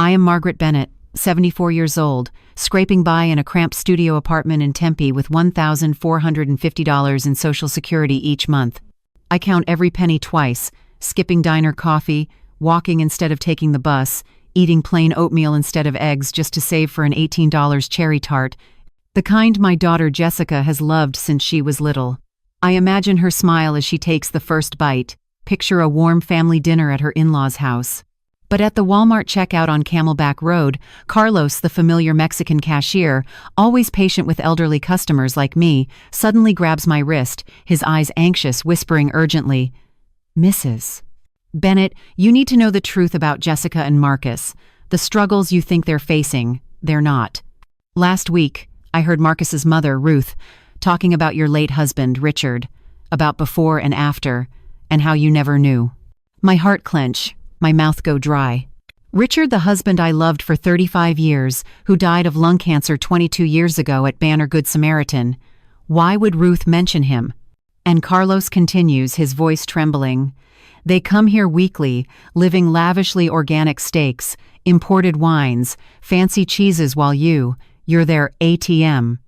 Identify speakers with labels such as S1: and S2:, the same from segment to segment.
S1: I am Margaret Bennett, 74 years old, scraping by in a cramped studio apartment in Tempe with $1,450 in Social Security each month. I count every penny twice, skipping diner coffee, walking instead of taking the bus, eating plain oatmeal instead of eggs just to save for an $18 cherry tart, the kind my daughter Jessica has loved since she was little. I imagine her smile as she takes the first bite, picture a warm family dinner at her in-laws' house. But at the Walmart checkout on Camelback Road, Carlos, the familiar Mexican cashier, always patient with elderly customers like me, suddenly grabs my wrist, his eyes anxious, whispering urgently, "Mrs. Bennett, you need to know the truth about Jessica and Marcus. The struggles you think they're facing, they're not. Last week, I heard Marcus's mother, Ruth, talking about your late husband, Richard, about before and after, and how you never knew." My heart clench, my mouth go dry. Richard, the husband I loved for 35 years, who died of lung cancer 22 years ago at Banner Good Samaritan. Why would Ruth mention him? And Carlos continues, his voice trembling. They come here weekly, living lavishly organic steaks, imported wines, fancy cheeses while you're their ATM.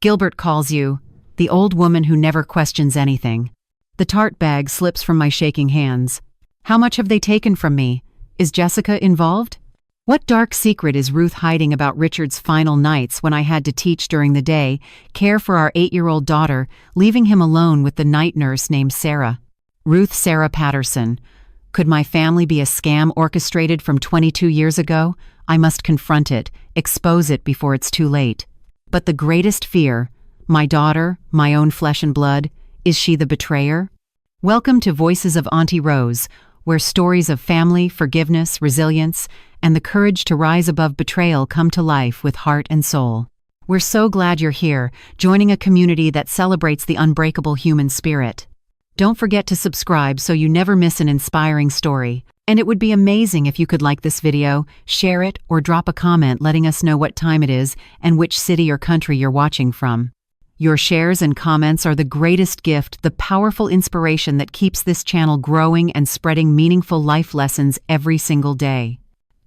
S1: Gilbert calls you, the old woman who never questions anything. The tart bag slips from my shaking hands. How much have they taken from me? Is Jessica involved? What dark secret is Ruth hiding about Richard's final nights when I had to teach during the day, care for our 8-year-old daughter, leaving him alone with the night nurse named Sarah? Ruth Sarah Patterson. Could my family be a scam orchestrated from 22 years ago? I must confront it, expose it before it's too late. But the greatest fear, my daughter, my own flesh and blood, is she the betrayer? Welcome to Voices of Auntie Rose, where stories of family, forgiveness, resilience, and the courage to rise above betrayal come to life with heart and soul. We're so glad you're here, joining a community that celebrates the unbreakable human spirit. Don't forget to subscribe so you never miss an inspiring story. And it would be amazing if you could like this video, share it, or drop a comment letting us know what time it is and which city or country you're watching from. Your shares and comments are the greatest gift, the powerful inspiration that keeps this channel growing and spreading meaningful life lessons every single day.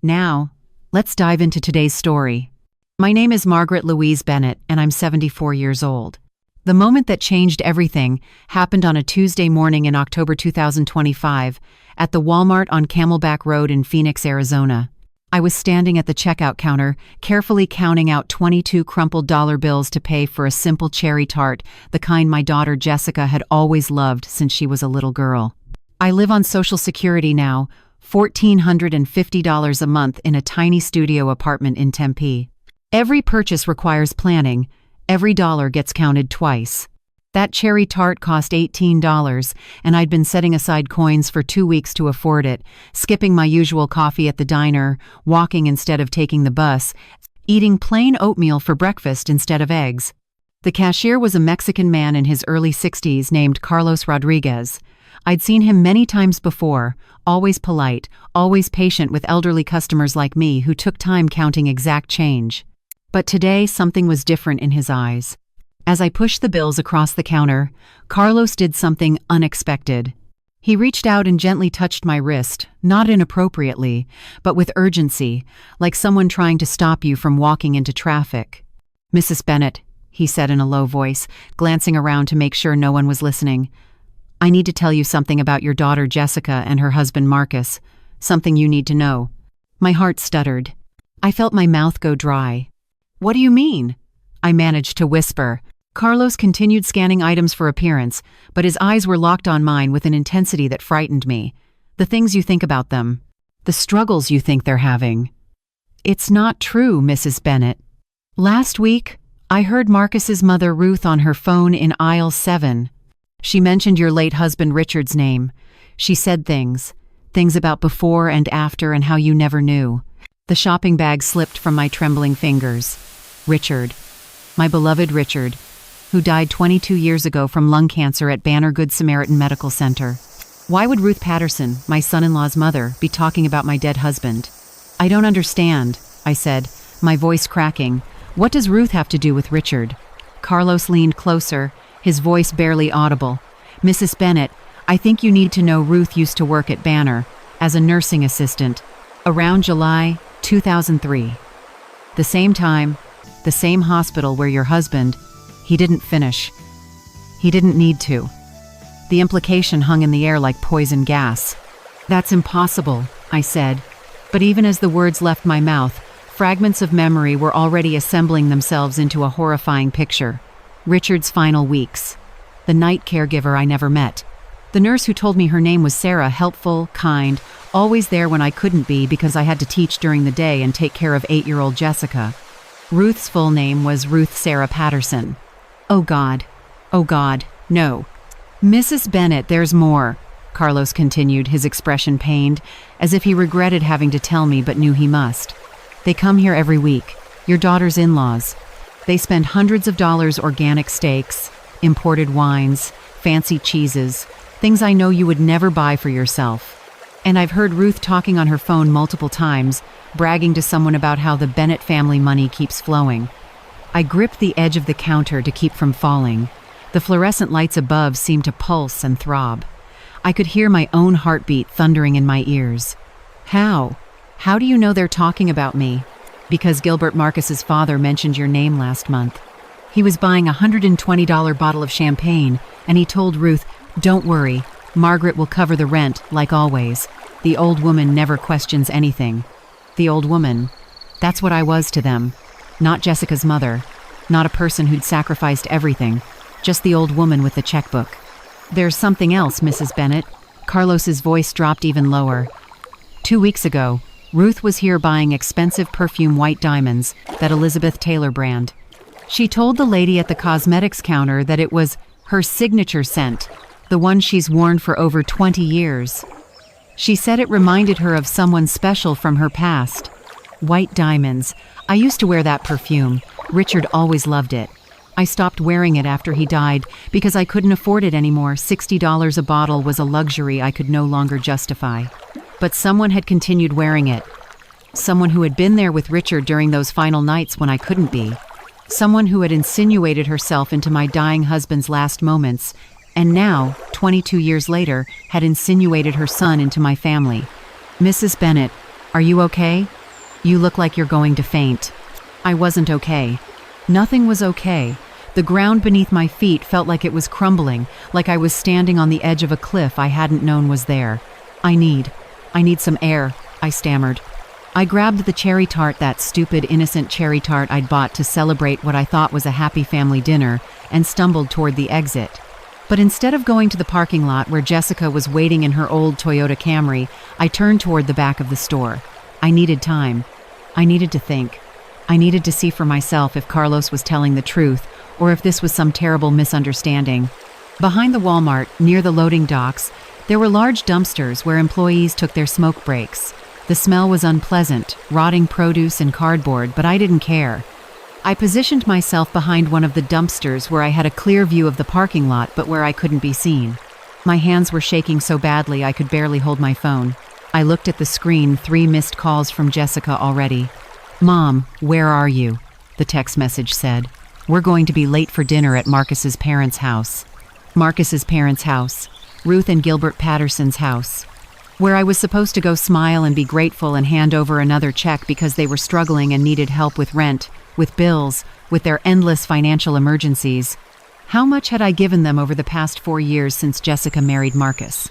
S1: Now, let's dive into today's story. My name is Margaret Louise Bennett, and I'm 74 years old. The moment that changed everything happened on a Tuesday morning in October 2025 at the Walmart on Camelback Road in Phoenix, Arizona. I was standing at the checkout counter, carefully counting out 22 crumpled dollar bills to pay for a simple cherry tart, the kind my daughter Jessica had always loved since she was a little girl. I live on Social Security now, $1,450 a month in a tiny studio apartment in Tempe. Every purchase requires planning. Every dollar gets counted twice. That cherry tart cost $18, and I'd been setting aside coins for 2 weeks to afford it, skipping my usual coffee at the diner, walking instead of taking the bus, eating plain oatmeal for breakfast instead of eggs. The cashier was a Mexican man in his early 60s named Carlos Rodriguez. I'd seen him many times before, always polite, always patient with elderly customers like me who took time counting exact change. But today something was different in his eyes. As I pushed the bills across the counter, Carlos did something unexpected. He reached out and gently touched my wrist, not inappropriately, but with urgency, like someone trying to stop you from walking into traffic. "Mrs. Bennett," he said in a low voice, glancing around to make sure no one was listening, "I need to tell you something about your daughter Jessica and her husband Marcus, something you need to know." My heart stuttered. I felt my mouth go dry. "What do you mean?" I managed to whisper. Carlos continued scanning items for appearance, but his eyes were locked on mine with an intensity that frightened me. The things you think about them. The struggles you think they're having. "It's not true, Mrs. Bennett. Last week, I heard Marcus's mother Ruth on her phone in aisle 7. She mentioned your late husband Richard's name. She said things about before and after and how you never knew." The shopping bag slipped from my trembling fingers. Richard. My beloved Richard, who died 22 years ago from lung cancer at Banner Good Samaritan Medical Center. Why would Ruth Patterson, my son-in-law's mother, be talking about my dead husband? "I don't understand," I said, my voice cracking. "What does Ruth have to do with Richard?" Carlos leaned closer, his voice barely audible. "Mrs. Bennett, I think you need to know Ruth used to work at Banner as a nursing assistant. Around July 2003. The same time, the same hospital where your husband, he didn't finish. He didn't need to. The implication hung in the air like poison gas. That's impossible, I said. But even as the words left my mouth, fragments of memory were already assembling themselves into a horrifying picture. Richard's final weeks. The night caregiver I never met. The nurse who told me her name was Sarah, helpful, kind, always there when I couldn't be because I had to teach during the day and take care of 8-year-old Jessica. Ruth's full name was Ruth Sarah Patterson. Oh God, no. Mrs. Bennett, there's more, Carlos continued, his expression pained, as if he regretted having to tell me but knew he must. They come here every week, your daughter's in-laws. They spend hundreds of dollars organic steaks, imported wines, fancy cheeses, things I know you would never buy for yourself. And I've heard Ruth talking on her phone multiple times, bragging to someone about how the Bennett family money keeps flowing. I gripped the edge of the counter to keep from falling. The fluorescent lights above seemed to pulse and throb. I could hear my own heartbeat thundering in my ears. How? How do you know they're talking about me? Because Gilbert Marcus's father mentioned your name last month. He was buying a $120 bottle of champagne, and he told Ruth, "Don't worry, Margaret will cover the rent, like always. The old woman never questions anything." The old woman. That's what I was to them. Not Jessica's mother. Not a person who'd sacrificed everything. Just the old woman with the checkbook. There's something else, Mrs. Bennett. Carlos's voice dropped even lower. 2 weeks ago, Ruth was here buying expensive perfume white diamonds, that Elizabeth Taylor brand. She told the lady at the cosmetics counter that it was her signature scent, the one she's worn for over 20 years. She said it reminded her of someone special from her past. White diamonds. I used to wear that perfume. Richard always loved it. I stopped wearing it after he died because I couldn't afford it anymore. $60 a bottle was a luxury I could no longer justify. But someone had continued wearing it. Someone who had been there with Richard during those final nights when I couldn't be. Someone who had insinuated herself into my dying husband's last moments, and now, 22 years later, had insinuated her son into my family. Mrs. Bennett, are you okay? You look like you're going to faint. I wasn't okay. Nothing was okay. The ground beneath my feet felt like it was crumbling, like I was standing on the edge of a cliff I hadn't known was there. I need some air, I stammered. I grabbed the cherry tart, that stupid, innocent cherry tart I'd bought to celebrate what I thought was a happy family dinner, and stumbled toward the exit. But instead of going to the parking lot where Jessica was waiting in her old Toyota Camry, I turned toward the back of the store. I needed time. I needed to think. I needed to see for myself if Carlos was telling the truth, or if this was some terrible misunderstanding. Behind the Walmart, near the loading docks, there were large dumpsters where employees took their smoke breaks. The smell was unpleasant, rotting produce and cardboard, but I didn't care. I positioned myself behind one of the dumpsters where I had a clear view of the parking lot, but where I couldn't be seen. My hands were shaking so badly I could barely hold my phone. I looked at the screen, 3 missed calls from Jessica already. "Mom, where are you?" the text message said. "We're going to be late for dinner at Marcus's parents' house." Marcus's parents' house. Ruth and Gilbert Patterson's house. Where I was supposed to go smile and be grateful and hand over another check because they were struggling and needed help with rent, with bills, with their endless financial emergencies. How much had I given them over the past 4 years since Jessica married Marcus?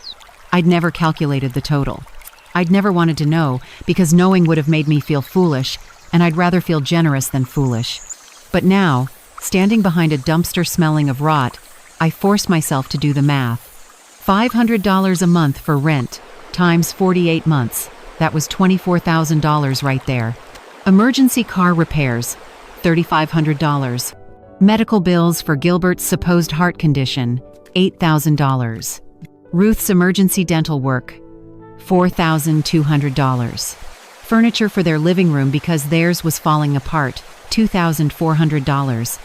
S1: I'd never calculated the total. I'd never wanted to know, because knowing would have made me feel foolish, and I'd rather feel generous than foolish. But now, standing behind a dumpster smelling of rot, I forced myself to do the math. $500 a month for rent, times 48 months. That was $24,000 right there. Emergency car repairs, $3,500. Medical bills for Gilbert's supposed heart condition, $8,000. Ruth's emergency dental work, $4,200. Furniture for their living room because theirs was falling apart, $2,400.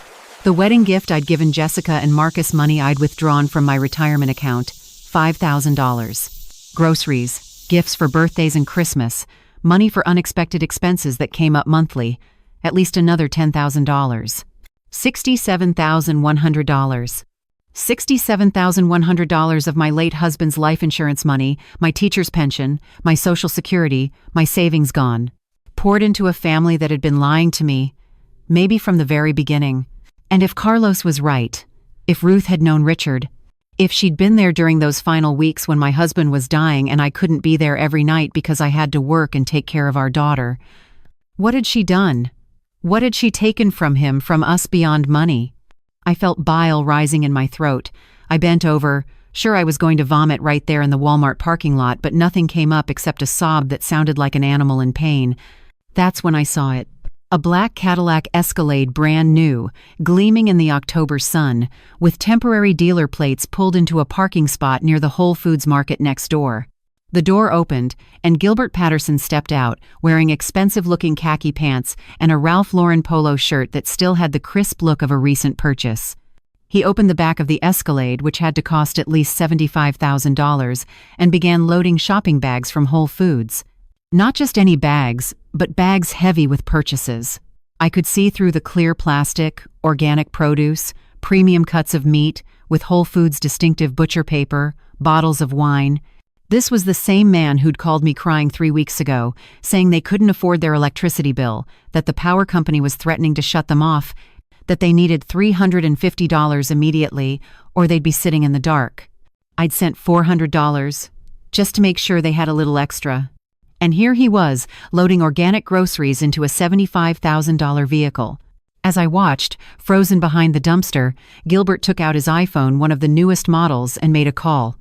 S1: The wedding gift I'd given Jessica and Marcus, money I'd withdrawn from my retirement account, $5,000. Groceries, gifts for birthdays and Christmas, money for unexpected expenses that came up monthly, at least another $10,000. $67,100. $67,100 of my late husband's life insurance money, my teacher's pension, my Social Security, my savings gone. poured into a family that had been lying to me, maybe from the very beginning. And if Carlos was right, if Ruth had known Richard, if she'd been there during those final weeks when my husband was dying and I couldn't be there every night because I had to work and take care of our daughter, what had she done? What had she taken from him, from us beyond money? I felt bile rising in my throat. I bent over. Sure, I was going to vomit right there in the Walmart parking lot, but nothing came up except a sob that sounded like an animal in pain. That's when I saw it. A black Cadillac Escalade, brand new, gleaming in the October sun, with temporary dealer plates pulled into a parking spot near the Whole Foods market next door. The door opened, and Gilbert Patterson stepped out, wearing expensive-looking khaki pants and a Ralph Lauren polo shirt that still had the crisp look of a recent purchase. He opened the back of the Escalade, which had to cost at least $75,000, and began loading shopping bags from Whole Foods. Not just any bags, but bags heavy with purchases. I could see through the clear plastic, organic produce, premium cuts of meat, with Whole Foods' distinctive butcher paper, bottles of wine. This was the same man who'd called me crying 3 weeks ago, saying they couldn't afford their electricity bill, that the power company was threatening to shut them off, that they needed $350 immediately, or they'd be sitting in the dark. I'd sent $400, just to make sure they had a little extra. And here he was, loading organic groceries into a $75,000 vehicle. As I watched, frozen behind the dumpster, Gilbert took out his iPhone, one of the newest models, and made a call.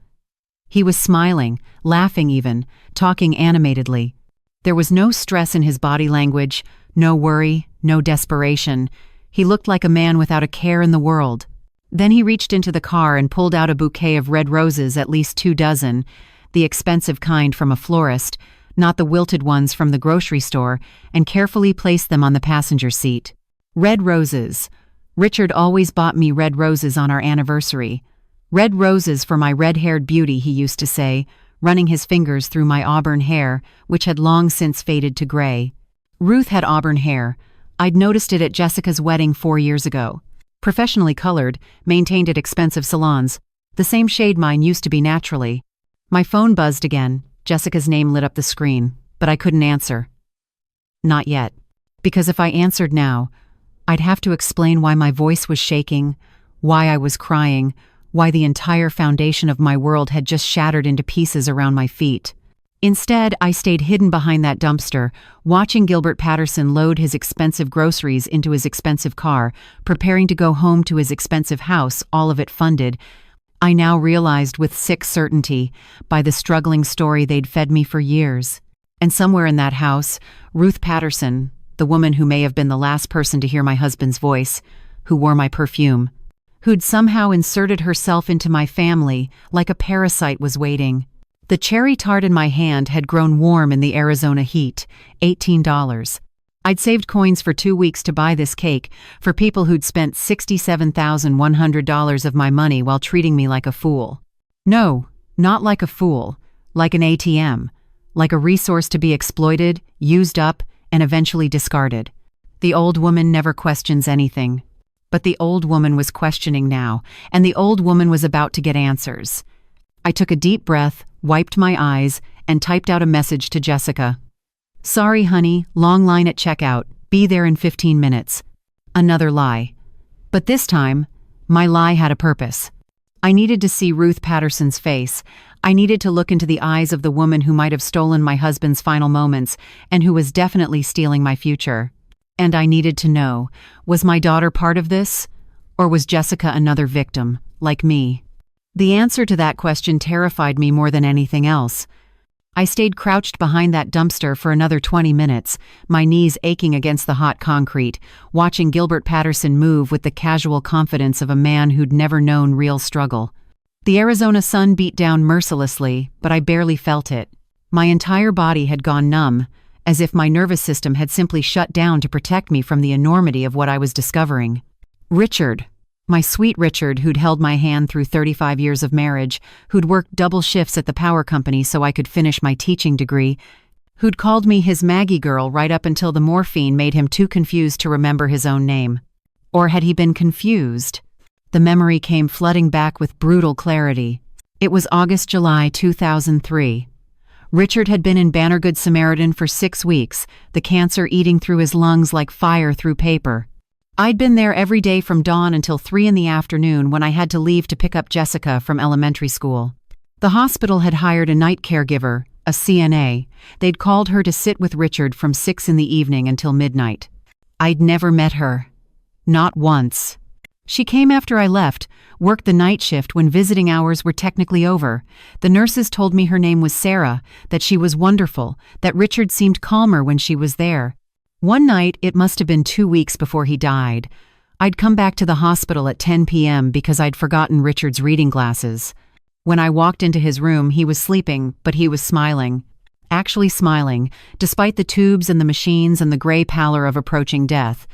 S1: He was smiling, laughing even, talking animatedly. There was no stress in his body language, no worry, no desperation. He looked like a man without a care in the world. Then he reached into the car and pulled out a bouquet of red roses, at least 2 dozen, the expensive kind from a florist, not the wilted ones from the grocery store, and carefully placed them on the passenger seat. Red roses. Richard always bought me red roses on our anniversary. Red roses for my red-haired beauty, he used to say, running his fingers through my auburn hair, which had long since faded to gray. Ruth had auburn hair. I'd noticed it at Jessica's wedding 4 years ago. Professionally colored, maintained at expensive salons. The same shade mine used to be naturally. My phone buzzed again. Jessica's name lit up the screen, but I couldn't answer. Not yet. Because if I answered now, I'd have to explain why my voice was shaking, why I was crying, why the entire foundation of my world had just shattered into pieces around my feet. Instead, I stayed hidden behind that dumpster, watching Gilbert Patterson load his expensive groceries into his expensive car, preparing to go home to his expensive house, all of it funded. I now realized with sick certainty, by the struggling story they'd fed me for years. And somewhere in that house, Ruth Patterson, the woman who may have been the last person to hear my husband's voice, who wore my perfume, who'd somehow inserted herself into my family like a parasite, was waiting. The cherry tart in my hand had grown warm in the Arizona heat, $18. I'd saved coins for 2 weeks to buy this cake for people who'd spent $67,100 of my money while treating me like a fool. No, not like a fool, like an ATM, like a resource to be exploited, used up, and eventually discarded. The old woman never questions anything. But the old woman was questioning now, and the old woman was about to get answers. I took a deep breath, wiped my eyes, and typed out a message to Jessica. Sorry, honey, long line at checkout. Be there in 15 minutes. Another lie. But this time, my lie had a purpose. I needed to see Ruth Patterson's face. I needed to look into the eyes of the woman who might have stolen my husband's final moments and who was definitely stealing my future. And I needed to know, was my daughter part of this? Or was Jessica another victim, like me? The answer to that question terrified me more than anything else. I stayed crouched behind that dumpster for another 20 minutes, my knees aching against the hot concrete, watching Gilbert Patterson move with the casual confidence of a man who'd never known real struggle. The Arizona sun beat down mercilessly, but I barely felt it. My entire body had gone numb, as if my nervous system had simply shut down to protect me from the enormity of what I was discovering. Richard, my sweet Richard, who'd held my hand through 35 years of marriage, who'd worked double shifts at the power company so I could finish my teaching degree, who'd called me his Maggie girl right up until the morphine made him too confused to remember his own name. Or had he been confused? The memory came flooding back with brutal clarity. It was August-July 2003. Richard had been in Banner Good Samaritan for 6 weeks, the cancer eating through his lungs like fire through paper. I'd been there every day from dawn until 3 in the afternoon when I had to leave to pick up Jessica from elementary school. The hospital had hired a night caregiver, a CNA. They'd called her to sit with Richard from 6 in the evening until midnight. I'd never met her. Not once. She came after I left, worked the night shift when visiting hours were technically over. The nurses told me her name was Sarah, that she was wonderful, that Richard seemed calmer when she was there. One night, it must have been 2 weeks before he died. I'd come back to the hospital at 10 p.m. because I'd forgotten Richard's reading glasses. When I walked into his room, he was sleeping, but he was smiling. Actually smiling, despite the tubes and the machines and the gray pallor of approaching death.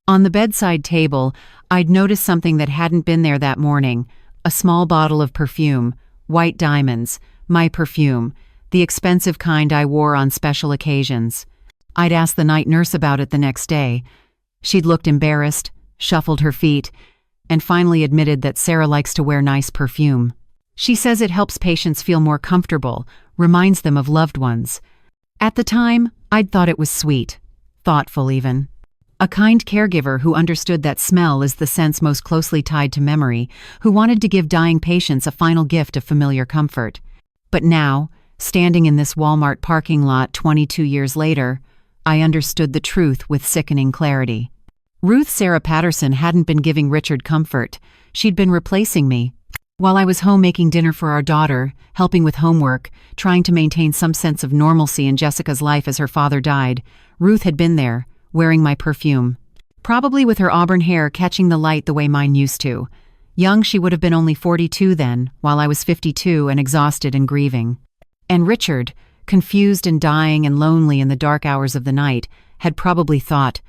S1: On the bedside table, I'd noticed something that hadn't been there that morning. A small bottle of perfume, white diamonds, my perfume, the expensive kind I wore on special occasions. I'd asked the night nurse about it the next day. She'd looked embarrassed, shuffled her feet, and finally admitted that Sarah likes to wear nice perfume. She says it helps patients feel more comfortable, reminds them of loved ones. At the time, I'd thought it was sweet, thoughtful even. A kind caregiver who understood that smell is the sense most closely tied to memory, who wanted to give dying patients a final gift of familiar comfort. But now, standing in this Walmart parking lot 22 years later, I understood the truth with sickening clarity. Ruth Sarah Patterson hadn't been giving Richard comfort. She'd been replacing me. While I was home making dinner for our daughter, helping with homework, trying to maintain some sense of normalcy in Jessica's life as her father died, Ruth had been there, wearing my perfume. Probably with her auburn hair catching the light the way mine used to. Young, she would have been only 42 then, while I was 52 and exhausted and grieving. And Richard, confused and dying and lonely in the dark hours of the night, had probably thought,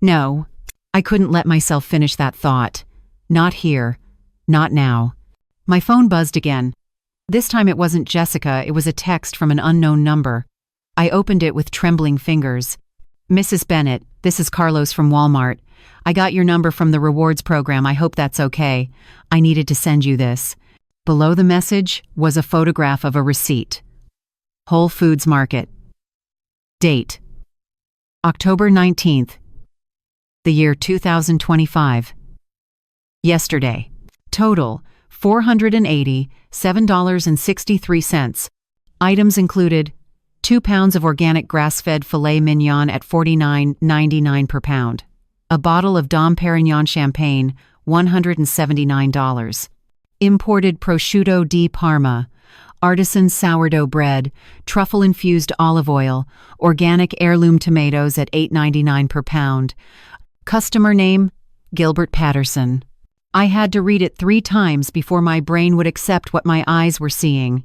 S1: no, I couldn't let myself finish that thought. Not here. Not now. My phone buzzed again. This time it wasn't Jessica, it was a text from an unknown number. I opened it with trembling fingers. Mrs. Bennett, this is Carlos from Walmart. I got your number from the rewards program, I hope that's okay. I needed to send you this. Below the message was a photograph of a receipt. Whole Foods Market. Date: October 19th. The year 2025. Yesterday. Total: $487.63. Items included 2 pounds of organic grass-fed filet mignon at $49.99 per pound. A bottle of Dom Perignon champagne, $179. Imported prosciutto di Parma, artisan sourdough bread, truffle-infused olive oil, organic heirloom tomatoes at $8.99 per pound. Customer name, Gilbert Patterson. I had to read it 3 times before my brain would accept what my eyes were seeing.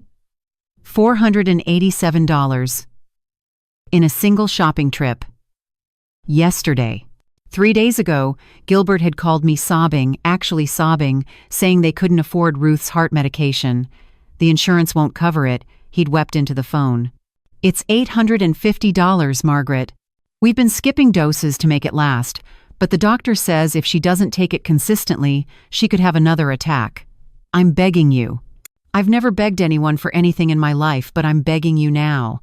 S1: $487. In a single shopping trip. Yesterday. 3 days ago, Gilbert had called me sobbing, actually sobbing, saying they couldn't afford Ruth's heart medication. The insurance won't cover it, he'd wept into the phone. It's $850, Margaret. We've been skipping doses to make it last, but the doctor says if she doesn't take it consistently, she could have another attack. I'm begging you. I've never begged anyone for anything in my life, but I'm begging you now.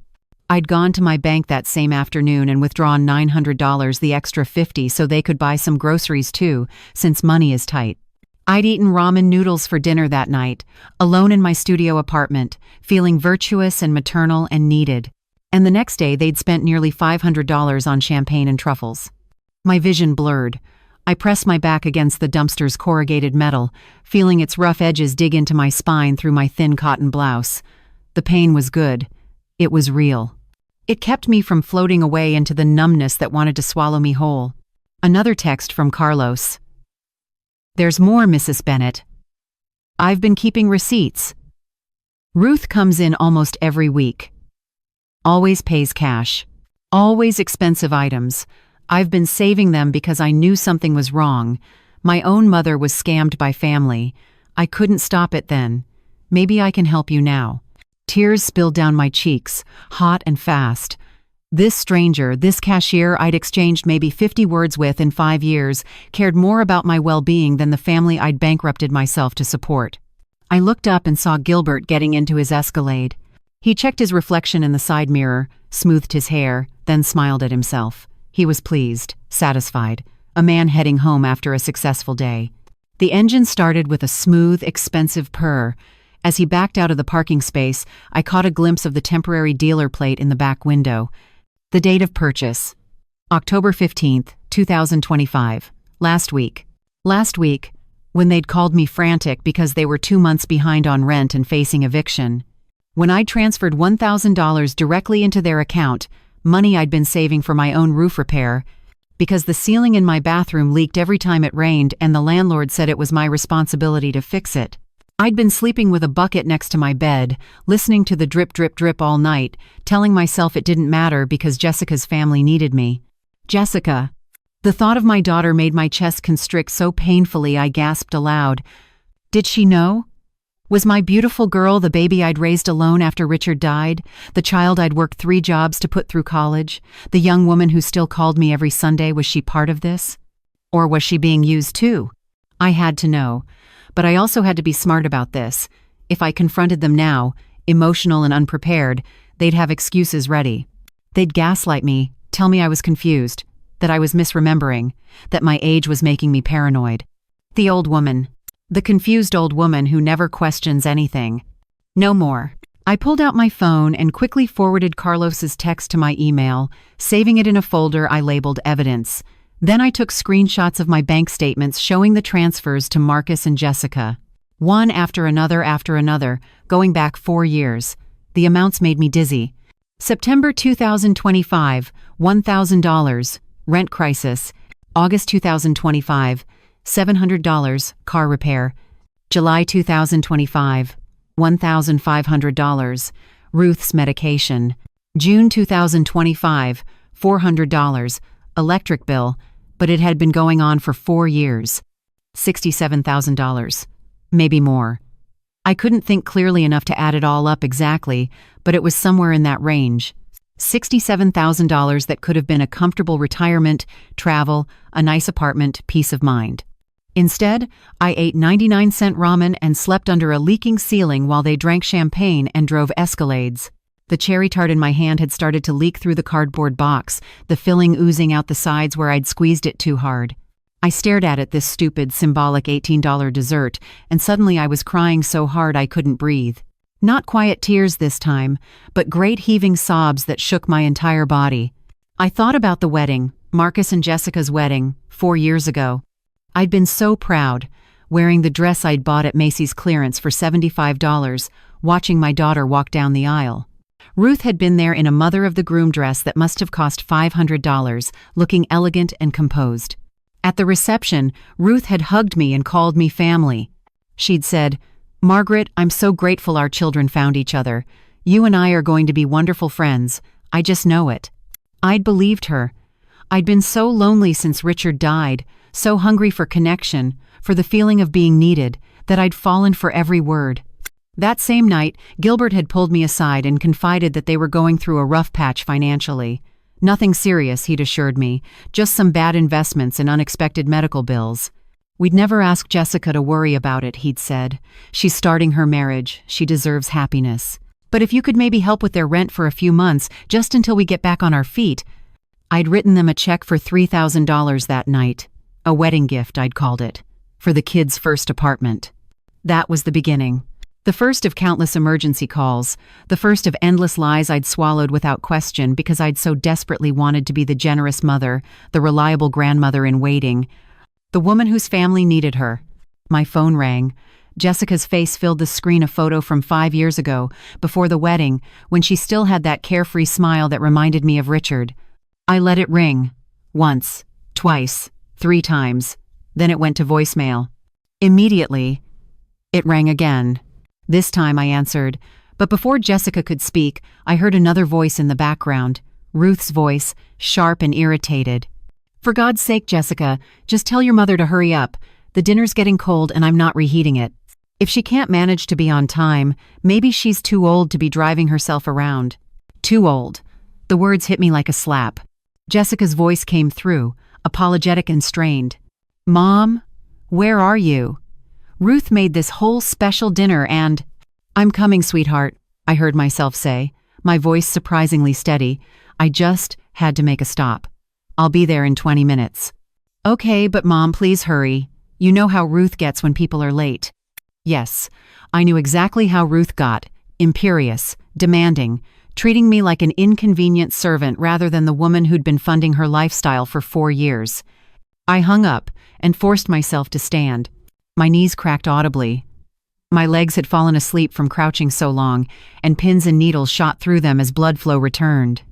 S1: I'd gone to my bank that same afternoon and withdrawn $900, the extra $50, so they could buy some groceries too, since money is tight. I'd eaten ramen noodles for dinner that night, alone in my studio apartment, feeling virtuous and maternal and needed. And the next day they'd spent nearly $500 on champagne and truffles. My vision blurred. I pressed my back against the dumpster's corrugated metal, feeling its rough edges dig into my spine through my thin cotton blouse. The pain was good. It was real. It kept me from floating away into the numbness that wanted to swallow me whole. Another text from Carlos. There's more, Mrs. Bennett. I've been keeping receipts. Ruth comes in almost every week. Always pays cash. Always expensive items. I've been saving them because I knew something was wrong. My own mother was scammed by family. I couldn't stop it then. Maybe I can help you now. Tears spilled down my cheeks, hot and fast. This stranger, this cashier I'd exchanged maybe 50 words with in 5 years, cared more about my well-being than the family I'd bankrupted myself to support. I looked up and saw Gilbert getting into his Escalade. He checked his reflection in the side mirror, smoothed his hair, then smiled at himself. He was pleased, satisfied, a man heading home after a successful day. The engine started with a smooth, expensive purr. As he backed out of the parking space, I caught a glimpse of the temporary dealer plate in the back window. The date of purchase: October 15th, 2025. Last week, when they'd called me frantic because they were 2 months behind on rent and facing eviction. When I transferred $1,000 directly into their account, money I'd been saving for my own roof repair, because the ceiling in my bathroom leaked every time it rained and the landlord said it was my responsibility to fix it. I'd been sleeping with a bucket next to my bed, listening to the drip drip drip all night, telling myself it didn't matter because Jessica's family needed me. Jessica. The thought of my daughter made my chest constrict so painfully I gasped aloud. Did she know? Was my beautiful girl the baby I'd raised alone after Richard died, the child I'd worked 3 jobs to put through college, the young woman who still called me every Sunday? Was she part of this? Or was she being used too? I had to know, but I also had to be smart about this. If I confronted them now, emotional and unprepared, they'd have excuses ready. They'd gaslight me, tell me I was confused, that I was misremembering, that my age was making me paranoid. The old woman. The confused old woman who never questions anything. No more. I pulled out my phone and quickly forwarded Carlos's text to my email, saving it in a folder I labeled Evidence. Then I took screenshots of my bank statements showing the transfers to Marcus and Jessica. One after another, going back 4 years. The amounts made me dizzy. September 2025, $1,000, rent crisis. August 2025, $700, car repair. July 2025, $1,500, Ruth's medication. June 2025, $400, electric bill, but it had been going on for 4 years. $67,000, maybe more. I couldn't think clearly enough to add it all up exactly, but it was somewhere in that range. $67,000 that could have been a comfortable retirement, travel, a nice apartment, peace of mind. Instead, I ate 99-cent ramen and slept under a leaking ceiling while they drank champagne and drove Escalades. The cherry tart in my hand had started to leak through the cardboard box, the filling oozing out the sides where I'd squeezed it too hard. I stared at it, this stupid, symbolic $18 dessert, and suddenly I was crying so hard I couldn't breathe. Not quiet tears this time, but great heaving sobs that shook my entire body. I thought about the wedding, Marcus and Jessica's wedding, 4 years ago. I'd been so proud, wearing the dress I'd bought at Macy's clearance for $75, watching my daughter walk down the aisle. Ruth had been there in a mother-of-the-groom dress that must have cost $500, looking elegant and composed. At the reception, Ruth had hugged me and called me family. She'd said, "Margaret, I'm so grateful our children found each other. You and I are going to be wonderful friends. I just know it." I'd believed her. I'd been so lonely since Richard died, so hungry for connection, for the feeling of being needed, that I'd fallen for every word. That same night, Gilbert had pulled me aside and confided that they were going through a rough patch financially. Nothing serious, he'd assured me, just some bad investments and unexpected medical bills. "We'd never ask Jessica to worry about it," he'd said. "She's starting her marriage. She deserves happiness. But if you could maybe help with their rent for a few months, just until we get back on our feet." I'd written them a check for $3,000 that night. A wedding gift, I'd called it, for the kids' first apartment. That was the beginning. The first of countless emergency calls, the first of endless lies I'd swallowed without question because I'd so desperately wanted to be the generous mother, the reliable grandmother in waiting, the woman whose family needed her. My phone rang. Jessica's face filled the screen, a photo from 5 years ago, before the wedding, when she still had that carefree smile that reminded me of Richard. I let it ring. Once, twice, 3 times. Then it went to voicemail. Immediately, it rang again. This time I answered, but before Jessica could speak, I heard another voice in the background, Ruth's voice, sharp and irritated. "For God's sake, Jessica, just tell your mother to hurry up. The dinner's getting cold and I'm not reheating it. If she can't manage to be on time, maybe she's too old to be driving herself around." Too old. The words hit me like a slap. Jessica's voice came through, apologetic and strained. "Mom, where are you? Ruth made this whole special dinner and—" "I'm coming, sweetheart. I heard myself say, my voice surprisingly steady. I just had to make a stop. I'll be there in 20 minutes. Okay, but Mom, please hurry. You know how Ruth gets when people are late. Yes, I knew exactly how Ruth got, imperious, demanding, treating me like an inconvenient servant rather than the woman who'd been funding her lifestyle for 4 years. I hung up and forced myself to stand. My knees cracked audibly. My legs had fallen asleep from crouching so long, and pins and needles shot through them as blood flow returned.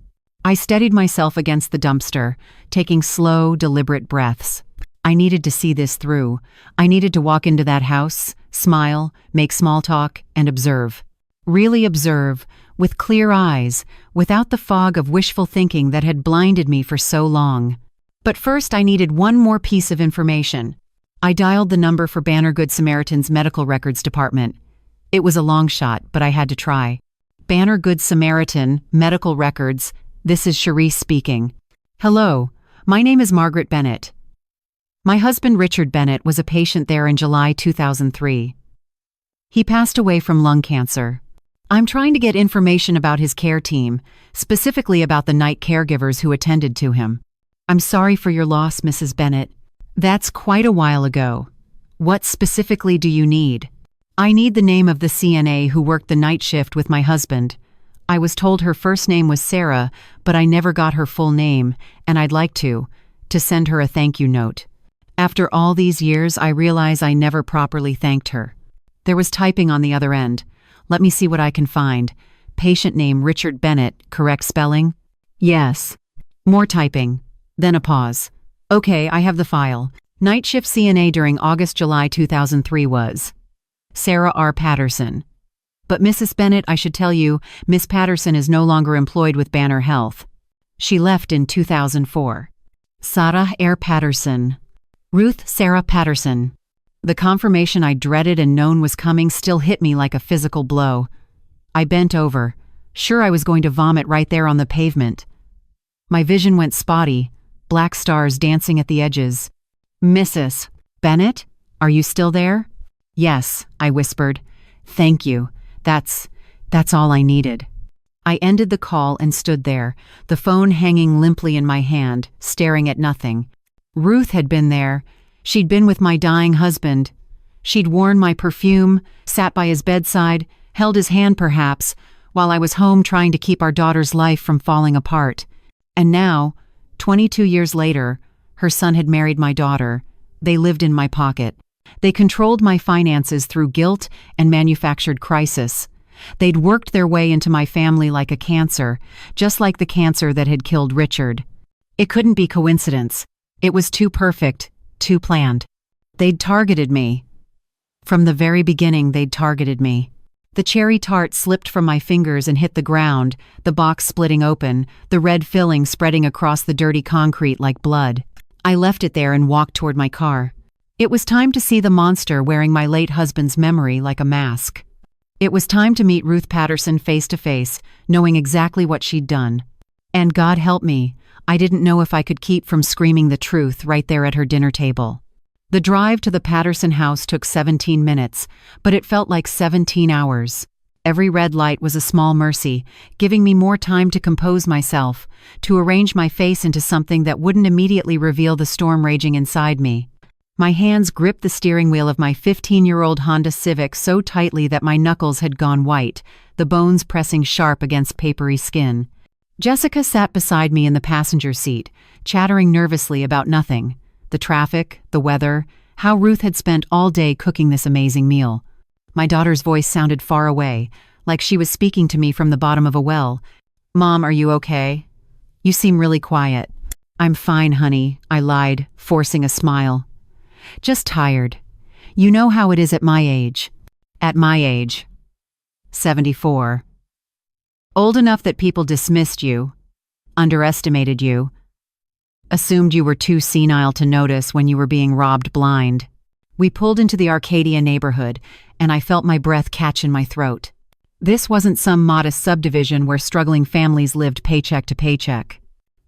S1: I steadied myself against the dumpster, taking slow, deliberate breaths. I needed to see this through. I needed to walk into that house, smile, make small talk, and observe. Really observe, with clear eyes, without the fog of wishful thinking that had blinded me for so long. But first I needed one more piece of information. I dialed the number for Banner Good Samaritan's medical records department. It was a long shot, but I had to try. Banner Good Samaritan, medical records, this is Cherise speaking. Hello, my name is Margaret Bennett. My husband Richard Bennett was a patient there in July 2003. He passed away from lung cancer. I'm trying to get information about his care team, specifically about the night caregivers who attended to him. I'm sorry for your loss, Mrs. Bennett. That's quite a while ago. What specifically do you need? I need the name of the CNA who worked the night shift with my husband. I was told her first name was Sarah, but I never got her full name, and I'd like to send her a thank you note. After all these years, I realize I never properly thanked her. There was typing on the other end. Let me see what I can find. Patient name Richard Bennett, correct spelling? Yes. More typing. Then a pause. Okay, I have the file. Night shift CNA during August-July 2003 was Sarah R. Patterson. But Mrs. Bennett, I should tell you, Miss Patterson is no longer employed with Banner Health. She left in 2004. Sarah R. Patterson. Ruth Sarah Patterson. The confirmation I dreaded and known was coming still hit me like a physical blow. I bent over. Sure, I was going to vomit right there on the pavement. My vision went spotty, black stars dancing at the edges. Mrs. Bennett, are you still there? Yes, I whispered. Thank you. That's all I needed. I ended the call and stood there, the phone hanging limply in my hand, staring at nothing. Ruth had been there. She'd been with my dying husband. She'd worn my perfume, sat by his bedside, held his hand perhaps, while I was home trying to keep our daughter's life from falling apart. And now, 22 years later, her son had married my daughter. They lived in my pocket. They controlled my finances through guilt and manufactured crisis. They'd worked their way into my family like a cancer, just like the cancer that had killed Richard. It couldn't be coincidence. It was too perfect, too planned. They'd targeted me. From the very beginning, they'd targeted me. The cherry tart slipped from my fingers and hit the ground, the box splitting open, the red filling spreading across the dirty concrete like blood. I left it there and walked toward my car. It was time to see the monster wearing my late husband's memory like a mask. It was time to meet Ruth Patterson face to face, knowing exactly what she'd done. And God help me, I didn't know if I could keep from screaming the truth right there at her dinner table. The drive to the Patterson house took 17 minutes, but it felt like 17 hours. Every red light was a small mercy, giving me more time to compose myself, to arrange my face into something that wouldn't immediately reveal the storm raging inside me. My hands gripped the steering wheel of my 15-year-old Honda Civic so tightly that my knuckles had gone white, the bones pressing sharp against papery skin. Jessica sat beside me in the passenger seat, chattering nervously about nothing. The traffic, the weather, how Ruth had spent all day cooking this amazing meal. My daughter's voice sounded far away, like she was speaking to me from the bottom of a well. Mom, are you okay? You seem really quiet. I'm fine, honey, I lied, forcing a smile. Just tired. You know how it is at my age. At my age. 74. Old enough that people dismissed you, underestimated you, assumed you were too senile to notice when you were being robbed blind. We pulled into the Arcadia neighborhood, and I felt my breath catch in my throat. This wasn't some modest subdivision where struggling families lived paycheck to paycheck.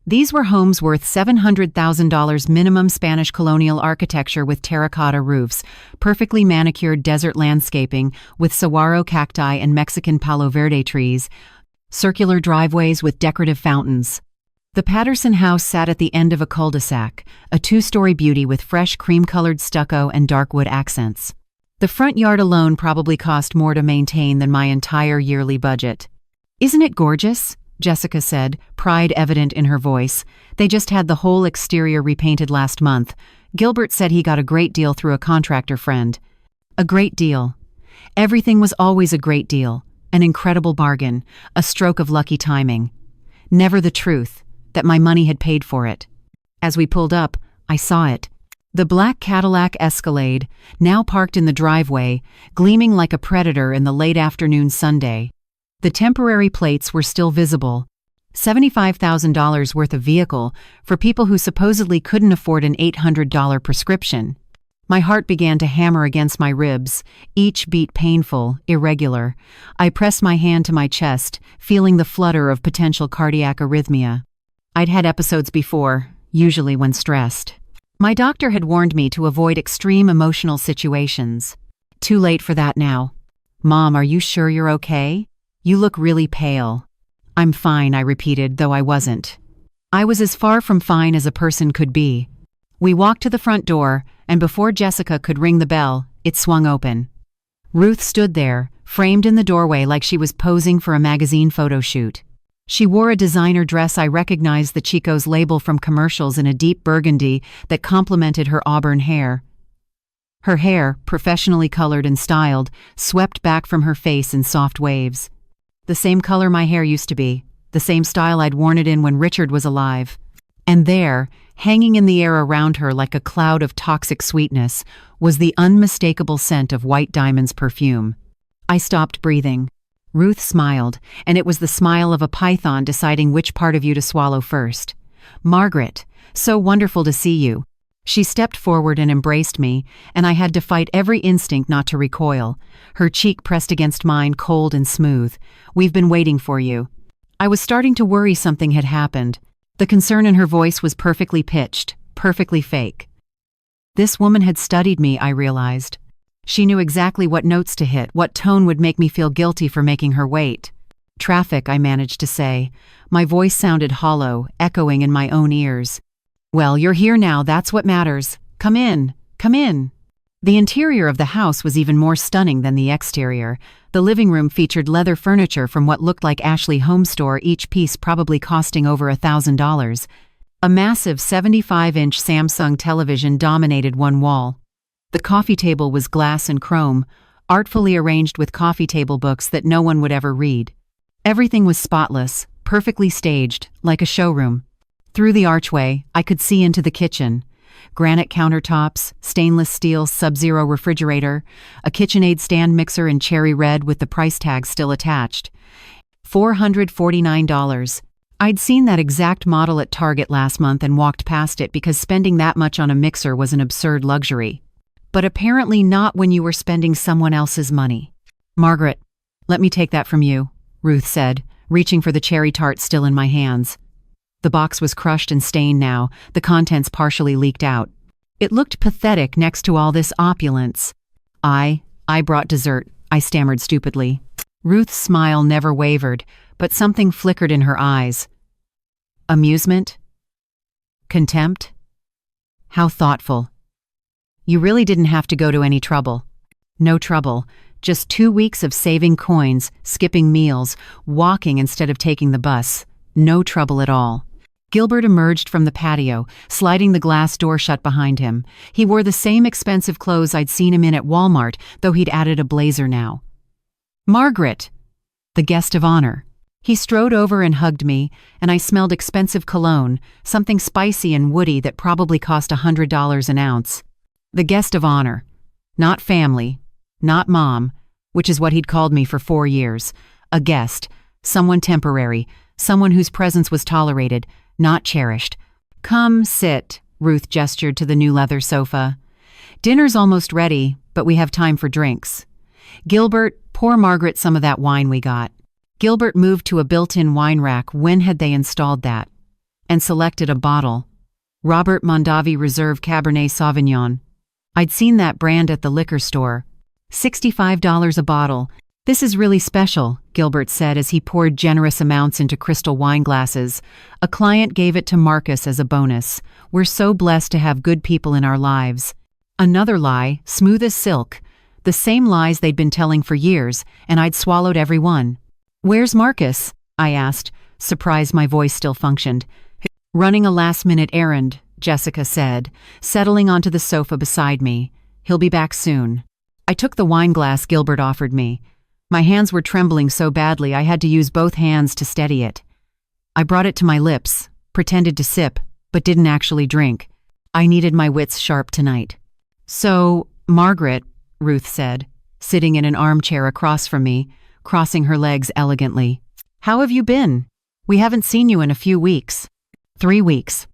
S1: These were homes worth $700,000 minimum Spanish colonial architecture with terracotta roofs, perfectly manicured desert landscaping with saguaro cacti and Mexican palo verde trees, circular driveways with decorative fountains. The Patterson house sat at the end of a cul-de-sac, a two-story beauty with fresh cream-colored stucco and dark wood accents. The front yard alone probably cost more to maintain than my entire yearly budget. "Isn't it gorgeous?" Jessica said, pride evident in her voice. "They just had the whole exterior repainted last month. Gilbert said he got a great deal through a contractor friend." A great deal. Everything was always a great deal. An incredible bargain. A stroke of lucky timing. Never the truth, that my money had paid for it. As we pulled up, I saw it. The black Cadillac Escalade, now parked in the driveway, gleaming like a predator in the late afternoon Sunday. The temporary plates were still visible. $75,000 worth of vehicle for people who supposedly couldn't afford an $800 prescription. My heart began to hammer against my ribs, each beat painful, irregular. I pressed my hand to my chest, feeling the flutter of potential cardiac arrhythmia. I'd had episodes before, usually when stressed. My doctor had warned me to avoid extreme emotional situations. Too late for that now. "Mom, are you sure you're okay? You look really pale." "I'm fine," I repeated, though I wasn't. I was as far from fine as a person could be. We walked to the front door, and before Jessica could ring the bell, it swung open. Ruth stood there, framed in the doorway like she was posing for a magazine photo shoot. She wore a designer dress I recognized the Chico's label from commercials in a deep burgundy that complemented her auburn hair. Her hair, professionally colored and styled, swept back from her face in soft waves. The same color my hair used to be, the same style I'd worn it in when Richard was alive. And there, hanging in the air around her like a cloud of toxic sweetness, was the unmistakable scent of White Diamond's perfume. I stopped breathing. Ruth smiled, and it was the smile of a python deciding which part of you to swallow first. "Margaret, so wonderful to see you." She stepped forward and embraced me, and I had to fight every instinct not to recoil. Her cheek pressed against mine, cold and smooth. "We've been waiting for you." I was starting to worry something had happened. The concern in her voice was perfectly pitched, perfectly fake. This woman had studied me, I realized. She knew exactly what notes to hit, what tone would make me feel guilty for making her wait. "Traffic," I managed to say. My voice sounded hollow, echoing in my own ears. "Well, you're here now, that's what matters. Come in, come in." The interior of the house was even more stunning than the exterior. The living room featured leather furniture from what looked like Ashley Home Store, each piece probably costing over $1,000. A massive 75-inch Samsung television dominated one wall. The coffee table was glass and chrome, artfully arranged with coffee table books that no one would ever read. Everything was spotless, perfectly staged, like a showroom. Through the archway, I could see into the kitchen. Granite countertops, stainless steel Sub-Zero refrigerator, a KitchenAid stand mixer in cherry red with the price tag still attached. $449. I'd seen that exact model at Target last month and walked past it because spending that much on a mixer was an absurd luxury. But apparently not when you were spending someone else's money. "Margaret, let me take that from you," Ruth said, reaching for the cherry tart still in my hands. The box was crushed and stained now, the contents partially leaked out. It looked pathetic next to all this opulence. I brought dessert," I stammered stupidly. Ruth's smile never wavered, but something flickered in her eyes. Amusement? Contempt? How thoughtful. "You really didn't have to go to any trouble." "No trouble. Just 2 weeks of saving coins, skipping meals, walking instead of taking the bus. No trouble at all." Gilbert emerged from the patio, sliding the glass door shut behind him. He wore the same expensive clothes I'd seen him in at Walmart, though he'd added a blazer now. "Margaret!" The guest of honor. He strode over and hugged me, and I smelled expensive cologne, something spicy and woody that probably cost $100 an ounce. The guest of honor. Not family. Not mom, which is what he'd called me for 4 years. A guest. Someone temporary. Someone whose presence was tolerated, not cherished. "Come, sit," Ruth gestured to the new leather sofa. "Dinner's almost ready, but we have time for drinks. Gilbert, pour Margaret some of that wine we got." Gilbert moved to a built-in wine rack. When had they installed that? and selected a bottle. Robert Mondavi Reserve Cabernet Sauvignon. I'd seen that brand at the liquor store. $65 a bottle. This is really special, Gilbert said as he poured generous amounts into crystal wine glasses. A client gave it to Marcus as a bonus. We're so blessed to have good people in our lives. Another lie, smooth as silk. The same lies they'd been telling for years, and I'd swallowed every one. Where's Marcus? I asked, surprised my voice still functioned. Running a last-minute errand, Jessica said, settling onto the sofa beside me. He'll be back soon. I took the wine glass Gilbert offered me. My hands were trembling so badly I had to use both hands to steady it. I brought it to my lips, pretended to sip, but didn't actually drink. I needed my wits sharp tonight. So, Margaret, Ruth said, sitting in an armchair across from me, crossing her legs elegantly. How have you been? We haven't seen you in a few weeks. 3 weeks.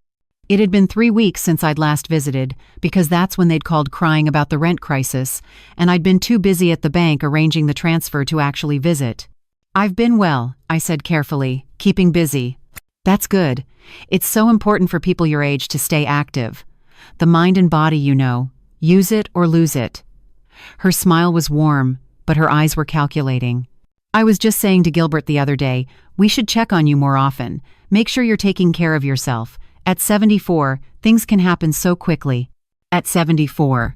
S1: It had been 3 weeks since I'd last visited, because that's when they'd called crying about the rent crisis, and I'd been too busy at the bank arranging the transfer to actually visit. I've been well, I said carefully, keeping busy. That's good. It's so important for people your age to stay active. The mind and body, you know. Use it or lose it. Her smile was warm, but her eyes were calculating. I was just saying to Gilbert the other day, we should check on you more often. Make sure you're taking care of yourself. At 74, things can happen so quickly. At 74.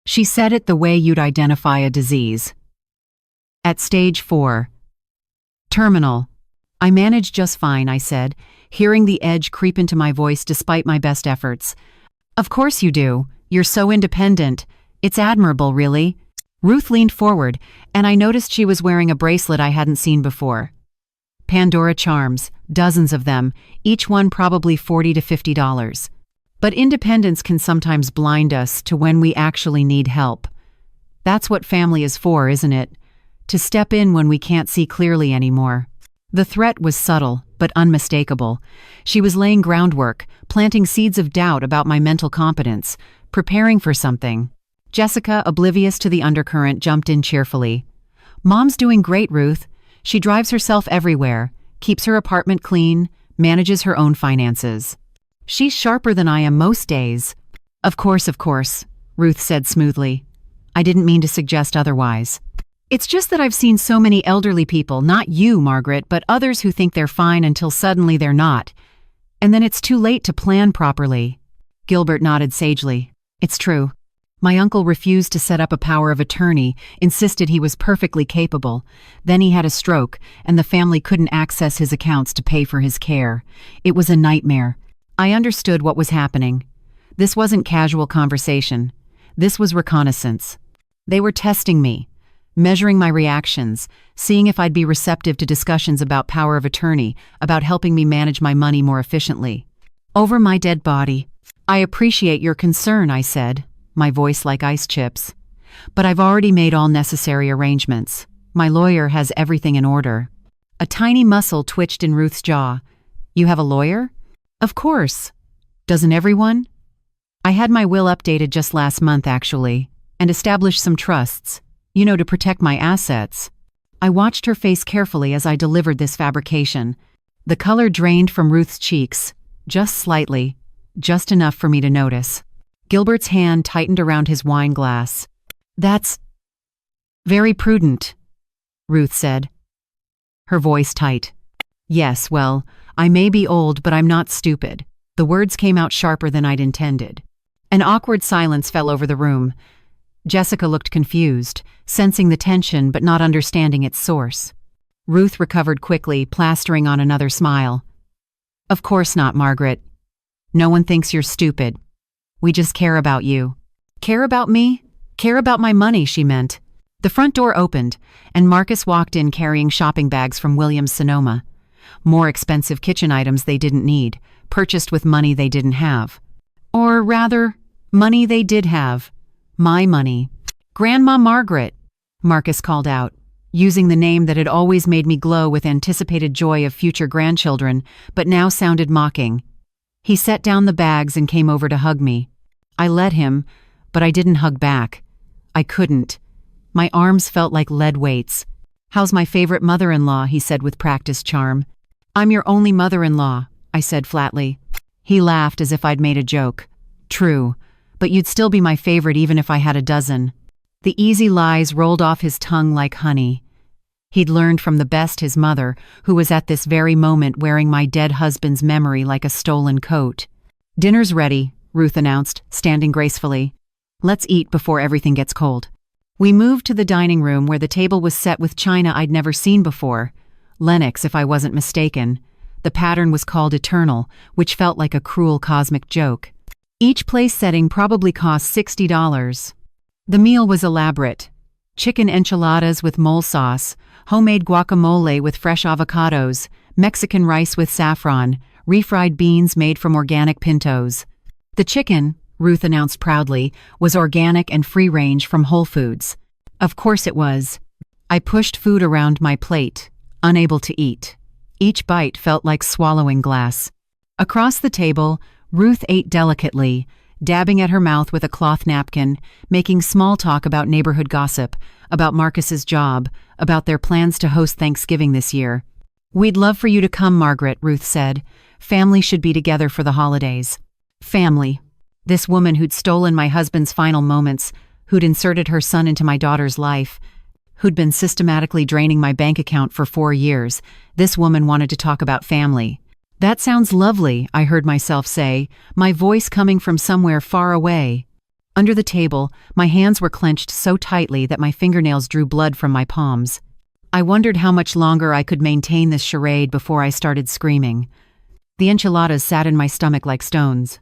S1: She said it the way you'd identify a disease. At stage 4. Terminal. I managed just fine, I said, hearing the edge creep into my voice despite my best efforts. Of course you do. You're so independent. It's admirable, really. Ruth leaned forward, and I noticed she was wearing a bracelet I hadn't seen before. Pandora charms, dozens of them, each one probably $40 to $50. But independence can sometimes blind us to when we actually need help. That's what family is for, isn't it? To step in when we can't see clearly anymore. The threat was subtle, but unmistakable. She was laying groundwork, planting seeds of doubt about my mental competence, preparing for something. Jessica, oblivious to the undercurrent, jumped in cheerfully. Mom's doing great, Ruth. She drives herself everywhere, keeps her apartment clean, manages her own finances. She's sharper than I am most days. Of course, Ruth said smoothly. I didn't mean to suggest otherwise. It's just that I've seen so many elderly people, not you, Margaret, but others who think they're fine until suddenly they're not. And then it's too late to plan properly. Gilbert nodded sagely. It's true. My uncle refused to set up a power of attorney, insisted he was perfectly capable. Then he had a stroke, and the family couldn't access his accounts to pay for his care. It was a nightmare. I understood what was happening. This wasn't casual conversation. This was reconnaissance. They were testing me, measuring my reactions, seeing if I'd be receptive to discussions about power of attorney, about helping me manage my money more efficiently. Over my dead body. I appreciate your concern, I said, my voice like ice chips. But I've already made all necessary arrangements. My lawyer has everything in order. A tiny muscle twitched in Ruth's jaw. You have a lawyer? Of course. Doesn't everyone? I had my will updated just last month, actually, and established some trusts, to protect my assets. I watched her face carefully as I delivered this fabrication. The color drained from Ruth's cheeks, just slightly, just enough for me to notice. Gilbert's hand tightened around his wine glass. That's very prudent, Ruth said, her voice tight. Yes, well, I may be old, but I'm not stupid. The words came out sharper than I'd intended. An awkward silence fell over the room. Jessica looked confused, sensing the tension but not understanding its source. Ruth recovered quickly, plastering on another smile. Of course not, Margaret. No one thinks you're stupid. We just care about you. Care about me? Care about my money, she meant. The front door opened, and Marcus walked in carrying shopping bags from Williams-Sonoma. More expensive kitchen items they didn't need, purchased with money they didn't have. Or rather, money they did have. My money. Grandma Margaret, Marcus called out, using the name that had always made me glow with anticipated joy of future grandchildren, but now sounded mocking. He set down the bags and came over to hug me. I let him, but I didn't hug back. I couldn't. My arms felt like lead weights. How's my favorite mother-in-law, he said with practiced charm. I'm your only mother-in-law. I said flatly. He laughed as if I'd made a joke. True, but you'd still be my favorite even if I had a dozen. The easy lies rolled off his tongue like honey. He'd learned from the best his mother, who was at this very moment wearing my dead husband's memory like a stolen coat. Dinner's ready, Ruth announced, standing gracefully. Let's eat before everything gets cold. We moved to the dining room where the table was set with china I'd never seen before. Lenox, if I wasn't mistaken. The pattern was called Eternal, which felt like a cruel cosmic joke. Each place setting probably cost $60. The meal was elaborate. Chicken enchiladas with mole sauce, homemade guacamole with fresh avocados, Mexican rice with saffron, refried beans made from organic pintos. The chicken, Ruth announced proudly, was organic and free-range from Whole Foods. Of course it was. I pushed food around my plate, unable to eat. Each bite felt like swallowing glass. Across the table, Ruth ate delicately, dabbing at her mouth with a cloth napkin, making small talk about neighborhood gossip, about Marcus's job, about their plans to host Thanksgiving this year. We'd love for you to come, Margaret, Ruth said. Family should be together for the holidays. Family. This woman who'd stolen my husband's final moments, who'd inserted her son into my daughter's life, who'd been systematically draining my bank account for 4 years, this woman wanted to talk about family. That sounds lovely, I heard myself say, my voice coming from somewhere far away. Under the table, my hands were clenched so tightly that my fingernails drew blood from my palms. I wondered how much longer I could maintain this charade before I started screaming. The enchiladas sat in my stomach like stones.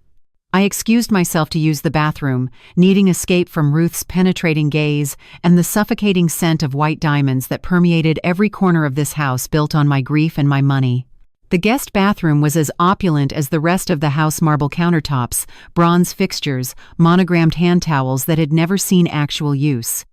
S1: I excused myself to use the bathroom, needing escape from Ruth's penetrating gaze and the suffocating scent of white diamonds that permeated every corner of this house built on my grief and my money. The guest bathroom was as opulent as the rest of the house: marble countertops, bronze fixtures, monogrammed hand towels that had never seen actual use.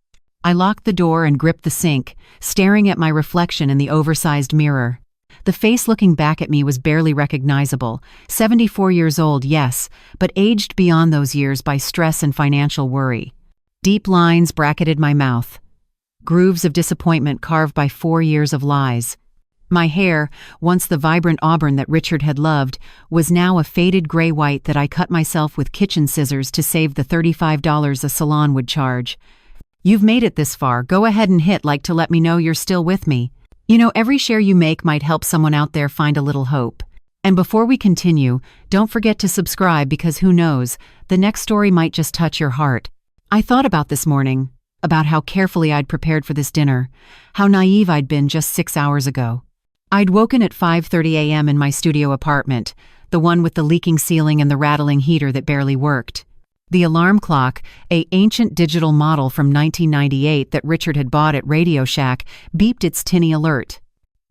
S1: I locked the door and gripped the sink, staring at my reflection in the oversized mirror. The face looking back at me was barely recognizable. 74 years old, yes, but aged beyond those years by stress and financial worry. Deep lines bracketed my mouth. Grooves of disappointment carved by 4 years of lies. My hair, once the vibrant auburn that Richard had loved, was now a faded gray-white that I cut myself with kitchen scissors to save the $35 a salon would charge. You've made it this far. Go ahead and hit like to let me know you're still with me. You know, every share you make might help someone out there find a little hope. And before we continue, don't forget to subscribe because who knows, the next story might just touch your heart. I thought about this morning, about how carefully I'd prepared for this dinner, how naive I'd been just 6 hours ago. I'd woken at 5:30 a.m. in my studio apartment, the one with the leaking ceiling and the rattling heater that barely worked. The alarm clock, an ancient digital model from 1998 that Richard had bought at Radio Shack, beeped its tinny alert.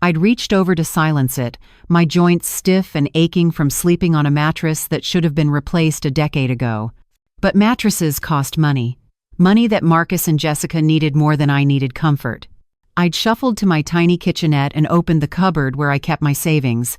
S1: I'd reached over to silence it, my joints stiff and aching from sleeping on a mattress that should have been replaced a decade ago. But mattresses cost money. Money that Marcus and Jessica needed more than I needed comfort. I'd shuffled to my tiny kitchenette and opened the cupboard where I kept my savings.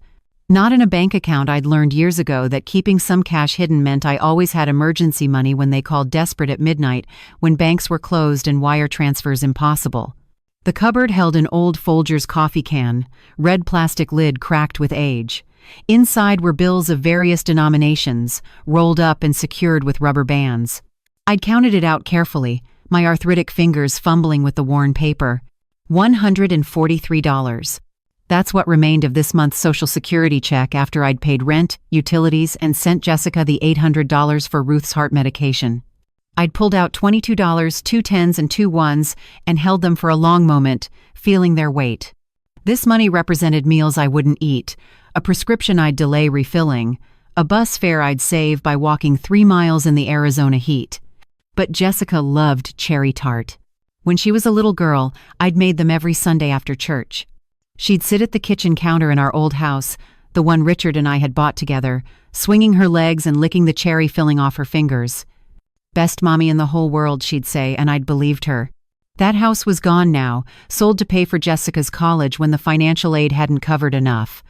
S1: Not in a bank account. I'd learned years ago that keeping some cash hidden meant I always had emergency money when they called desperate at midnight, when banks were closed and wire transfers impossible. The cupboard held an old Folgers coffee can, red plastic lid cracked with age. Inside were bills of various denominations, rolled up and secured with rubber bands. I'd counted it out carefully, my arthritic fingers fumbling with the worn paper. $143. That's what remained of this month's Social Security check after I'd paid rent, utilities, and sent Jessica the $800 for Ruth's heart medication. I'd pulled out $22, 2 10s and 2 1s, and held them for a long moment, feeling their weight. This money represented meals I wouldn't eat, a prescription I'd delay refilling, a bus fare I'd save by walking 3 miles in the Arizona heat. But Jessica loved cherry tart. When she was a little girl, I'd made them every Sunday after church. She'd sit at the kitchen counter in our old house, the one Richard and I had bought together, swinging her legs and licking the cherry filling off her fingers. Best mommy in the whole world, she'd say, and I'd believed her. That house was gone now, sold to pay for Jessica's college when the financial aid hadn't covered enough.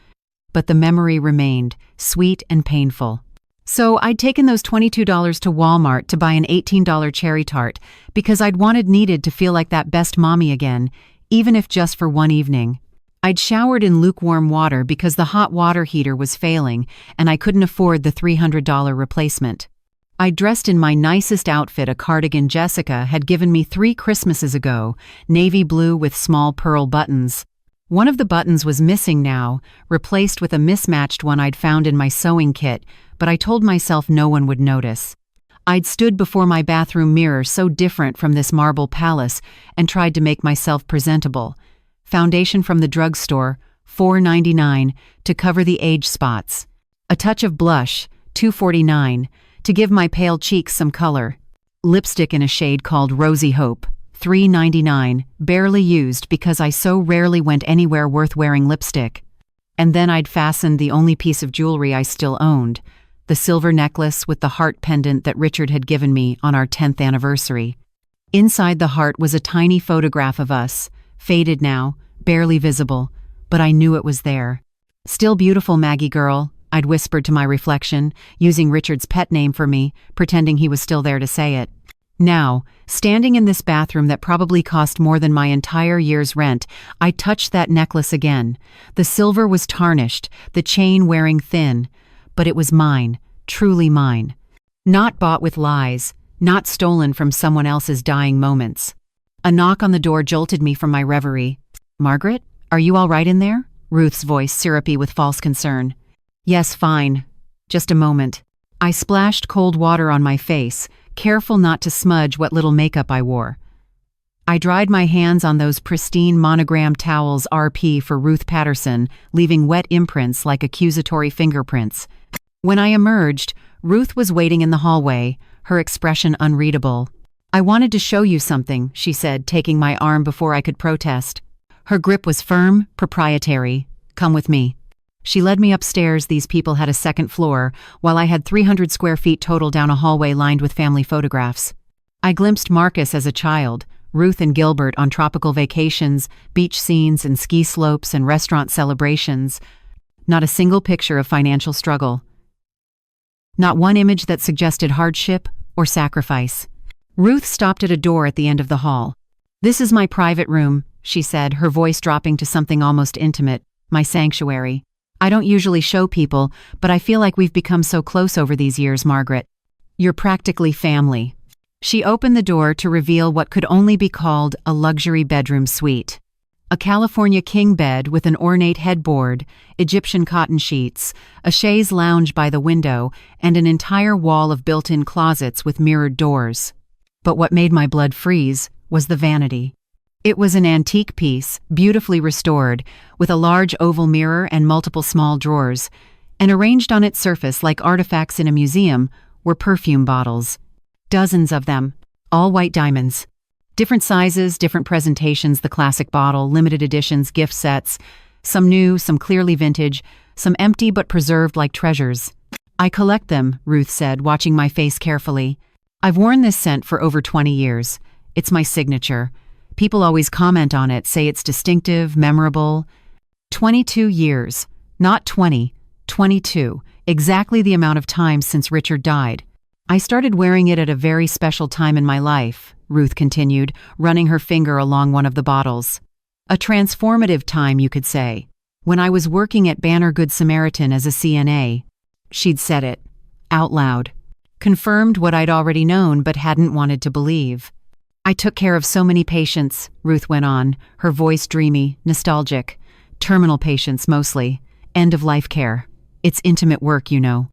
S1: But the memory remained, sweet and painful. So I'd taken those $22 to Walmart to buy an $18 cherry tart because I'd needed to feel like that best mommy again, even if just for one evening. I'd showered in lukewarm water because the hot water heater was failing and I couldn't afford the $300 replacement. I dressed in my nicest outfit, a cardigan Jessica had given me 3 Christmases ago, navy blue with small pearl buttons. One of the buttons was missing now, replaced with a mismatched one I'd found in my sewing kit, but I told myself no one would notice. I'd stood before my bathroom mirror, so different from this marble palace, and tried to make myself presentable. Foundation from the drugstore, $4.99, to cover the age spots. A touch of blush, $2.49, to give my pale cheeks some color. Lipstick in a shade called Rosy Hope, $3.99, barely used because I so rarely went anywhere worth wearing lipstick. And then I'd fastened the only piece of jewelry I still owned, the silver necklace with the heart pendant that Richard had given me on our 10th anniversary. Inside the heart was a tiny photograph of us, faded now, barely visible, but I knew it was there. "Still beautiful, Maggie girl," I'd whispered to my reflection, using Richard's pet name for me, pretending he was still there to say it. Now, standing in this bathroom that probably cost more than my entire year's rent, I touched that necklace again. The silver was tarnished, the chain wearing thin, but it was mine, truly mine. Not bought with lies, not stolen from someone else's dying moments. A knock on the door jolted me from my reverie. "Margaret, are you all right in there?" Ruth's voice syrupy with false concern. "Yes, fine. Just a moment." I splashed cold water on my face, careful not to smudge what little makeup I wore. I dried my hands on those pristine monogrammed towels, RP for Ruth Patterson, leaving wet imprints like accusatory fingerprints. When I emerged, Ruth was waiting in the hallway, her expression unreadable. "I wanted to show you something," she said, taking my arm before I could protest. Her grip was firm, proprietary. "Come with me." She led me upstairs. These people had a second floor, while I had 300 square feet total down a hallway lined with family photographs. I glimpsed Marcus as a child, Ruth and Gilbert on tropical vacations, beach scenes and ski slopes and restaurant celebrations. Not a single picture of financial struggle. Not one image that suggested hardship or sacrifice. Ruth stopped at a door at the end of the hall. "This is my private room," she said, her voice dropping to something almost intimate. "My sanctuary. I don't usually show people, but I feel like we've become so close over these years, Margaret. You're practically family." She opened the door to reveal what could only be called a luxury bedroom suite. A California king bed with an ornate headboard, Egyptian cotton sheets, a chaise lounge by the window, and an entire wall of built-in closets with mirrored doors. But what made my blood freeze was the vanity. It was an antique piece, beautifully restored, with a large oval mirror and multiple small drawers, and arranged on its surface like artifacts in a museum were perfume bottles. Dozens of them, all white diamonds. Different sizes, different presentations, the classic bottle, limited editions, gift sets, some new, some clearly vintage, some empty but preserved like treasures. "I collect them," Ruth said, watching my face carefully. "I've worn this scent for over 20 years. It's my signature. People always comment on it, say it's distinctive, memorable. 22 years. Not 20. 22. Exactly the amount of time since Richard died. I started wearing it at a very special time in my life," Ruth continued, running her finger along one of the bottles. "A transformative time, you could say. When I was working at Banner Good Samaritan as a CNA." She'd said it, out loud. Confirmed what I'd already known but hadn't wanted to believe. "I took care of so many patients," Ruth went on, her voice dreamy, nostalgic. "Terminal patients mostly. End-of-life care. It's intimate work, you know.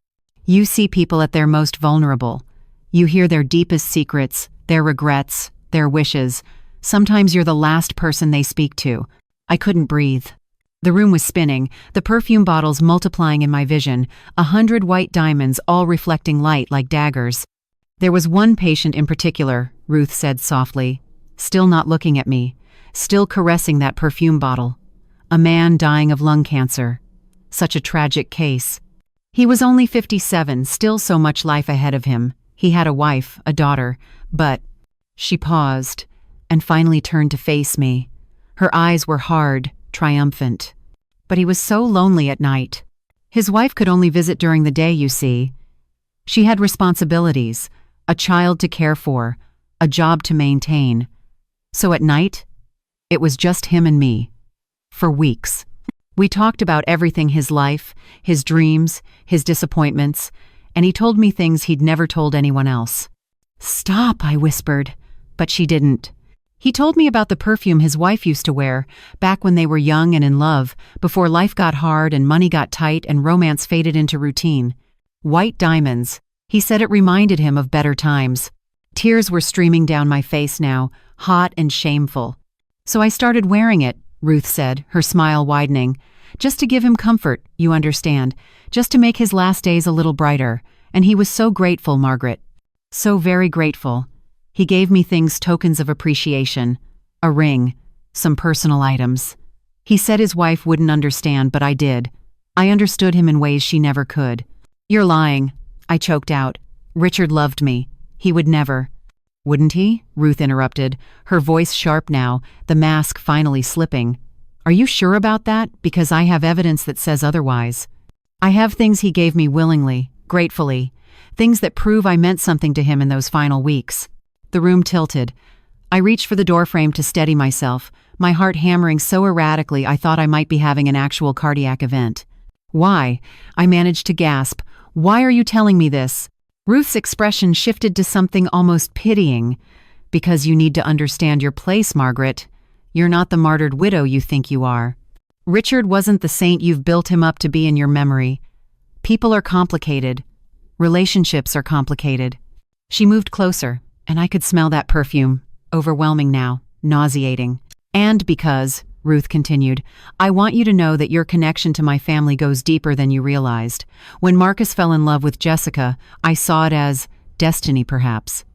S1: You see people at their most vulnerable. You hear their deepest secrets, their regrets, their wishes. Sometimes you're the last person they speak to. I couldn't breathe." The room was spinning, the perfume bottles multiplying in my vision, 100 white diamonds all reflecting light like daggers. "There was one patient in particular," Ruth said softly, still not looking at me, still caressing that perfume bottle. "A man dying of lung cancer. Such a tragic case. He was only 57, still so much life ahead of him. He had a wife, a daughter, but—" She paused, and finally turned to face me. Her eyes were hard, triumphant. "But he was so lonely at night. His wife could only visit during the day, you see. She had responsibilities, a child to care for, a job to maintain. So at night, it was just him and me. For weeks. We talked about everything: his life, his dreams, his disappointments, and he told me things he'd never told anyone else. "Stop," I whispered, but she didn't. He told me about the perfume his wife used to wear, back when they were young and in love, before life got hard and money got tight and romance faded into routine. White diamonds. He said it reminded him of better times. Tears were streaming down my face now, hot and shameful. "So I started wearing it," Ruth said, her smile widening. "Just to give him comfort, you understand. Just to make his last days a little brighter. And he was so grateful, Margaret. So very grateful. He gave me things, tokens of appreciation. A ring. Some personal items. He said his wife wouldn't understand, but I did. I understood him in ways she never could." "You're lying," I choked out. "Richard loved me. He would never." "Wouldn't he?" Ruth interrupted, her voice sharp now, the mask finally slipping. "Are you sure about that? Because I have evidence that says otherwise. I have things he gave me willingly, gratefully, things that prove I meant something to him in those final weeks." The room tilted. I reached for the doorframe to steady myself, my heart hammering so erratically I thought I might be having an actual cardiac event. "Why?" I managed to gasp. "Why are you telling me this?" Ruth's expression shifted to something almost pitying. "Because you need to understand your place, Margaret. You're not the martyred widow you think you are. Richard wasn't the saint you've built him up to be in your memory. People are complicated. Relationships are complicated." She moved closer, and I could smell that perfume, overwhelming now, nauseating. "And because," Ruth continued, "I want you to know that your connection to my family goes deeper than you realized. When Marcus fell in love with Jessica, I saw it as destiny, perhaps.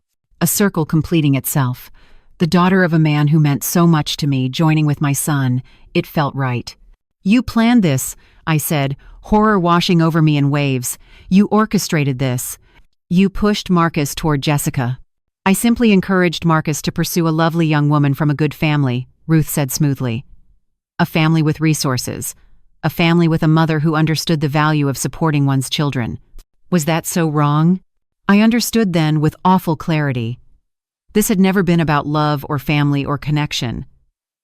S1: A circle completing itself. The daughter of a man who meant so much to me, joining with my son. It felt right." "You planned this," I said, horror washing over me in waves. "You orchestrated this. You pushed Marcus toward Jessica." "I simply encouraged Marcus to pursue a lovely young woman from a good family," Ruth said smoothly. "A family with resources. A family with a mother who understood the value of supporting one's children." Was that so wrong? I understood then with awful clarity. This had never been about love or family or connection.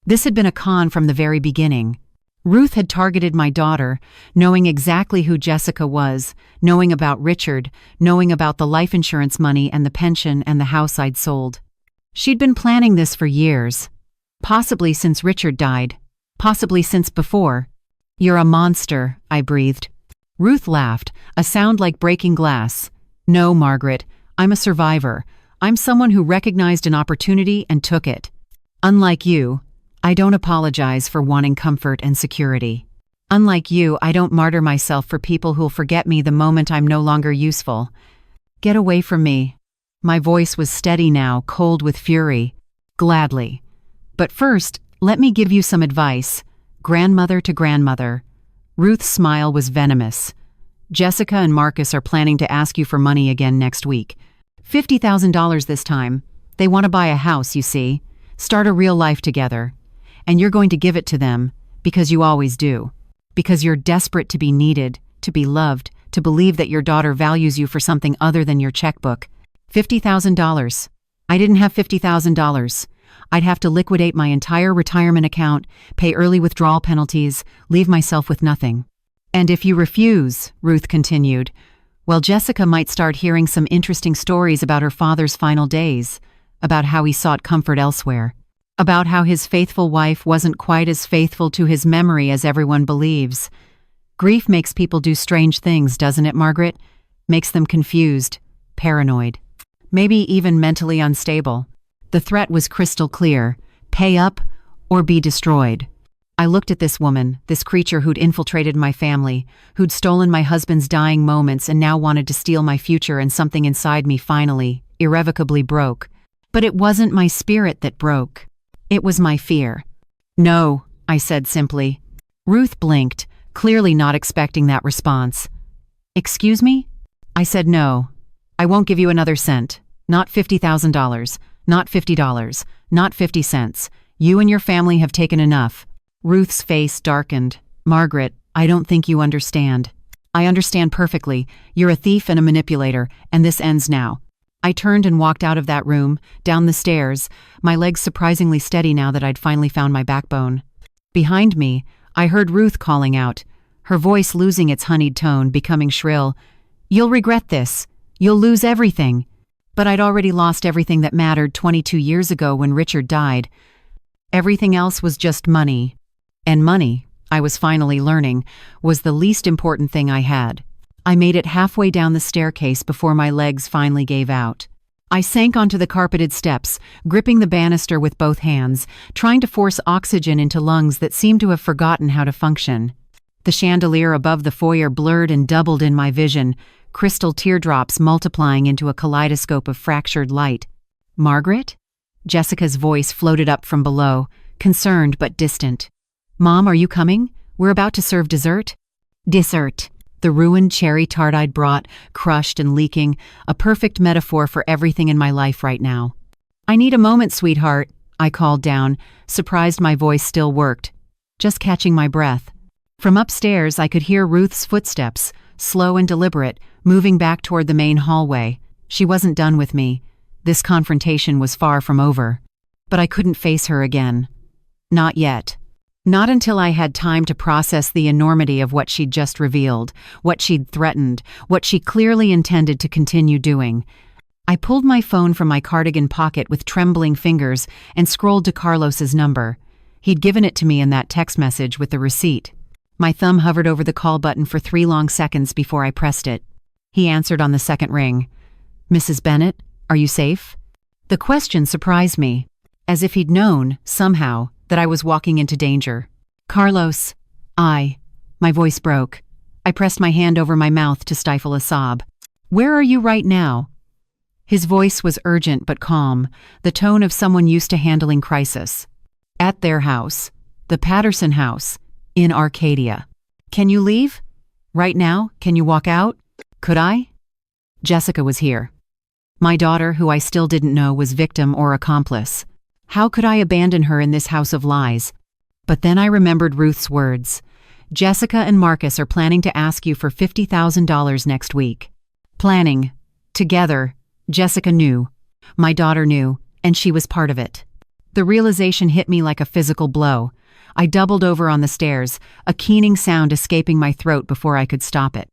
S1: This had been a con from the very beginning. Ruth had targeted my daughter, knowing exactly who Jessica was, knowing about Richard, knowing about the life insurance money and the pension and the house I'd sold. She'd been planning this for years. Possibly since Richard died. Possibly since before. "You're a monster," I breathed. Ruth laughed, a sound like breaking glass. "No, Margaret, I'm a survivor. I'm someone who recognized an opportunity and took it. Unlike you, I don't apologize for wanting comfort and security. Unlike you, I don't martyr myself for people who'll forget me the moment I'm no longer useful. Get away from me." My voice was steady now, cold with fury. "Gladly. But first, let me give you some advice. Grandmother to grandmother." Ruth's smile was venomous. "Jessica and Marcus are planning to ask you for money again next week. $50,000 this time. They want to buy a house, you see. Start a real life together. And you're going to give it to them, because you always do. Because you're desperate to be needed, to be loved, to believe that your daughter values you for something other than your checkbook. $50,000. I didn't have $50,000. I'd have to liquidate my entire retirement account, pay early withdrawal penalties, leave myself with nothing. And if you refuse," Ruth continued, "well, Jessica might start hearing some interesting stories about her father's final days, about how he sought comfort elsewhere, about how his faithful wife wasn't quite as faithful to his memory as everyone believes. Grief makes people do strange things, doesn't it, Margaret? Makes them confused, paranoid, maybe even mentally unstable." The threat was crystal clear: pay up or be destroyed. I looked at this woman, this creature who'd infiltrated my family, who'd stolen my husband's dying moments and now wanted to steal my future, and something inside me finally, irrevocably broke. But it wasn't my spirit that broke. It was my fear. "No," I said simply. Ruth blinked, clearly not expecting that response. "Excuse me?" I said no. "I won't give you another cent. Not $50,000. Not $50. Not 50 cents. You and your family have taken enough." Ruth's face darkened. "Margaret, I don't think you understand." "I understand perfectly. You're a thief and a manipulator, and this ends now." I turned and walked out of that room, down the stairs, my legs surprisingly steady now that I'd finally found my backbone. Behind me, I heard Ruth calling out, her voice losing its honeyed tone, becoming shrill. "You'll regret this. You'll lose everything." But I'd already lost everything that mattered 22 years ago when Richard died. Everything else was just money. And money, I was finally learning, was the least important thing I had. I made it halfway down the staircase before my legs finally gave out. I sank onto the carpeted steps, gripping the banister with both hands, trying to force oxygen into lungs that seemed to have forgotten how to function. The chandelier above the foyer blurred and doubled in my vision, crystal teardrops multiplying into a kaleidoscope of fractured light. "Margaret?" Jessica's voice floated up from below, concerned but distant. "Mom, are you coming? We're about to serve dessert." Dessert. The ruined cherry tart I'd brought, crushed and leaking, a perfect metaphor for everything in my life right now. "I need a moment, sweetheart," I called down, surprised my voice still worked. Just catching my breath. From upstairs, I could hear Ruth's footsteps, slow and deliberate, moving back toward the main hallway. She wasn't done with me. This confrontation was far from over. But I couldn't face her again. Not yet. Not until I had time to process the enormity of what she'd just revealed, what she'd threatened, what she clearly intended to continue doing. I pulled my phone from my cardigan pocket with trembling fingers and scrolled to Carlos's number. He'd given it to me in that text message with the receipt. My thumb hovered over the call button for 3 long seconds before I pressed it. He answered on the second ring. "Mrs. Bennett, are you safe?" The question surprised me, as if he'd known, somehow, that I was walking into danger. "Carlos, My voice broke. I pressed my hand over my mouth to stifle a sob. "Where are you right now?" His voice was urgent but calm, the tone of someone used to handling crisis. "At their house. The Patterson house. In Arcadia." "Can you leave? Right now? Can you walk out?" "Could I?" Jessica was here. My daughter, who I still didn't know was victim or accomplice. How could I abandon her in this house of lies? But then I remembered Ruth's words. "Jessica and Marcus are planning to ask you for $50,000 next week." Planning. Together. Jessica knew. My daughter knew, and she was part of it. The realization hit me like a physical blow. I doubled over on the stairs, a keening sound escaping my throat before I could stop it.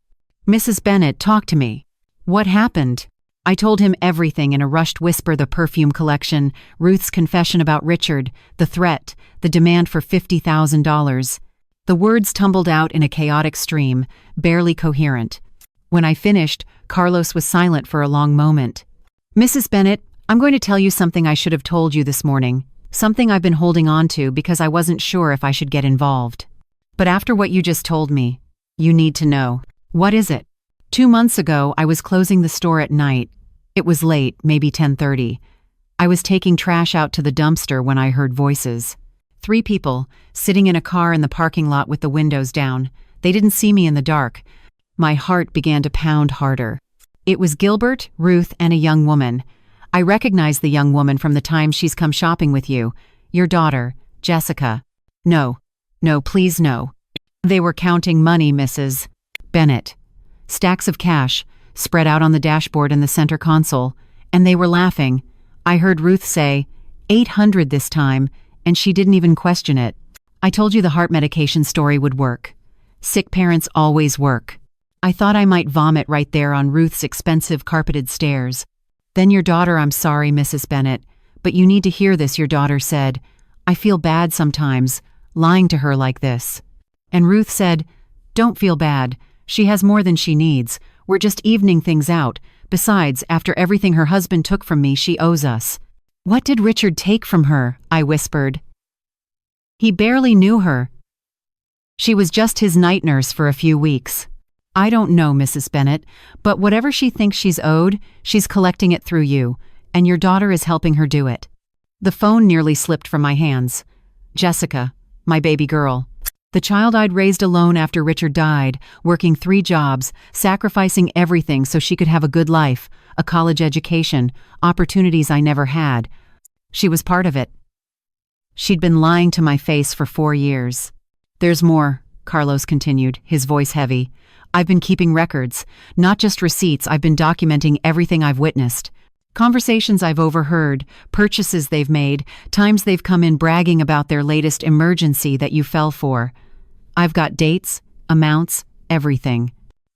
S1: "Mrs. Bennett, talk to me." "What happened?" I told him everything in a rushed whisper: the perfume collection, Ruth's confession about Richard, the threat, the demand for $50,000. The words tumbled out in a chaotic stream, barely coherent. When I finished, Carlos was silent for a long moment. "Mrs. Bennett, I'm going to tell you something I should have told you this morning. Something I've been holding on to because I wasn't sure if I should get involved. But after what you just told me, you need to know." "What is it?" 2 months ago, I was closing the store at night. It was late, maybe 10:30. I was taking trash out to the dumpster when I heard voices. 3 people, sitting in a car in the parking lot with the windows down. They didn't see me in the dark. My heart began to pound harder. It was Gilbert, Ruth, and a young woman. I recognized the young woman from the time she's come shopping with you. Your daughter, Jessica. No, please no. They were counting money, Mrs. Bennett. Stacks of cash, spread out on the dashboard in the center console, and they were laughing. I heard Ruth say, 800 this time, and she didn't even question it. I told you the heart medication story would work. Sick parents always work. I thought I might vomit right there on Ruth's expensive carpeted stairs. Then your daughter, "I'm sorry, Mrs. Bennett, but you need to hear this," your daughter said. "I feel bad sometimes, lying to her like this." And Ruth said, "Don't feel bad. She has more than she needs. We're just evening things out. Besides, after everything her husband took from me, she owes us." "What did Richard take from her?" I whispered. "He barely knew her. She was just his night nurse for a few weeks." "I don't know, Mrs. Bennett, but whatever she thinks she's owed, she's collecting it through you, and your daughter is helping her do it." The phone nearly slipped from my hands. Jessica, my baby girl. The child I'd raised alone after Richard died, working 3 jobs, sacrificing everything so she could have a good life, a college education, opportunities I never had. She was part of it. She'd been lying to my face for 4 years. "There's more," Carlos continued, his voice heavy. "I've been keeping records, not just receipts. I've been documenting everything I've witnessed. Conversations I've overheard, purchases they've made, times they've come in bragging about their latest emergency that you fell for. I've got dates, amounts, everything.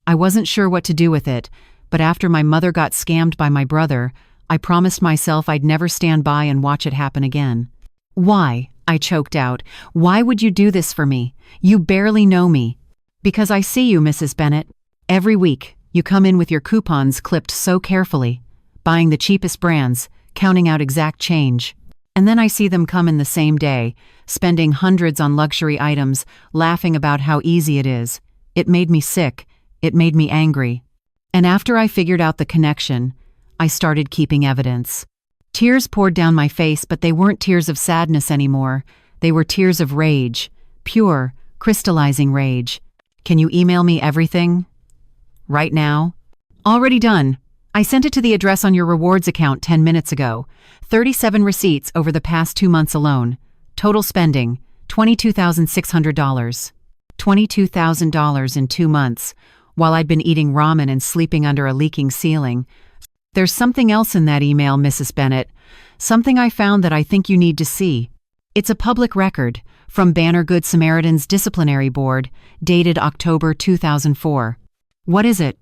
S1: I wasn't sure what to do with it, but after my mother got scammed by my brother, I promised myself I'd never stand by and watch it happen again. Why? I choked out. Why would you do this for me? You barely know me. Because I see you, Mrs. Bennett. Every week, you come in with your coupons clipped so carefully, buying the cheapest brands, counting out exact change. And then I see them come in the same day, spending hundreds on luxury items, laughing about how easy it is. It made me sick. It made me angry. And after I figured out the connection, I started keeping evidence. Tears poured down my face, but they weren't tears of sadness anymore. They were tears of rage. Pure, crystallizing rage. Can you email me everything? Right now? Already done. I sent it to the address on your rewards account 10 minutes ago. 37 receipts over the past 2 months alone. Total spending, $22,600. $22,000 in 2 months, while I'd been eating ramen and sleeping under a leaking ceiling. There's something else in that email, Mrs. Bennett. Something I found that I think you need to see. It's a public record from Banner Good Samaritan's Disciplinary Board, dated October 2004. What is it?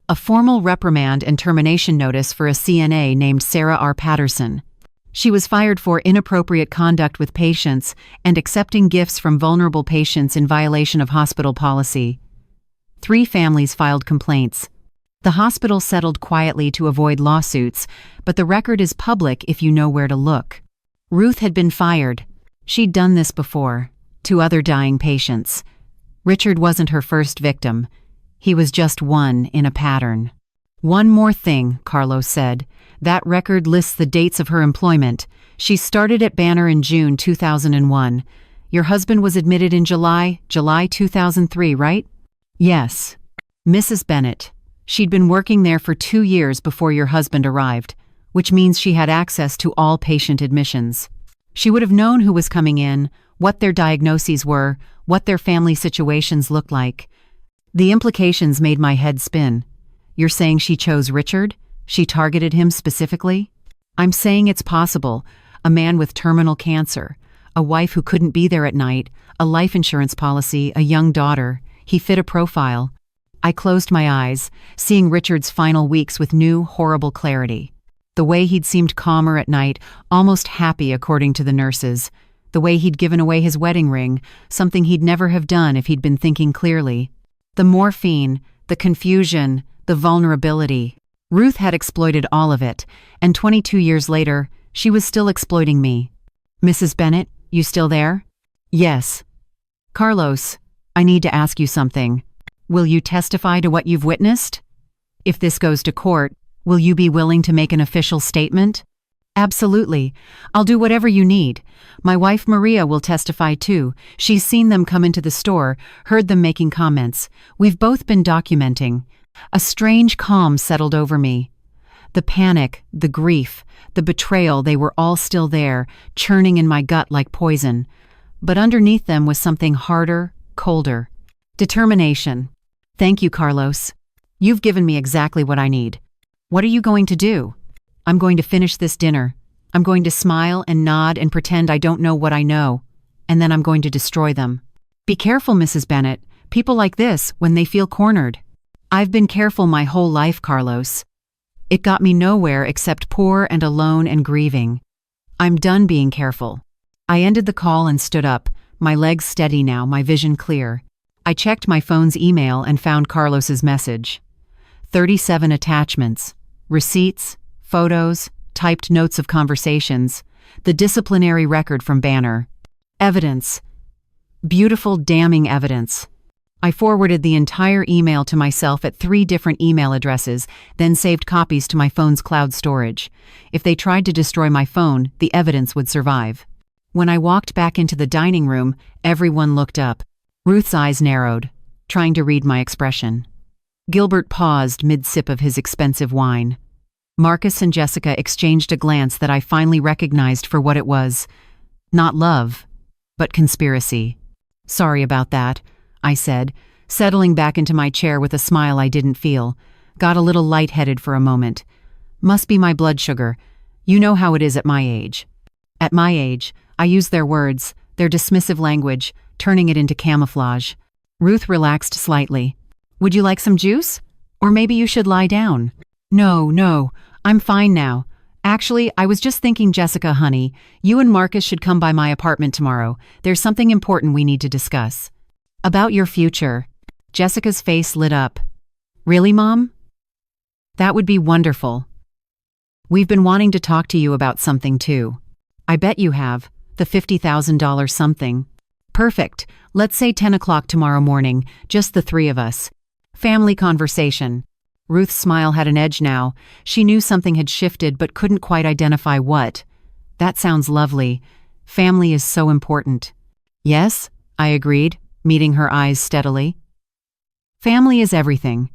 S1: A formal reprimand and termination notice for a CNA named Sarah R. Patterson. She was fired for inappropriate conduct with patients and accepting gifts from vulnerable patients in violation of hospital policy. 3 families filed complaints. The hospital settled quietly to avoid lawsuits, but the record is public if you know where to look. Ruth had been fired. She'd done this before, to other dying patients. Richard wasn't her first victim. He was just one in a pattern. One more thing, Carlos said. That record lists the dates of her employment. She started at Banner in June 2001. Your husband was admitted in July 2003, right? Yes. Mrs. Bennett. She'd been working there for 2 years before your husband arrived, which means she had access to all patient admissions. She would have known who was coming in, what their diagnoses were, what their family situations looked like. The implications made my head spin. You're saying she chose Richard? She targeted him specifically? I'm saying it's possible. A man with terminal cancer, a wife who couldn't be there at night, a life insurance policy, a young daughter. He fit a profile. I closed my eyes, seeing Richard's final weeks with new, horrible clarity. The way he'd seemed calmer at night, almost happy according to the nurses. The way he'd given away his wedding ring, something he'd never have done if he'd been thinking clearly. The morphine, the confusion, the vulnerability. Ruth had exploited all of it, and 22 years later, she was still exploiting me. Mrs. Bennett, you still there? Yes. Carlos, I need to ask you something. Will you testify to what you've witnessed? If this goes to court, will you be willing to make an official statement? Absolutely. I'll do whatever you need. My wife Maria will testify too. She's seen them come into the store, heard them making comments. We've both been documenting. A strange calm settled over me. The panic, the grief, the betrayal, they were all still there, churning in my gut like poison. But underneath them was something harder, colder. Determination. Thank you, Carlos. You've given me exactly what I need. What are you going to do? I'm going to finish this dinner. I'm going to smile and nod and pretend I don't know what I know. And then I'm going to destroy them. Be careful, Mrs. Bennett. People like this, when they feel cornered. I've been careful my whole life, Carlos. It got me nowhere except poor and alone and grieving. I'm done being careful. I ended the call and stood up, my legs steady now, my vision clear. I checked my phone's email and found Carlos's message. 37 attachments, receipts, photos, typed notes of conversations, the disciplinary record from Banner. Evidence. Beautiful, damning evidence. I forwarded the entire email to myself at 3 different email addresses, then saved copies to my phone's cloud storage. If they tried to destroy my phone, the evidence would survive. When I walked back into the dining room, everyone looked up. Ruth's eyes narrowed, trying to read my expression. Gilbert paused mid-sip of his expensive wine. Marcus and Jessica exchanged a glance that I finally recognized for what it was. Not love, but conspiracy. Sorry about that, I said, settling back into my chair with a smile I didn't feel. Got a little lightheaded for a moment. Must be my blood sugar. You know how it is at my age. At my age, I use their words, their dismissive language, turning it into camouflage. Ruth relaxed slightly. Would you like some juice? Or maybe you should lie down. No, I'm fine now. Actually, I was just thinking, Jessica, honey, you and Marcus should come by my apartment tomorrow. There's something important we need to discuss. About your future. Jessica's face lit up. Really, Mom? That would be wonderful. We've been wanting to talk to you about something too. I bet you have. The $50,000 something. Perfect. Let's say 10 o'clock tomorrow morning, just the three of us. Family conversation. Ruth's smile had an edge now. She knew something had shifted but couldn't quite identify what. That sounds lovely. Family is so important. Yes, I agreed, meeting her eyes steadily. Family is everything.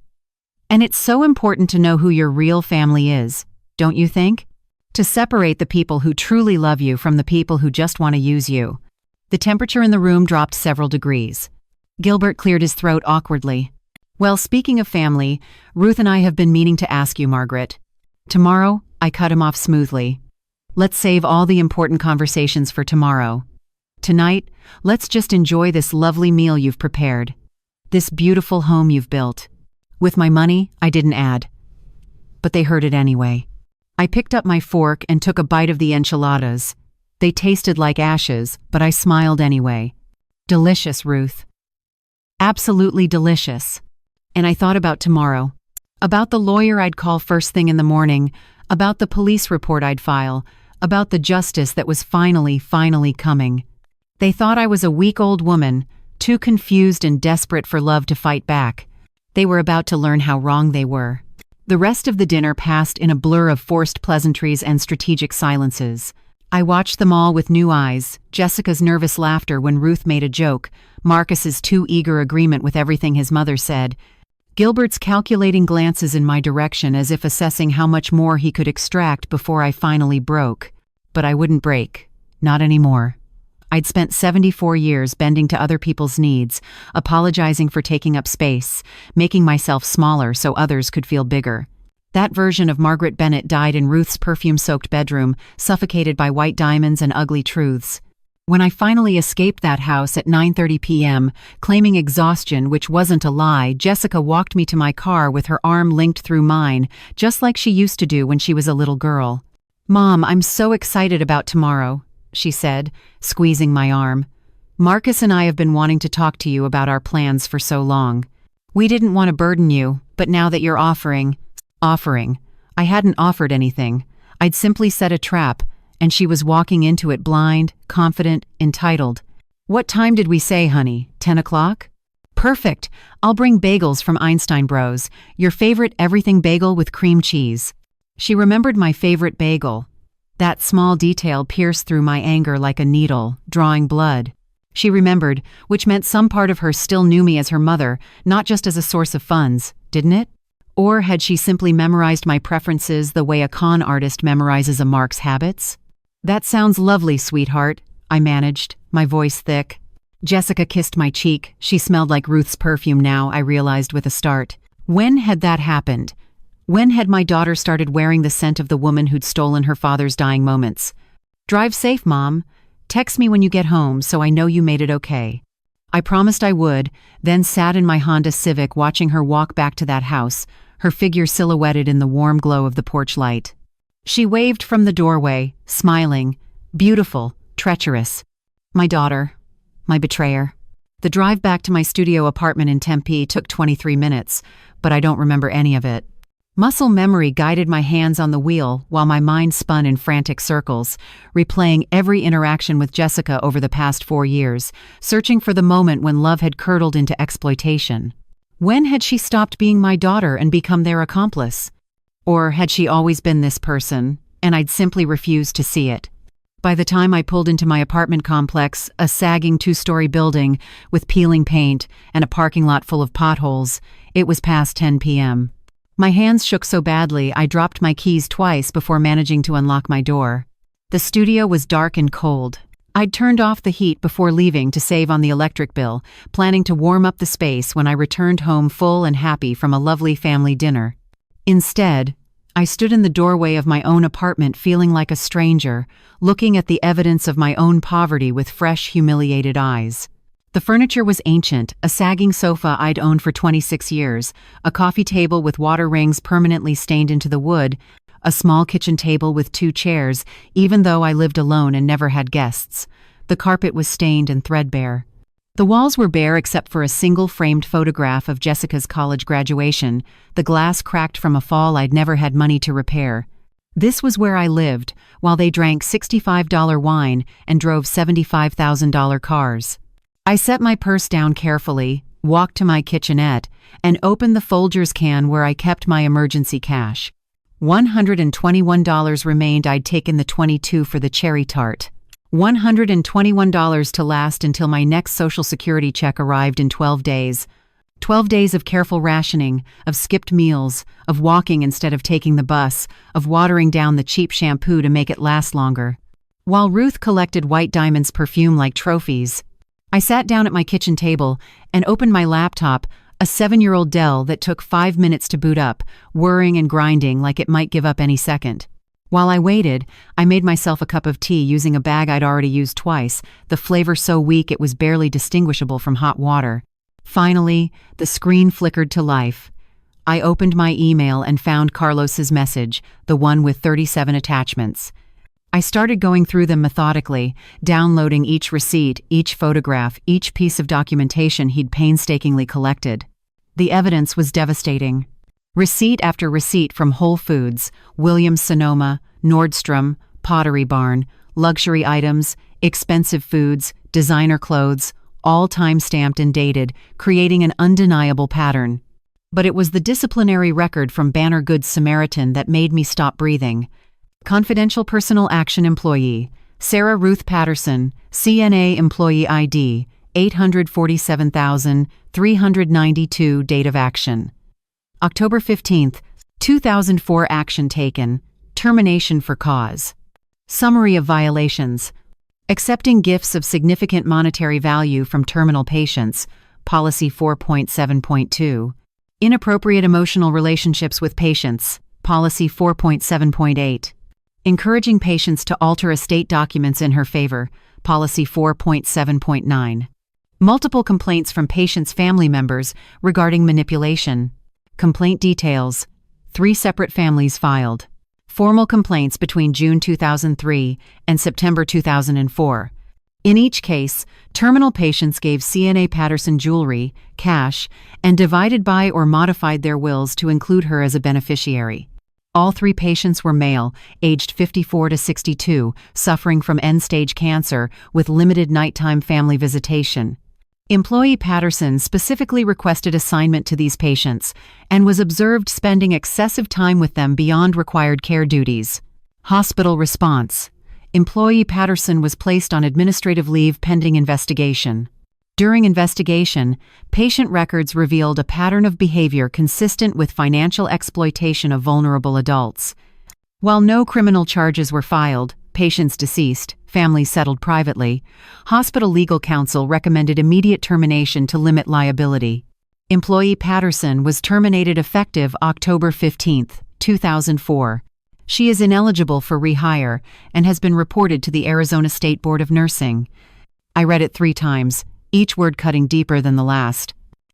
S1: And it's so important to know who your real family is, don't you think? To separate the people who truly love you from the people who just want to use you. The temperature in the room dropped several degrees. Gilbert cleared his throat awkwardly. Well, speaking of family, Ruth and I have been meaning to ask you, Margaret. Tomorrow, I cut him off smoothly. Let's save all the important conversations for tomorrow. Tonight, let's just enjoy this lovely meal you've prepared. This beautiful home you've built. With my money, I didn't add. But they heard it anyway. I picked up my fork and took a bite of the enchiladas. They tasted like ashes, but I smiled anyway. Delicious, Ruth. Absolutely delicious. And I thought about tomorrow. About the lawyer I'd call first thing in the morning, about the police report I'd file, about the justice that was finally coming. They thought I was a weak-old woman, too confused and desperate for love to fight back. They were about to learn how wrong they were. The rest of the dinner passed in a blur of forced pleasantries and strategic silences. I watched them all with new eyes, Jessica's nervous laughter when Ruth made a joke, Marcus's too eager agreement with everything his mother said, Gilbert's calculating glances in my direction as if assessing how much more he could extract before I finally broke. But I wouldn't break. Not anymore. I'd spent 74 years bending to other people's needs, apologizing for taking up space, making myself smaller so others could feel bigger. That version of Margaret Bennett died in Ruth's perfume-soaked bedroom, suffocated by white diamonds and ugly truths. When I finally escaped that house at 9:30 p.m., claiming exhaustion, which wasn't a lie, Jessica walked me to my car with her arm linked through mine, just like she used to do when she was a little girl. "Mom, I'm so excited about tomorrow," she said, squeezing my arm. "Marcus and I have been wanting to talk to you about our plans for so long. We didn't want to burden you, but now that you're offering. I hadn't offered anything. I'd simply set a trap, and she was walking into it blind, confident, entitled. What time did we say, honey? 10 o'clock? Perfect. I'll bring bagels from Einstein Bros. Your favorite everything bagel with cream cheese. She remembered my favorite bagel. That small detail pierced through my anger like a needle, drawing blood. She remembered, which meant some part of her still knew me as her mother, not just as a source of funds, didn't it? Or had she simply memorized my preferences the way a con artist memorizes a mark's habits? That sounds lovely, sweetheart, I managed, my voice thick. Jessica kissed my cheek. She smelled like Ruth's perfume now, I realized with a start. When had that happened? When had my daughter started wearing the scent of the woman who'd stolen her father's dying moments? Drive safe, Mom. Text me when you get home so I know you made it okay. I promised I would, then sat in my Honda Civic watching her walk back to that house, her figure silhouetted in the warm glow of the porch light. She waved from the doorway, smiling, beautiful, treacherous. My daughter, my betrayer. The drive back to my studio apartment in Tempe took 23 minutes, but I don't remember any of it. Muscle memory guided my hands on the wheel while my mind spun in frantic circles, replaying every interaction with Jessica over the past 4 years, searching for the moment when love had curdled into exploitation. When had she stopped being my daughter and become their accomplice? Or had she always been this person, and I'd simply refused to see it? By the time I pulled into my apartment complex, a sagging 2-story building with peeling paint and a parking lot full of potholes, it was past 10 p.m. My hands shook so badly I dropped my keys twice before managing to unlock my door. The studio was dark and cold. I'd turned off the heat before leaving to save on the electric bill, planning to warm up the space when I returned home full and happy from a lovely family dinner. Instead, I stood in the doorway of my own apartment feeling like a stranger, looking at the evidence of my own poverty with fresh, humiliated eyes. The furniture was ancient, a sagging sofa I'd owned for 26 years, a coffee table with water rings permanently stained into the wood, a small kitchen table with 2 chairs, even though I lived alone and never had guests. The carpet was stained and threadbare. The walls were bare except for a single framed photograph of Jessica's college graduation, the glass cracked from a fall I'd never had money to repair. This was where I lived, while they drank $65 wine and drove $75,000 cars. I set my purse down carefully, walked to my kitchenette, and opened the Folgers can where I kept my emergency cash. $121 remained. I'd taken the $22 for the cherry tart. $121 to last until my next Social Security check arrived in 12 days. 12 days of careful rationing, of skipped meals, of walking instead of taking the bus, of watering down the cheap shampoo to make it last longer. While Ruth collected White Diamond's perfume like trophies, I sat down at my kitchen table and opened my laptop, a 7-year-old Dell that took 5 minutes to boot up, whirring and grinding like it might give up any second. While I waited, I made myself a cup of tea using a bag I'd already used twice, the flavor so weak it was barely distinguishable from hot water. Finally, the screen flickered to life. I opened my email and found Carlos's message, the one with 37 attachments. I started going through them methodically, downloading each receipt, each photograph, each piece of documentation he'd painstakingly collected. The evidence was devastating. Receipt after receipt from Whole Foods, Williams-Sonoma, Nordstrom, Pottery Barn, luxury items, expensive foods, designer clothes, all time-stamped and dated, creating an undeniable pattern. But it was the disciplinary record from Banner Good Samaritan that made me stop breathing. Confidential Personal Action Employee, Sarah Ruth Patterson, CNA Employee ID, 847,392 Date of Action. October 15, 2004 Action taken. Termination for cause. Summary of violations. Accepting gifts of significant monetary value from terminal patients, Policy 4.7.2. Inappropriate emotional relationships with patients, Policy 4.7.8. Encouraging patients to alter estate documents in her favor, Policy 4.7.9. Multiple complaints from patients' family members regarding manipulation. Complaint details. 3 separate families filed. Formal complaints between June 2003 and September 2004. In each case, terminal patients gave CNA Patterson jewelry, cash, and divided by or modified their wills to include her as a beneficiary. All 3 patients were male, aged 54 to 62, suffering from end-stage cancer with limited nighttime family visitation. Employee Patterson specifically requested assignment to these patients and was observed spending excessive time with them beyond required care duties. Hospital response. Employee Patterson was placed on administrative leave pending investigation. During investigation, patient records revealed a pattern of behavior consistent with financial exploitation of vulnerable adults. While no criminal charges were filed, patients deceased, families settled privately, hospital legal counsel recommended immediate termination to limit liability. Employee Patterson was terminated effective October 15, 2004. She is ineligible for rehire and has been reported to the Arizona State Board of Nursing. I read it 3 times, each word cutting deeper than the last.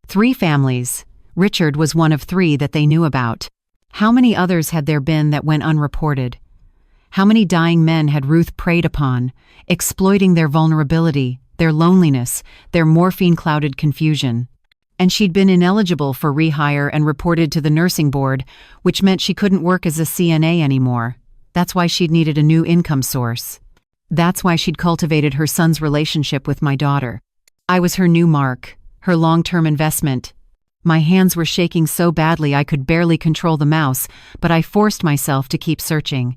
S1: 3 families. Richard was one of 3 that they knew about. How many others had there been that went unreported? How many dying men had Ruth preyed upon, exploiting their vulnerability, their loneliness, their morphine-clouded confusion? And she'd been ineligible for rehire and reported to the nursing board, which meant she couldn't work as a CNA anymore. That's why she'd needed a new income source. That's why she'd cultivated her son's relationship with my daughter. I was her new mark, her long-term investment. My hands were shaking so badly I could barely control the mouse, but I forced myself to keep searching.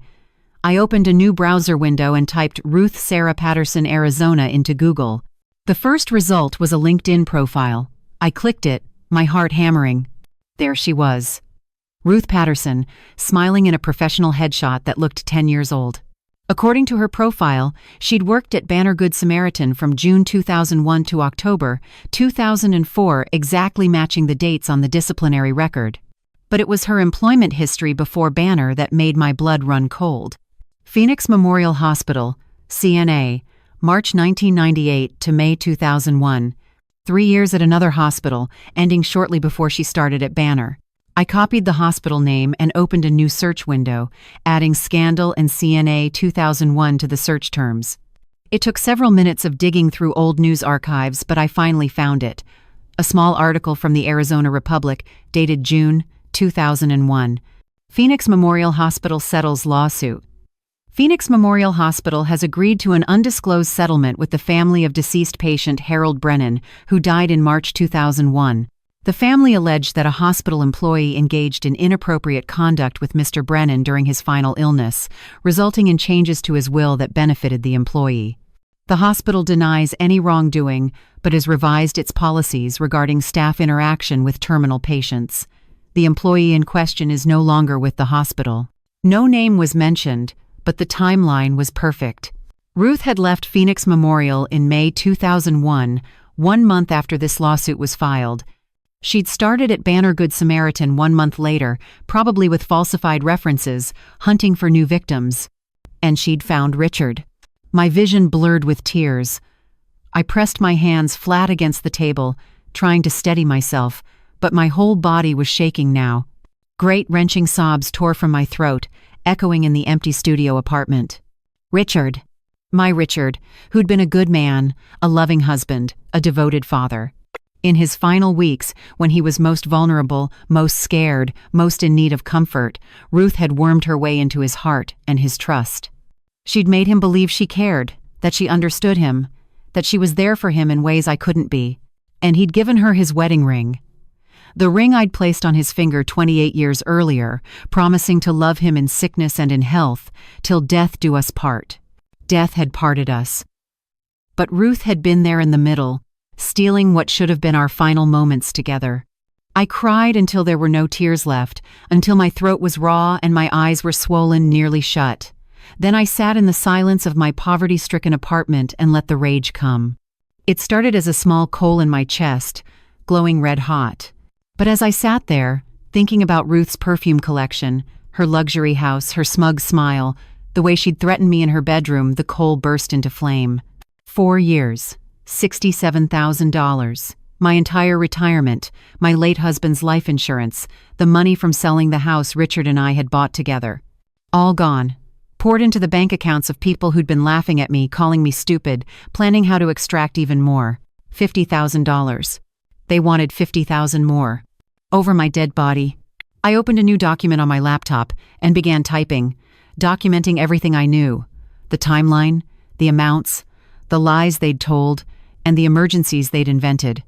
S1: I opened a new browser window and typed Ruth Sarah Patterson, Arizona into Google. The first result was a LinkedIn profile. I clicked it, my heart hammering. There she was. Ruth Patterson, smiling in a professional headshot that looked 10 years old. According to her profile, she'd worked at Banner Good Samaritan from June 2001 to October 2004, exactly matching the dates on the disciplinary record. but it was her employment history before Banner that made my blood run cold. Phoenix Memorial Hospital, CNA, March 1998 to May 2001. 3 years at another hospital, ending shortly before she started at Banner. I copied the hospital name and opened a new search window, adding Scandal and CNA 2001 to the search terms. It took several minutes of digging through old news archives, but I finally found it. A small article from the Arizona Republic, dated June 2001. Phoenix Memorial Hospital settles lawsuit. Phoenix Memorial Hospital has agreed to an undisclosed settlement with the family of deceased patient Harold Brennan, who died in March 2001. The family alleged that a hospital employee engaged in inappropriate conduct with Mr. Brennan during his final illness, resulting in changes to his will that benefited the employee. The hospital denies any wrongdoing, but has revised its policies regarding staff interaction with terminal patients. The employee in question is no longer with the hospital. No name was mentioned, but the timeline was perfect. Ruth had left Phoenix Memorial in May 2001, 1 month after this lawsuit was filed. She'd started at Banner Good Samaritan 1 month later, probably with falsified references, hunting for new victims. And she'd found Richard. My vision blurred with tears. I pressed my hands flat against the table, trying to steady myself, but my whole body was shaking now. Great wrenching sobs tore from my throat, echoing in the empty studio apartment. Richard. My Richard, who'd been a good man, a loving husband, a devoted father. In his final weeks, when he was most vulnerable, most scared, most in need of comfort, Ruth had wormed her way into his heart and his trust. She'd made him believe she cared, that she understood him, that she was there for him in ways I couldn't be. And he'd given her his wedding ring. The ring I'd placed on his finger 28 years earlier, promising to love him in sickness and in health, till death do us part. Death had parted us. But Ruth had been there in the middle, stealing what should have been our final moments together. I cried until there were no tears left, until my throat was raw and my eyes were swollen nearly shut. Then I sat in the silence of my poverty-stricken apartment and let the rage come. It started as a small coal in my chest, glowing red hot. But as I sat there, thinking about Ruth's perfume collection, her luxury house, her smug smile, the way she'd threatened me in her bedroom, the coal burst into flame. 4 years. $67,000. My entire retirement, my late husband's life insurance, the money from selling the house Richard and I had bought together. All gone. Poured into the bank accounts of people who'd been laughing at me, calling me stupid, planning how to extract even more. $50,000. They wanted $50,000 more. Over my dead body. I opened a new document on my laptop and began typing, documenting everything I knew. The timeline, the amounts, the lies they'd told, and the emergencies they'd invented.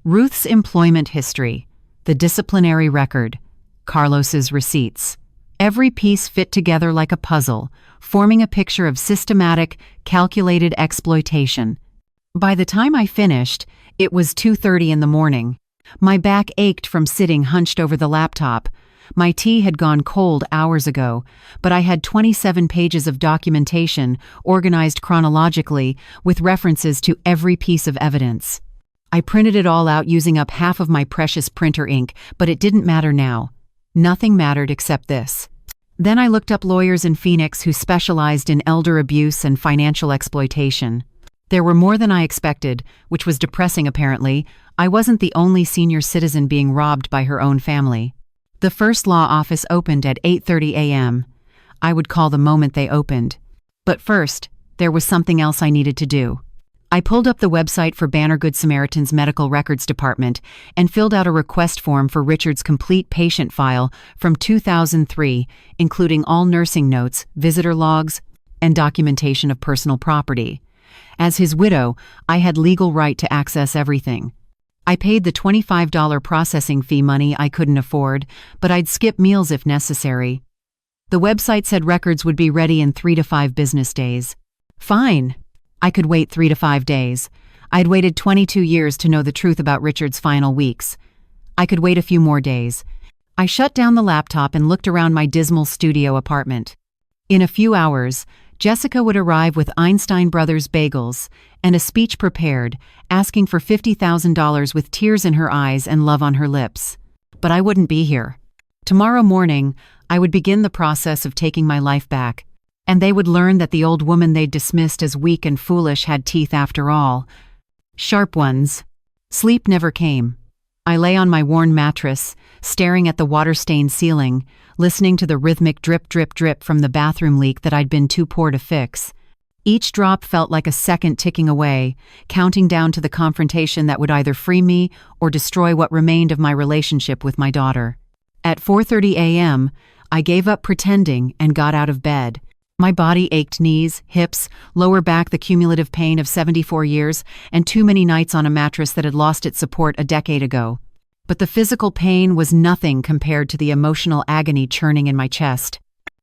S1: Ruth's employment history, the disciplinary record, Carlos's receipts. Every piece fit together like a puzzle, forming a picture of systematic, calculated exploitation. By the time I finished, it was 2:30 in the morning. My back ached from sitting hunched over the laptop. My tea had gone cold hours ago, but I had 27 pages of documentation organized chronologically with references to every piece of evidence. I printed it all out using up half of my precious printer ink, but it didn't matter now. Nothing mattered except this. Then I looked up lawyers in Phoenix who specialized in elder abuse and financial exploitation. There were more than I expected, which was depressing apparently. I wasn't the only senior citizen being robbed by her own family. The first law office opened at 8:30 a.m. I would call the moment they opened. But first, there was something else I needed to do. I pulled up the website for Banner Good Samaritan's Medical Records Department and filled out a request form for Richard's complete patient file from 2003, including all nursing notes, visitor logs, and documentation of personal property. As his widow, I had legal right to access everything. I paid the $25 processing fee money I couldn't afford, but I'd skip meals if necessary. The website said records would be ready in 3 to 5 business days. Fine. I could wait 3 to 5 days. I'd waited 22 years to know the truth about Richard's final weeks. I could wait a few more days. I shut down the laptop and looked around my dismal studio apartment. In a few hours, Jessica would arrive with Einstein Brothers bagels and a speech prepared, asking for $50,000 with tears in her eyes and love on her lips. But I wouldn't be here. Tomorrow morning, I would begin the process of taking my life back, and they would learn that the old woman they'd dismissed as weak and foolish had teeth after all. Sharp ones. Sleep never came. I lay on my worn mattress, staring at the water-stained ceiling, listening to the rhythmic drip, drip, drip from the bathroom leak that I'd been too poor to fix. Each drop felt like a second ticking away, counting down to the confrontation that would either free me or destroy what remained of my relationship with my daughter. At 4:30 a.m., I gave up pretending and got out of bed. My body ached knees, hips, lower back, the cumulative pain of 74 years, and too many nights on a mattress that had lost its support a decade ago. But the physical pain was nothing compared to the emotional agony churning in my chest.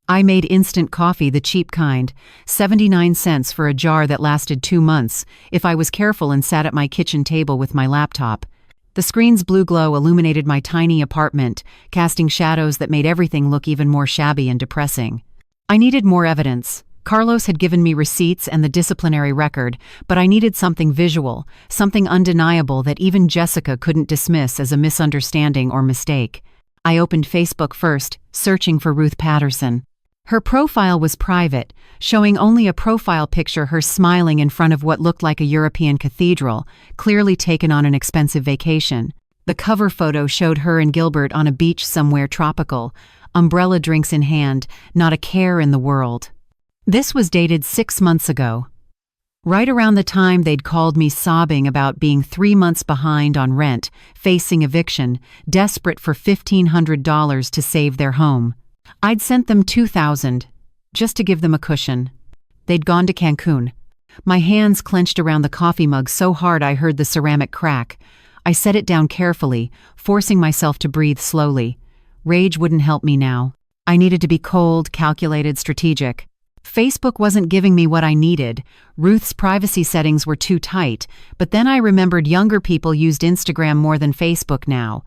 S1: I made instant coffee, the cheap kind, 79 cents for a jar that lasted 2 months, if I was careful and sat at my kitchen table with my laptop. The screen's blue glow illuminated my tiny apartment, casting shadows that made everything look even more shabby and depressing. I needed more evidence. Carlos had given me receipts and the disciplinary record, but I needed something visual, something undeniable that even Jessica couldn't dismiss as a misunderstanding or mistake. I opened Facebook first, searching for Ruth Patterson. Her profile was private, showing only a profile picture, her smiling in front of what looked like a European cathedral, clearly taken on an expensive vacation. The cover photo showed her and Gilbert on a beach somewhere tropical, umbrella drinks in hand, not a care in the world. This was dated 6 months ago. Right around the time they'd called me sobbing about being 3 months behind on rent, facing eviction, desperate for $1,500 to save their home. I'd sent them $2,000, just to give them a cushion. They'd gone to Cancun. My hands clenched around the coffee mug so hard I heard the ceramic crack. I set it down carefully, forcing myself to breathe slowly. Rage wouldn't help me now. I needed to be cold, calculated, strategic. Facebook wasn't giving me what I needed. Ruth's privacy settings were too tight, but then I remembered younger people used Instagram more than Facebook now.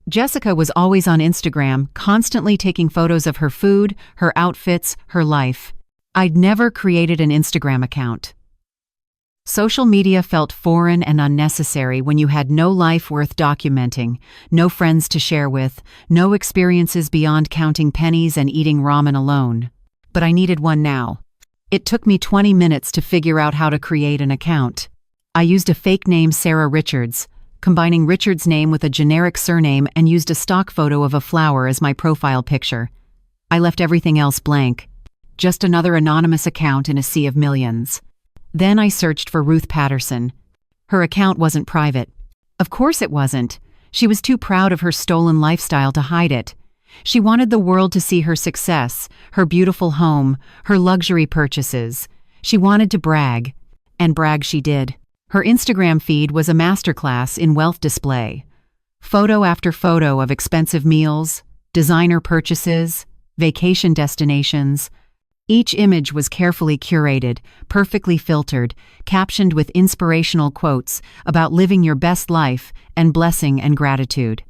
S1: Jessica was always on Instagram, constantly taking photos of her food, her outfits, her life. I'd never created an Instagram account. Social media felt foreign and unnecessary when you had no life worth documenting, no friends to share with, no experiences beyond counting pennies and eating ramen alone. But I needed one now. It took me 20 minutes to figure out how to create an account. I used a fake name, Sarah Richards, combining Richard's name with a generic surname, and used a stock photo of a flower as my profile picture. I left everything else blank. Just another anonymous account in a sea of millions. Then I searched for Ruth Patterson. Her account wasn't private. Of course it wasn't. She was too proud of her stolen lifestyle to hide it. She wanted the world to see her success, her beautiful home, her luxury purchases. She wanted to brag. And brag she did. Her Instagram feed was a masterclass in wealth display. Photo after photo of expensive meals, designer purchases, vacation destinations. Each image was carefully curated, perfectly filtered, captioned with inspirational quotes about living your best life and blessing and gratitude.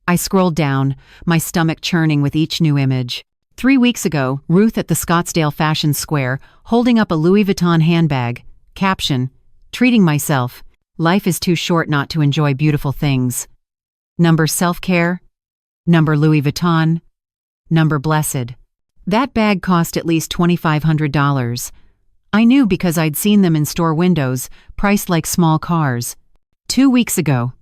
S1: I scrolled down, my stomach churning with each new image. 3 weeks ago, Ruth at the Scottsdale Fashion Square, holding up a Louis Vuitton handbag. Caption: treating myself. Life is too short not to enjoy beautiful things. Number self-care. Number Louis Vuitton. Number blessed. That bag cost at least $2,500. I knew because I'd seen them in store windows, priced like small cars. 2 weeks ago,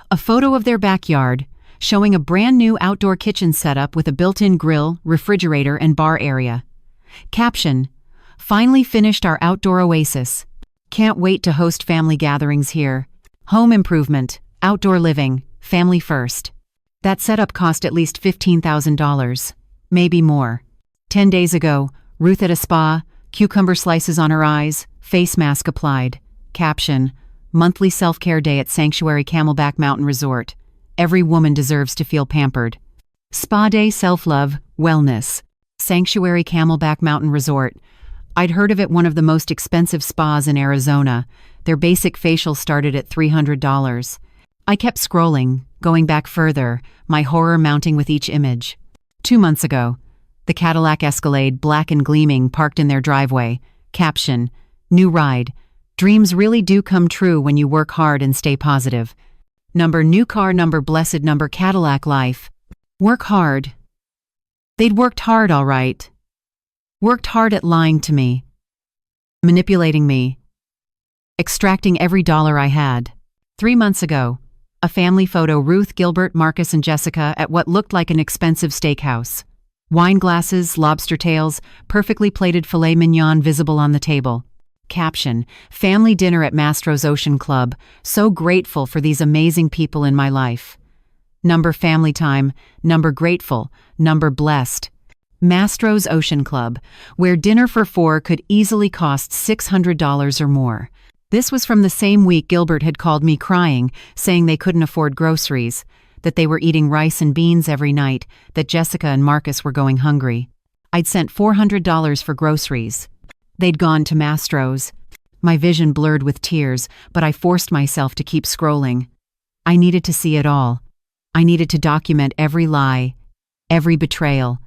S1: a photo of their backyard, showing a brand new outdoor kitchen setup with a built-in grill, refrigerator, and bar area. Caption: finally finished our outdoor oasis. Can't wait to host family gatherings here. Home improvement, outdoor living, family first. That setup cost at least $15,000, maybe more. 10 days ago, Ruth at a spa, cucumber slices on her eyes, face mask applied. Caption: monthly self-care day at Sanctuary Camelback Mountain Resort. Every woman deserves to feel pampered. Spa day, self-love, wellness. Sanctuary Camelback Mountain Resort. I'd heard of it, one of the most expensive spas in Arizona. Their basic facial started at $300. I kept scrolling, going back further, my horror mounting with each image. 2 months ago, the Cadillac Escalade, black and gleaming, parked in their driveway. Caption: new ride. Dreams really do come true when you work hard and stay positive. Number new car, number blessed, number Cadillac life. Work hard. They'd worked hard, all right. Worked hard at lying to me, manipulating me, extracting every dollar I had. 3 months ago, a family photo: Ruth, Gilbert, Marcus, and Jessica at what looked like an expensive steakhouse. Wine glasses, lobster tails, perfectly plated filet mignon visible on the table. Caption: family dinner at Mastro's Ocean Club. So grateful for these amazing people in my life. Number family time, number grateful, number blessed. Mastro's Ocean Club, where dinner for 4 could easily cost $600 or more. This was from the same week Gilbert had called me crying, saying they couldn't afford groceries, that they were eating rice and beans every night, that Jessica and Marcus were going hungry. I'd sent $400 for groceries. They'd gone to Mastro's. My vision blurred with tears, but I forced myself to keep scrolling. I needed to see it all. I needed to document every lie, every betrayal,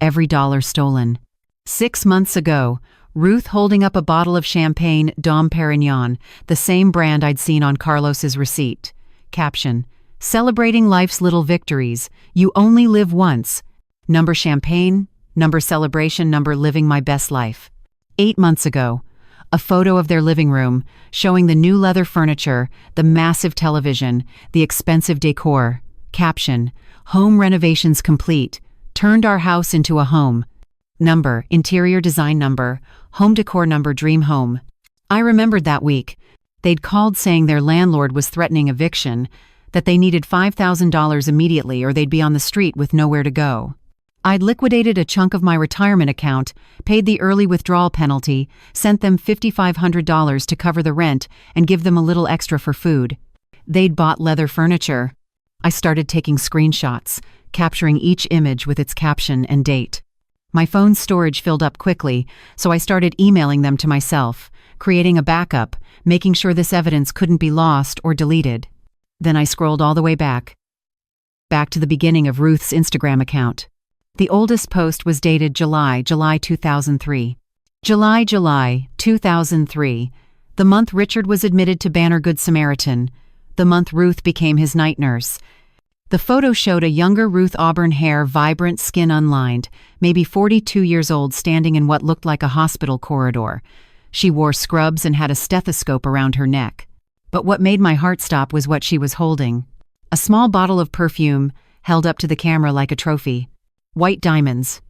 S1: every dollar stolen. 6 months ago, Ruth holding up a bottle of champagne Dom Perignon, the same brand I'd seen on Carlos's receipt. Caption: celebrating life's little victories. You only live once. Number champagne, number celebration, number living my best life. 8 months ago, a photo of their living room, showing the new leather furniture, the massive television, the expensive decor. Caption: home renovations complete. Turned our house into a home. Number, interior design number, home decor number, dream home. I remembered that week. They'd called saying their landlord was threatening eviction, that they needed $5,000 immediately or they'd be on the street with nowhere to go. I'd liquidated a chunk of my retirement account, paid the early withdrawal penalty, sent them $5,500 to cover the rent and give them a little extra for food. They'd bought leather furniture. I started taking screenshots, capturing each image with its caption and date. My phone's storage filled up quickly, so I started emailing them to myself, creating a backup, making sure this evidence couldn't be lost or deleted. Then I scrolled all the way back to the beginning of Ruth's Instagram account. The oldest post was dated July 2003. July 2003, the month Richard was admitted to Banner Good Samaritan, the month Ruth became his night nurse. The photo showed a younger Ruth, auburn hair, vibrant skin unlined, maybe 42 years old, standing in what looked like a hospital corridor. She wore scrubs and had a stethoscope around her neck. But what made my heart stop was what she was holding. A small bottle of perfume, held up to the camera like a trophy. White diamonds.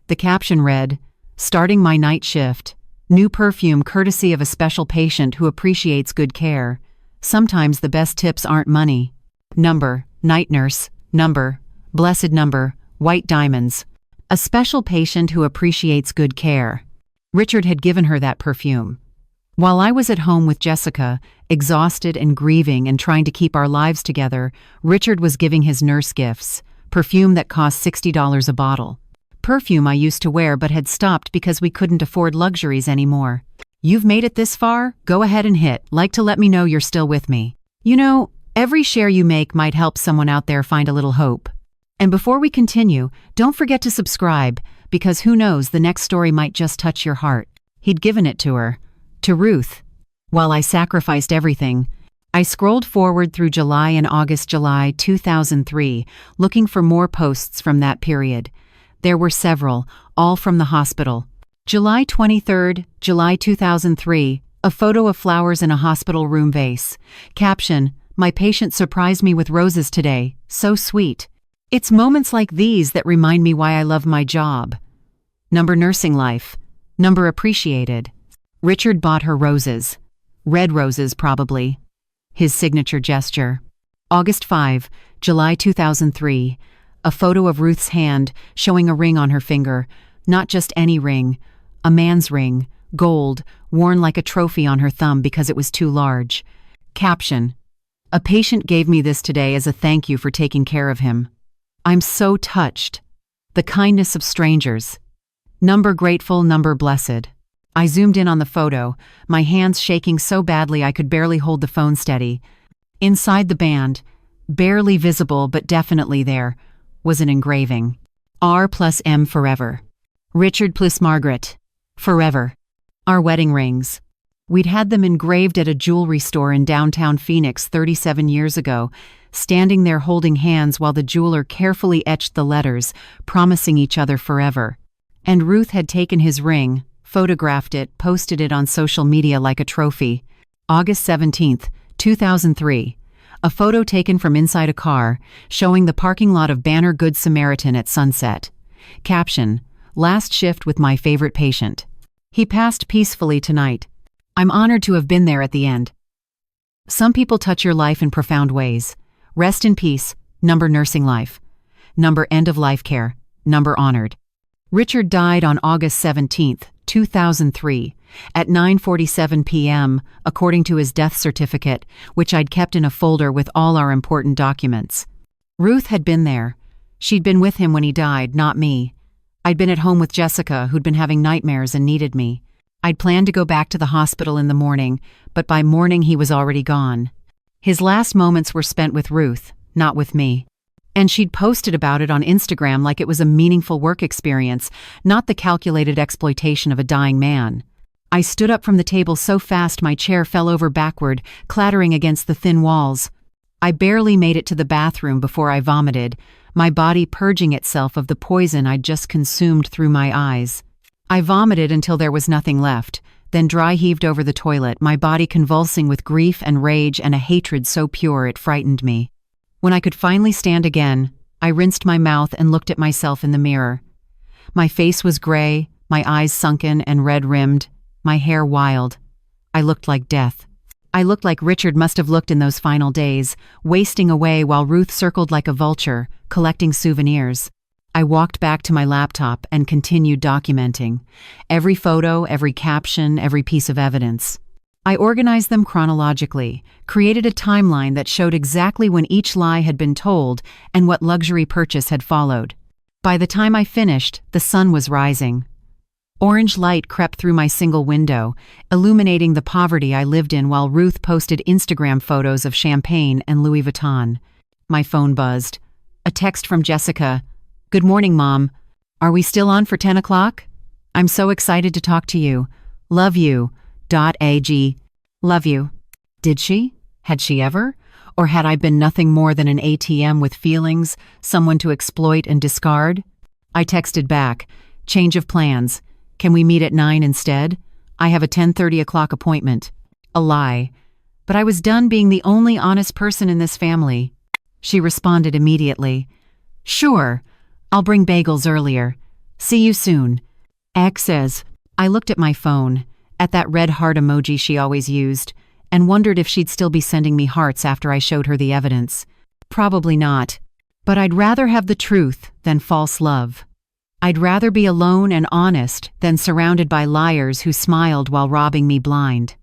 S1: The caption read, "Starting my night shift. New perfume courtesy of a special patient who appreciates good care. Sometimes the best tips aren't money. Number, night nurse. Number, blessed number, white diamonds. A special patient who appreciates good care." Richard had given her that perfume. While I was at home with Jessica, exhausted and grieving and trying to keep our lives together, Richard was giving his nurse gifts, perfume that cost $60 a bottle. Perfume I used to wear but had stopped because we couldn't afford luxuries anymore. You've made it this far? Go ahead and hit like to let me know you're still with me. You know, every share you make might help someone out there find a little hope. And before we continue, don't forget to subscribe, because who knows, the next story might just touch your heart. He'd given it to her. To Ruth. While I sacrificed everything, I scrolled forward through July and August. July 2003, looking for more posts from that period. There were several, all from the hospital. July 23, July 2003, a photo of flowers in a hospital room vase. Caption: "My patient surprised me with roses today. So sweet." It's moments like these that remind me why I love my job. Number, nursing life. Number, appreciated. Richard bought her roses. Red roses, probably. His signature gesture. August 5, July 2003. A photo of Ruth's hand, showing a ring on her finger. Not just any ring. A man's ring, gold, worn like a trophy on her thumb because it was too large. Caption: "A patient gave me this today as a thank you for taking care of him. I'm so touched. The kindness of strangers." Number, grateful, number, blessed. I zoomed in on the photo, my hands shaking so badly I could barely hold the phone steady. Inside the band, barely visible but definitely there, was an engraving. R+M forever. Richard plus Margaret. Forever. Our wedding rings. We'd had them engraved at a jewelry store in downtown Phoenix 37 years ago, standing there holding hands while the jeweler carefully etched the letters, promising each other forever. And Ruth had taken his ring, photographed it, posted it on social media like a trophy. August 17, 2003. A photo taken from inside a car, showing the parking lot of Banner Good Samaritan at sunset. Caption: "Last shift with my favorite patient. He passed peacefully tonight. I'm honored to have been there at the end." Some people touch your life in profound ways. Rest in peace, number nursing life. Number end of life care, number honored. Richard died on August 17, 2003, at 9:47 p.m., according to his death certificate, which I'd kept in a folder with all our important documents. Ruth had been there. She'd been with him when he died, not me. I'd been at home with Jessica, who'd been having nightmares and needed me. I'd planned to go back to the hospital in the morning, but by morning he was already gone. His last moments were spent with Ruth, not with me. And she'd posted about it on Instagram like it was a meaningful work experience, not the calculated exploitation of a dying man. I stood up from the table so fast my chair fell over backward, clattering against the thin walls. I barely made it to the bathroom before I vomited, my body purging itself of the poison I'd just consumed through my eyes. I vomited until there was nothing left, then dry heaved over the toilet, my body convulsing with grief and rage and a hatred so pure it frightened me. When I could finally stand again, I rinsed my mouth and looked at myself in the mirror. My face was gray, my eyes sunken and red-rimmed, my hair wild. I looked like death. I looked like Richard must have looked in those final days, wasting away while Ruth circled like a vulture, collecting souvenirs. I walked back to my laptop and continued documenting. Every photo, every caption, every piece of evidence. I organized them chronologically, created a timeline that showed exactly when each lie had been told and what luxury purchase had followed. By the time I finished, the sun was rising. Orange light crept through my single window, illuminating the poverty I lived in while Ruth posted Instagram photos of champagne and Louis Vuitton. My phone buzzed. A text from Jessica. "Good morning, Mom. Are we still on for 10 o'clock? I'm so excited to talk to you. Love you. .ag. Love you." Did she? Had she ever? Or had I been nothing more than an ATM with feelings, someone to exploit and discard? I texted back. "Change of plans. Can we meet at 9 instead? I have a 10:30 o'clock appointment." A lie. But I was done being the only honest person in this family. She responded immediately. "Sure. I'll bring bagels earlier. See you soon." X says. I looked at my phone, at that red heart emoji she always used, and wondered if she'd still be sending me hearts after I showed her the evidence. Probably not. But I'd rather have the truth than false love. I'd rather be alone and honest than surrounded by liars who smiled while robbing me blind.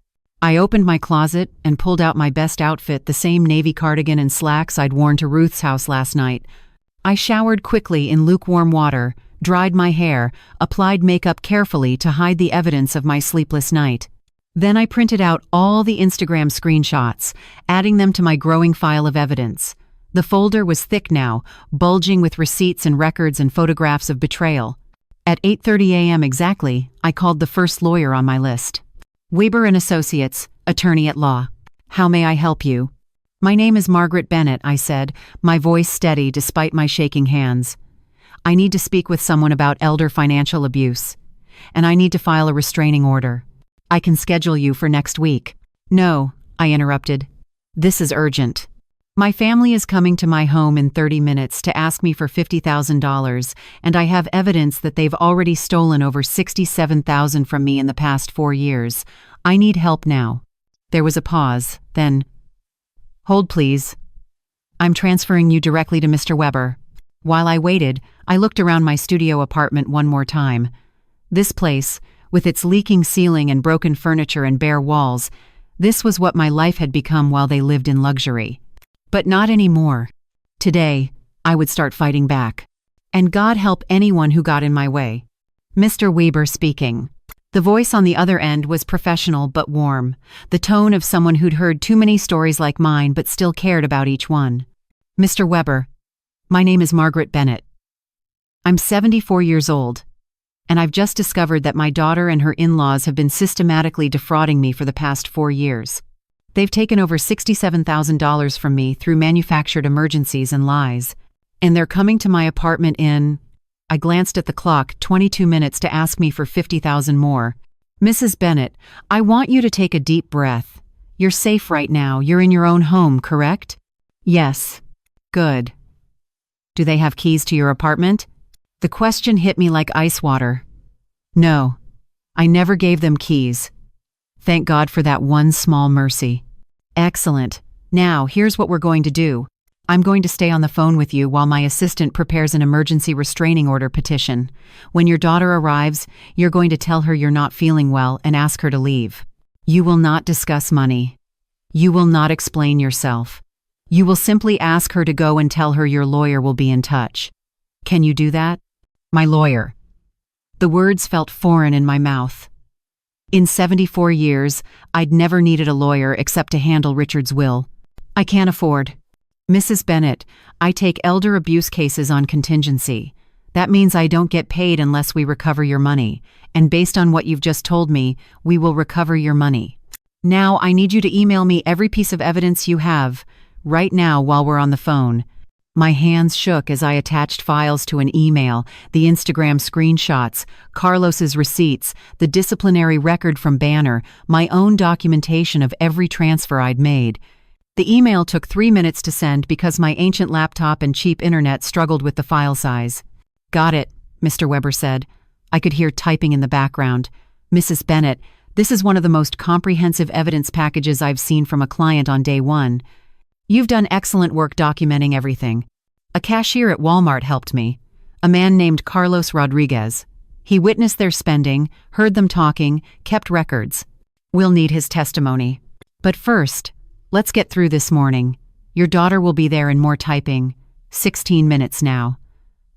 S1: I opened my closet and pulled out my best outfit, the same navy cardigan and slacks I'd worn to Ruth's house last night. I showered quickly in lukewarm water, dried my hair, applied makeup carefully to hide the evidence of my sleepless night. Then I printed out all the Instagram screenshots, adding them to my growing file of evidence. The folder was thick now, bulging with receipts and records and photographs of betrayal. At 8:30 a.m. exactly, I called the first lawyer on my list. "Weber and Associates, attorney at law. How may I help you?" "My name is Margaret Bennett," I said, my voice steady despite my shaking hands. "I need to speak with someone about elder financial abuse. And I need to file a restraining order. I can schedule you for next week." "No," I interrupted. "This is urgent. My family is coming to my home in 30 minutes to ask me for $50,000, and I have evidence that they've already stolen over $67,000 from me in the past 4 years. I need help now." There was a pause, then, "Hold, please. I'm transferring you directly to Mr. Weber." While I waited, I looked around my studio apartment one more time. This place, with its leaking ceiling and broken furniture and bare walls, this was what my life had become while they lived in luxury. But not anymore. Today, I would start fighting back. And God help anyone who got in my way. "Mr. Weber speaking." The voice on the other end was professional but warm, the tone of someone who'd heard too many stories like mine but still cared about each one. "Mr. Weber, my name is Margaret Bennett. I'm 74 years old. And I've just discovered that my daughter and her in-laws have been systematically defrauding me for the past 4 years. They've taken over $67,000 from me through manufactured emergencies and lies. And they're coming to my apartment in, I glanced at the clock, 22 minutes to ask me for $50,000 more. Mrs. Bennett, I want you to take a deep breath. You're safe right now. You're in your own home, correct? Yes. Good. Do they have keys to your apartment? The question hit me like ice water. No. I never gave them keys. Thank God for that one small mercy. Excellent. Now, here's what we're going to do. I'm going to stay on the phone with you while my assistant prepares an emergency restraining order petition. When your daughter arrives, you're going to tell her you're not feeling well and ask her to leave. You will not discuss money. You will not explain yourself. You will simply ask her to go and tell her your lawyer will be in touch. Can you do that? My lawyer. The words felt foreign in my mouth. In 74 years, I'd never needed a lawyer except to handle Richard's will. I can't afford. Mrs. Bennett, I take elder abuse cases on contingency. That means I don't get paid unless we recover your money. And based on what you've just told me, we will recover your money. Now I need you to email me every piece of evidence you have, right now while we're on the phone. My hands shook as I attached files to an email, the Instagram screenshots, Carlos's receipts, the disciplinary record from Banner, my own documentation of every transfer I'd made. The email took 3 minutes to send because my ancient laptop and cheap internet struggled with the file size. Got it, Mr. Weber said. I could hear typing in the background. Mrs. Bennett, this is one of the most comprehensive evidence packages I've seen from a client on day one. You've done excellent work documenting everything. A cashier at Walmart helped me. A man named Carlos Rodriguez. He witnessed their spending, heard them talking, kept records. We'll need his testimony. But first, let's get through this morning. Your daughter will be there and more typing. 16 minutes now.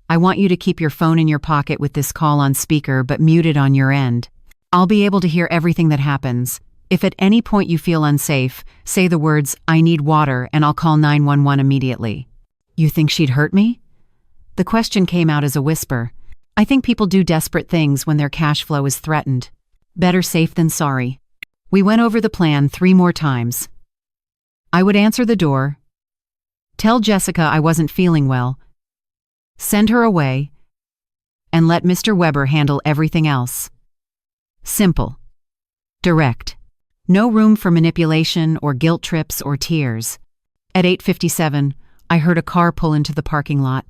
S1: I want you to keep your phone in your pocket with this call on speaker but muted on your end. I'll be able to hear everything that happens. If at any point you feel unsafe, say the words, "I need water," and I'll call 911 immediately. You think she'd hurt me? The question came out as a whisper. I think people do desperate things when their cash flow is threatened. Better safe than sorry. We went over the plan 3 more times. I would answer the door, tell Jessica I wasn't feeling well, send her away, and let Mr. Weber handle everything else. Simple. Direct. No room for manipulation or guilt trips or tears. At 8:57, I heard a car pull into the parking lot.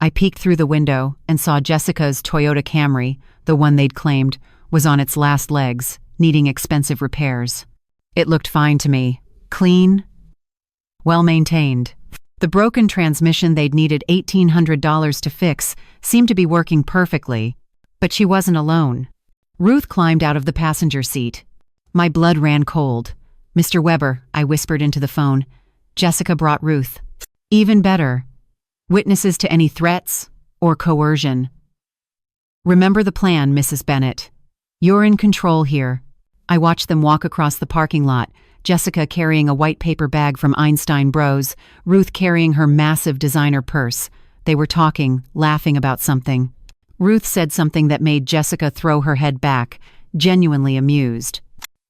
S1: I peeked through the window and saw Jessica's Toyota Camry, the one they'd claimed, was on its last legs, needing expensive repairs. It looked fine to me. Clean, well-maintained. The broken transmission they'd needed $1,800 to fix seemed to be working perfectly, but she wasn't alone. Ruth climbed out of the passenger seat. My blood ran cold. Mr. Weber, I whispered into the phone. Jessica brought Ruth. Even better. Witnesses to any threats or coercion. Remember the plan, Mrs. Bennett. You're in control here. I watched them walk across the parking lot, Jessica carrying a white paper bag from Einstein Bros, Ruth carrying her massive designer purse. They were talking, laughing about something. Ruth said something that made Jessica throw her head back, genuinely amused.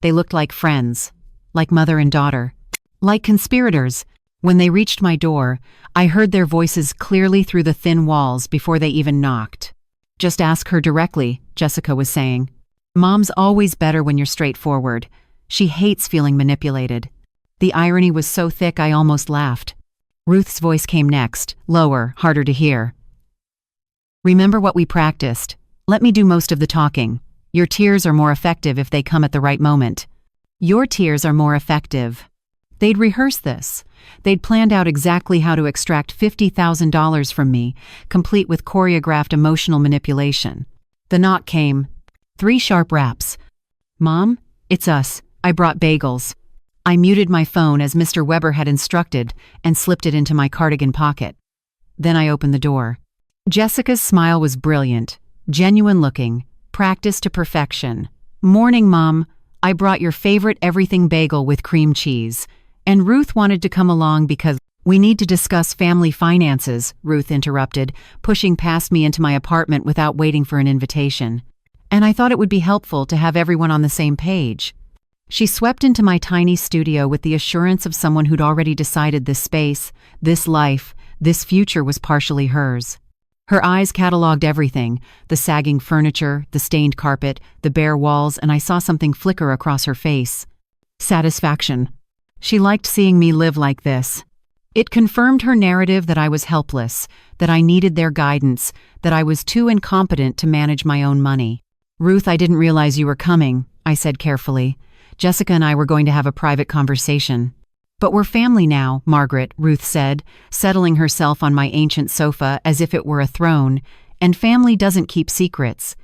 S1: They looked like friends, like mother and daughter, like conspirators. When they reached my door, I heard their voices clearly through the thin walls before they even knocked. Just ask her directly, Jessica was saying. Mom's always better when you're straightforward. She hates feeling manipulated. The irony was so thick I almost laughed. Ruth's voice came next, lower, harder to hear. Remember what we practiced. Let me do most of the talking. Your tears are more effective if they come at the right moment. Your tears are more effective. They'd rehearsed this. They'd planned out exactly how to extract $50,000 from me, complete with choreographed emotional manipulation. The knock came. 3 sharp raps. Mom, it's us. I brought bagels. I muted my phone as Mr. Weber had instructed and slipped it into my cardigan pocket. Then I opened the door. Jessica's smile was brilliant, genuine looking, practiced to perfection. Morning, Mom. I brought your favorite everything bagel with cream cheese. And Ruth wanted to come along because, We need to discuss family finances, Ruth interrupted, pushing past me into my apartment without waiting for an invitation. And I thought it would be helpful to have everyone on the same page. She swept into my tiny studio with the assurance of someone who'd already decided this space, this life, this future was partially hers. Her eyes cataloged everything, the sagging furniture, the stained carpet, the bare walls, and I saw something flicker across her face. Satisfaction. She liked seeing me live like this. It confirmed her narrative that I was helpless, that I needed their guidance, that I was too incompetent to manage my own money. Ruth, I didn't realize you were coming, I said carefully. Jessica and I were going to have a private conversation. But we're family now, Margaret, Ruth said, settling herself on my ancient sofa as if it were a throne, and family doesn't keep secrets.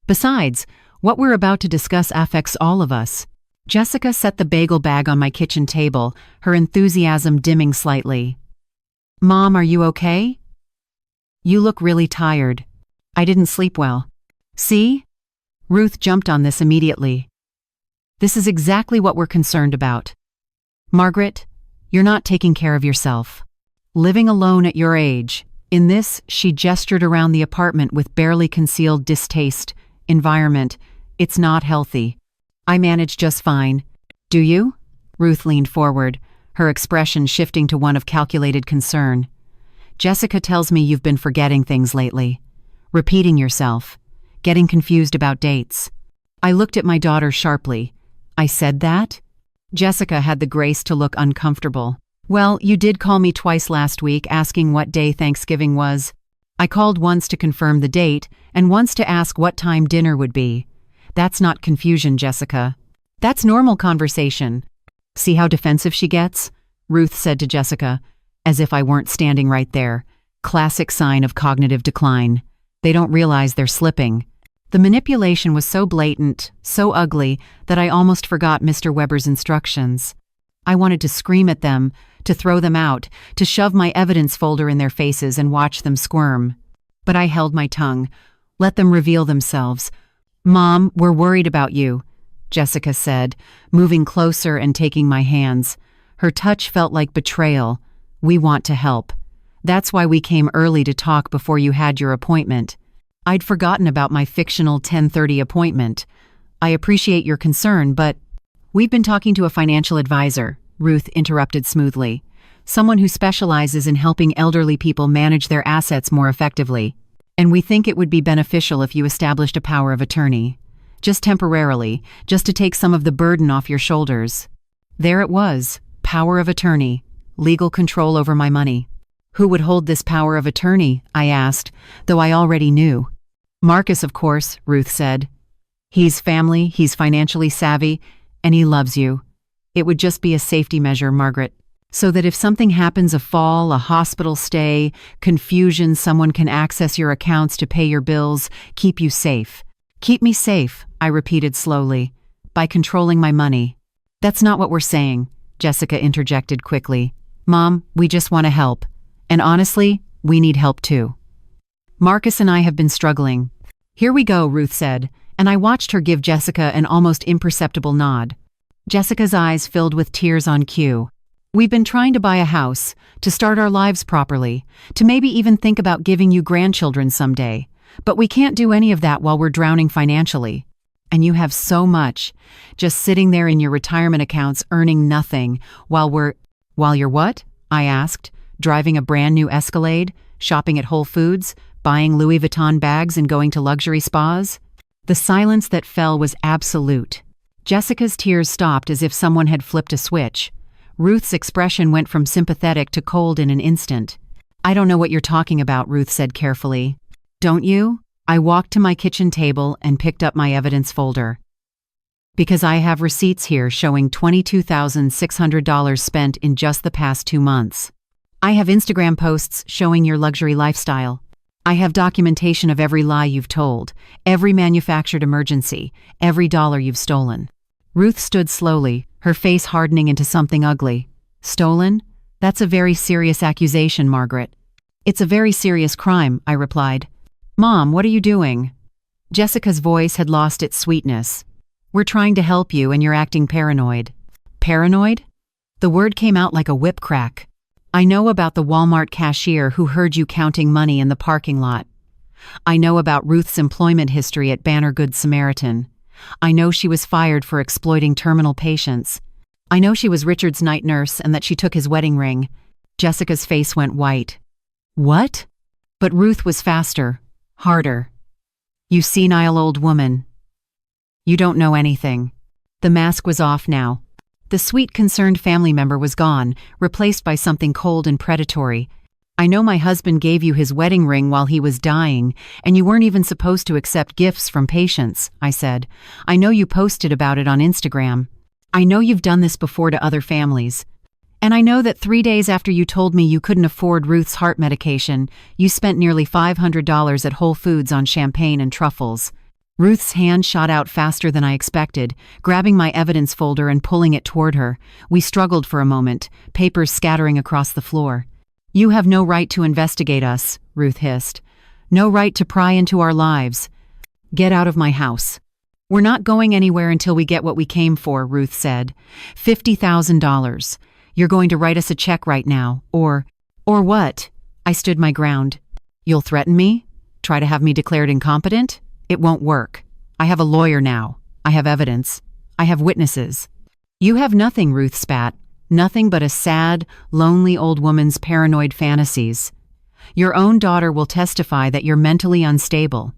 S1: Besides, what we're about to discuss affects all of us. Jessica set the bagel bag on my kitchen table, her enthusiasm dimming slightly. Mom, are you okay? You look really tired. I didn't sleep well. See? Ruth jumped on this immediately. This is exactly what we're concerned about. Margaret, you're not taking care of yourself. Living alone at your age. In this, she gestured around the apartment with barely concealed distaste. Environment. It's not healthy. I manage just fine. Do you? Ruth leaned forward, her expression shifting to one of calculated concern. Jessica tells me you've been forgetting things lately. Repeating yourself. Getting confused about dates. I looked at my daughter sharply. I said that? Jessica had the grace to look uncomfortable. Well, you did call me twice last week asking what day Thanksgiving was. I called once to confirm the date and once to ask what time dinner would be. That's not confusion, Jessica. That's normal conversation. See how defensive she gets? Ruth said to Jessica, as if I weren't standing right there. Classic sign of cognitive decline. They don't realize they're slipping. The manipulation was so blatant, so ugly, that I almost forgot Mr. Weber's instructions. I wanted to scream at them, to throw them out, to shove my evidence folder in their faces and watch them squirm. But I held my tongue. Let them reveal themselves. Mom, we're worried about you, Jessica said, moving closer and taking my hands. Her touch felt like betrayal. We want to help. That's why we came early to talk before you had your appointment. I'd forgotten about my fictional 10:30 appointment. I appreciate your concern, but we've been talking to a financial advisor, Ruth interrupted smoothly. Someone who specializes in helping elderly people manage their assets more effectively. And we think it would be beneficial if you established a power of attorney. Just temporarily, just to take some of the burden off your shoulders. There it was, power of attorney, legal control over my money. Who would hold this power of attorney? I asked, though I already knew. Marcus, of course, Ruth said. He's family, he's financially savvy, and he loves you. It would just be a safety measure, Margaret. So that if something happens, a fall, a hospital stay, confusion, someone can access your accounts to pay your bills, keep you safe. Keep me safe, I repeated slowly, by controlling my money. That's not what we're saying, Jessica interjected quickly. Mom, we just want to help. And honestly, we need help too. Marcus and I have been struggling. Here we go, Ruth said, and I watched her give Jessica an almost imperceptible nod. Jessica's eyes filled with tears on cue. We've been trying to buy a house, to start our lives properly, to maybe even think about giving you grandchildren someday. But we can't do any of that while we're drowning financially. And you have so much, just sitting there in your retirement accounts earning nothing, while you're what? I asked, driving a brand new Escalade, shopping at Whole Foods, buying Louis Vuitton bags and going to luxury spas. The silence that fell was absolute. Jessica's tears stopped as if someone had flipped a switch. Ruth's expression went from sympathetic to cold in an instant. I don't know what you're talking about, Ruth said carefully. Don't you? I walked to my kitchen table and picked up my evidence folder. Because I have receipts here showing $22,600 spent in just the past 2 months. I have Instagram posts showing your luxury lifestyle. I have documentation of every lie you've told, every manufactured emergency, every dollar you've stolen. Ruth stood slowly, her face hardening into something ugly. Stolen? That's a very serious accusation, Margaret. It's a very serious crime, I replied. Mom, what are you doing? Jessica's voice had lost its sweetness. We're trying to help you and you're acting paranoid. Paranoid? The word came out like a whip crack. I know about the Walmart cashier who heard you counting money in the parking lot. I know about Ruth's employment history at Banner Good Samaritan. I know she was fired for exploiting terminal patients. I know she was Richard's night nurse and that she took his wedding ring. Jessica's face went white. What? But Ruth was faster, harder. You senile old woman. You don't know anything. The mask was off now. The sweet, concerned family member was gone, replaced by something cold and predatory. I know my husband gave you his wedding ring while he was dying, and you weren't even supposed to accept gifts from patients, I said. I know you posted about it on Instagram. I know you've done this before to other families. And I know that 3 days after you told me you couldn't afford Ruth's heart medication, you spent nearly $500 at Whole Foods on champagne and truffles. Ruth's hand shot out faster than I expected, grabbing my evidence folder and pulling it toward her. We struggled for a moment, papers scattering across the floor. You have no right to investigate us, Ruth hissed. No right to pry into our lives. Get out of my house. We're not going anywhere until we get what we came for, Ruth said. $50,000. You're going to write us a check right now, or what? I stood my ground. You'll threaten me? Try to have me declared incompetent? It won't work. I have a lawyer now. I have evidence. I have witnesses. You have nothing, Ruth spat. Nothing but a sad, lonely old woman's paranoid fantasies. Your own daughter will testify that you're mentally unstable.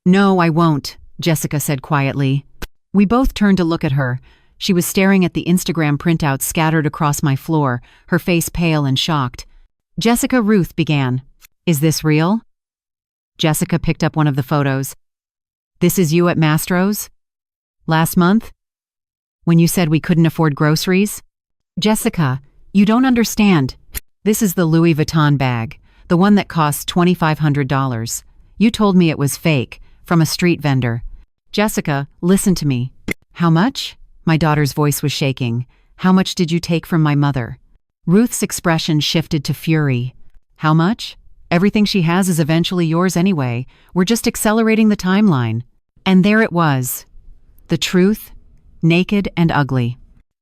S1: No, I won't, Jessica said quietly. We both turned to look at her. She was staring at the Instagram printouts scattered across my floor, her face pale and shocked. Jessica, Ruth began. Is this real? Jessica picked up one of the photos. This is you at Mastro's? Last month? When you said we couldn't afford groceries? Jessica, you don't understand. This is the Louis Vuitton bag, the one that costs $2,500. You told me it was fake, from a street vendor. Jessica, listen to me. How much? My daughter's voice was shaking. How much did you take from my mother? Ruth's expression shifted to fury. How much? Everything she has is eventually yours anyway. We're just accelerating the timeline. And there it was. The truth, naked and ugly.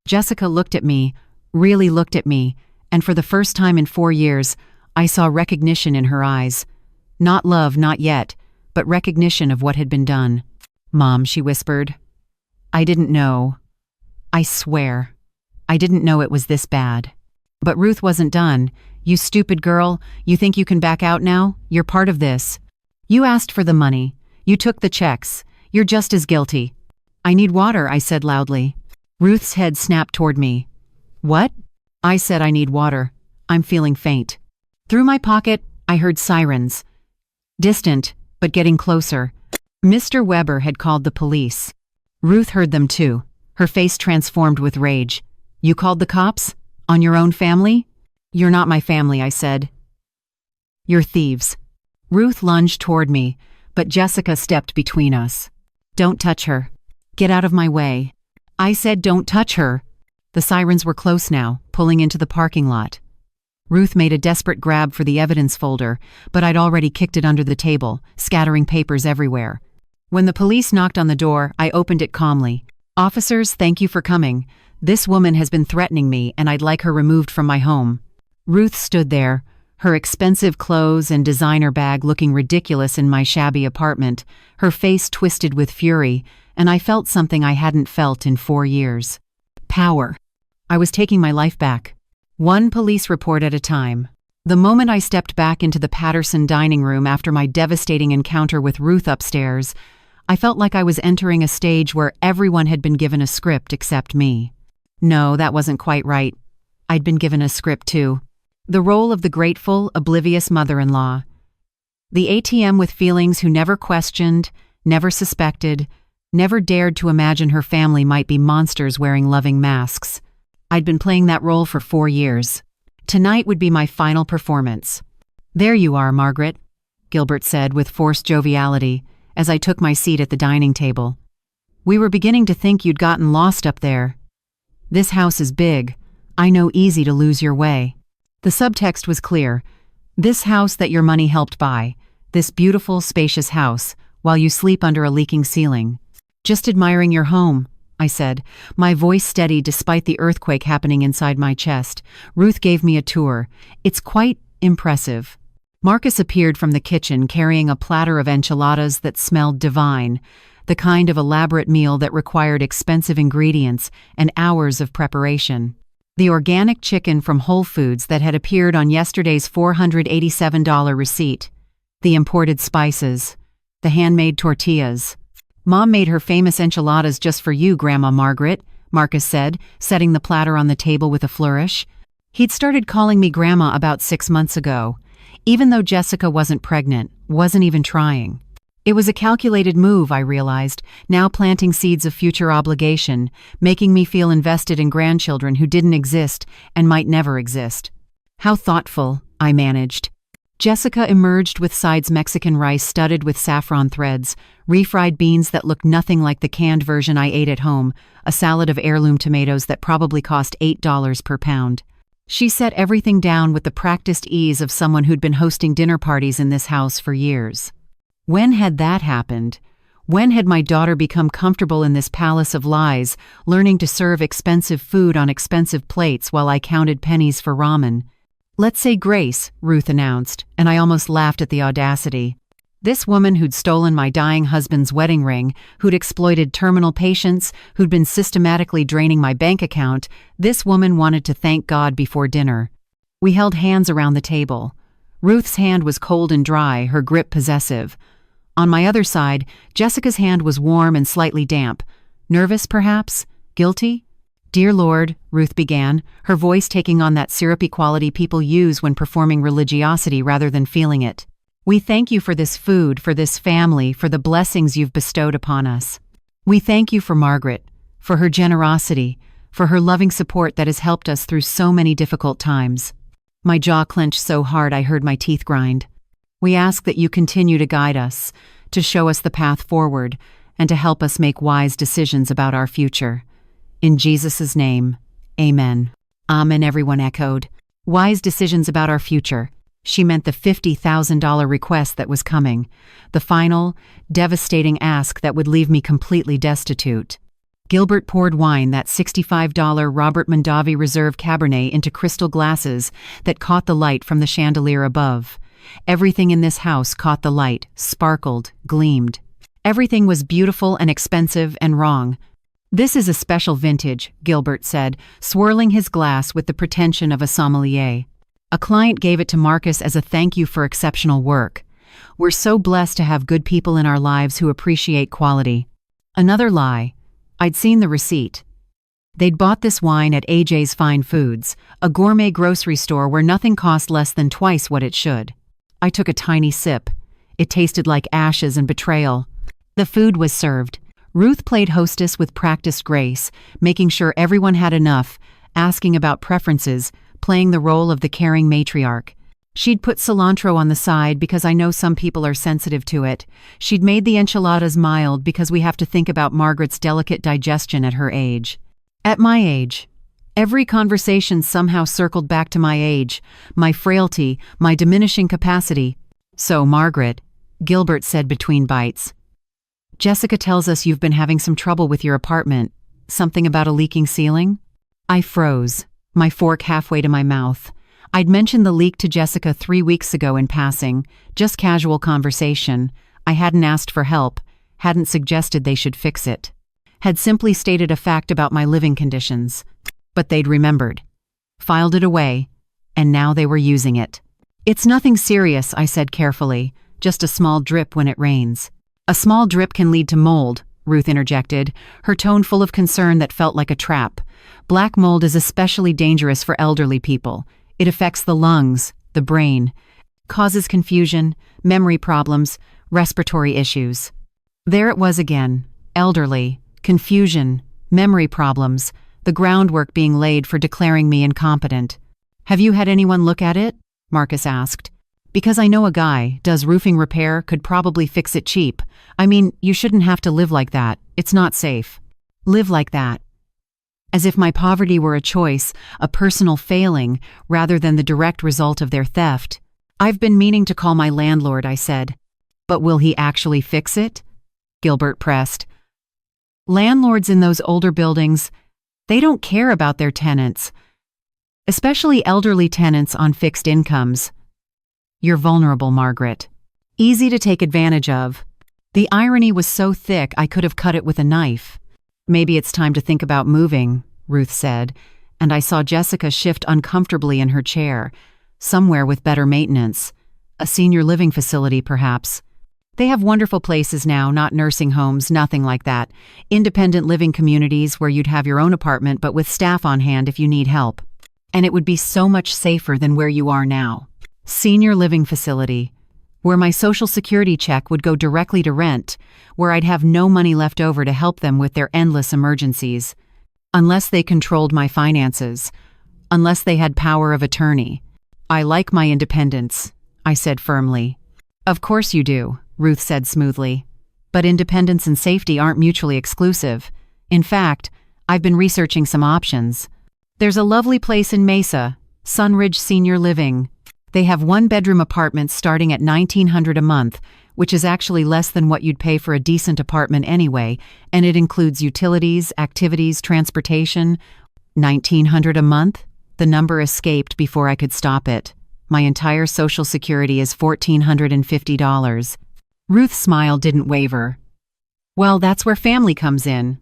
S1: Jessica looked at me, really looked at me, and for the first time in 4 years, I saw recognition in her eyes. Not love, not yet, but recognition of what had been done. Mom, she whispered. I didn't know. I swear. I didn't know it was this bad. But Ruth wasn't done. You stupid girl, you think you can back out now? You're part of this. You asked for the money. You took the checks. You're just as guilty. I need water, I said loudly. Ruth's head snapped toward me. What? I said I need water. I'm feeling faint. Through my pocket, I heard sirens. Distant, but getting closer. Mr. Weber had called the police. Ruth heard them too. Her face transformed with rage. You called the cops? On your own family? You're not my family, I said. You're thieves. Ruth lunged toward me, but Jessica stepped between us. Don't touch her. Get out of my way. I said don't touch her. The sirens were close now, pulling into the parking lot. Ruth made a desperate grab for the evidence folder, but I'd already kicked it under the table, scattering papers everywhere. When the police knocked on the door, I opened it calmly. Officers, thank you for coming. This woman has been threatening me, and I'd like her removed from my home. Ruth stood there, her expensive clothes and designer bag looking ridiculous in my shabby apartment, her face twisted with fury, and I felt something I hadn't felt in 4 years. Power. I was taking my life back. One police report at a time. The moment I stepped back into the Patterson dining room after my devastating encounter with Ruth upstairs, I felt like I was entering a stage where everyone had been given a script except me. No, that wasn't quite right. I'd been given a script too. The role of the grateful, oblivious mother-in-law. The ATM with feelings who never questioned, never suspected, never dared to imagine her family might be monsters wearing loving masks. I'd been playing that role for 4 years. Tonight would be my final performance. There you are, Margaret, Gilbert said with forced joviality as I took my seat at the dining table. We were beginning to think you'd gotten lost up there. This house is big. I know easy to lose your way. The subtext was clear. This house that your money helped buy. This beautiful, spacious house, while you sleep under a leaking ceiling. Just admiring your home. I said, my voice steady despite the earthquake happening inside my chest. Ruth gave me a tour. It's quite impressive. Marcus appeared from the kitchen carrying a platter of enchiladas that smelled divine, the kind of elaborate meal that required expensive ingredients and hours of preparation. The organic chicken from Whole Foods that had appeared on yesterday's $487 receipt. The imported spices. The handmade tortillas. Mom made her famous enchiladas just for you, Grandma Margaret, Marcus said, setting the platter on the table with a flourish. He'd started calling me Grandma about 6 months ago, even though Jessica wasn't pregnant, wasn't even trying. It was a calculated move, I realized, now planting seeds of future obligation, making me feel invested in grandchildren who didn't exist and might never exist. How thoughtful, I managed. Jessica emerged with sides Mexican rice studded with saffron threads, refried beans that looked nothing like the canned version I ate at home, a salad of heirloom tomatoes that probably cost $8 per pound. She set everything down with the practiced ease of someone who'd been hosting dinner parties in this house for years. When had that happened? When had my daughter become comfortable in this palace of lies, learning to serve expensive food on expensive plates while I counted pennies for ramen? Let's say grace, Ruth announced, and I almost laughed at the audacity. This woman who'd stolen my dying husband's wedding ring, who'd exploited terminal patients, who'd been systematically draining my bank account, this woman wanted to thank God before dinner. We held hands around the table. Ruth's hand was cold and dry, her grip possessive. On my other side, Jessica's hand was warm and slightly damp. Nervous, perhaps? Guilty? Dear Lord, Ruth began, her voice taking on that syrupy quality people use when performing religiosity rather than feeling it. We thank you for this food, for this family, for the blessings you've bestowed upon us. We thank you for Margaret, for her generosity, for her loving support that has helped us through so many difficult times. My jaw clenched so hard I heard my teeth grind. We ask that you continue to guide us, to show us the path forward, and to help us make wise decisions about our future. In Jesus' name, amen. Amen, everyone echoed. Wise decisions about our future. She meant the $50,000 request that was coming, the final, devastating ask that would leave me completely destitute. Gilbert poured wine, that $65 Robert Mondavi Reserve Cabernet, into crystal glasses that caught the light from the chandelier above. Everything in this house caught the light, sparkled, gleamed. Everything was beautiful and expensive and wrong. This is a special vintage, Gilbert said, swirling his glass with the pretension of a sommelier. A client gave it to Marcus as a thank you for exceptional work. We're so blessed to have good people in our lives who appreciate quality. Another lie. I'd seen the receipt. They'd bought this wine at AJ's Fine Foods, a gourmet grocery store where nothing cost less than twice what it should. I took a tiny sip. It tasted like ashes and betrayal. The food was served. Ruth played hostess with practiced grace, making sure everyone had enough, asking about preferences, playing the role of the caring matriarch. She'd put cilantro on the side because I know some people are sensitive to it. She'd made the enchiladas mild because we have to think about Margaret's delicate digestion at her age. At my age. Every conversation somehow circled back to my age, my frailty, my diminishing capacity. So, Margaret, Gilbert said between bites. Jessica tells us you've been having some trouble with your apartment. Something about a leaking ceiling? I froze, my fork halfway to my mouth. I'd mentioned the leak to Jessica 3 weeks ago in passing, just casual conversation. I hadn't asked for help, hadn't suggested they should fix it. Had simply stated a fact about my living conditions. But they'd remembered. Filed it away, and now they were using it. It's nothing serious, I said carefully, just a small drip when it rains. A small drip can lead to mold, Ruth interjected, her tone full of concern that felt like a trap. Black mold is especially dangerous for elderly people. It affects the lungs, the brain, causes confusion, memory problems, respiratory issues. There it was again, elderly, confusion, memory problems, the groundwork being laid for declaring me incompetent. Have you had anyone look at it? Marcus asked. Because I know a guy, does roofing repair, could probably fix it cheap. I mean, you shouldn't have to live like that. It's not safe. Live like that. As if my poverty were a choice, a personal failing, rather than the direct result of their theft. I've been meaning to call my landlord, I said. But will he actually fix it? Gilbert pressed. Landlords in those older buildings, they don't care about their tenants, especially elderly tenants on fixed incomes. You're vulnerable, Margaret. Easy to take advantage of. The irony was so thick I could have cut it with a knife. Maybe it's time to think about moving, Ruth said, and I saw Jessica shift uncomfortably in her chair, somewhere with better maintenance. A senior living facility, perhaps. They have wonderful places now, not nursing homes, nothing like that. Independent living communities where you'd have your own apartment but with staff on hand if you need help. And it would be so much safer than where you are now. Senior living facility, where my Social Security check would go directly to rent, where I'd have no money left over to help them with their endless emergencies. Unless they controlled my finances. Unless they had power of attorney. I like my independence, I said firmly. Of course you do, Ruth said smoothly. But independence and safety aren't mutually exclusive. In fact, I've been researching some options. There's a lovely place in Mesa, Sunridge Senior Living. They have one-bedroom apartments starting at $1,900 a month, which is actually less than what you'd pay for a decent apartment anyway, and it includes utilities, activities, transportation. $1,900 a month? The number escaped before I could stop it. My entire Social Security is $1,450. Ruth's smile didn't waver. Well, that's where family comes in.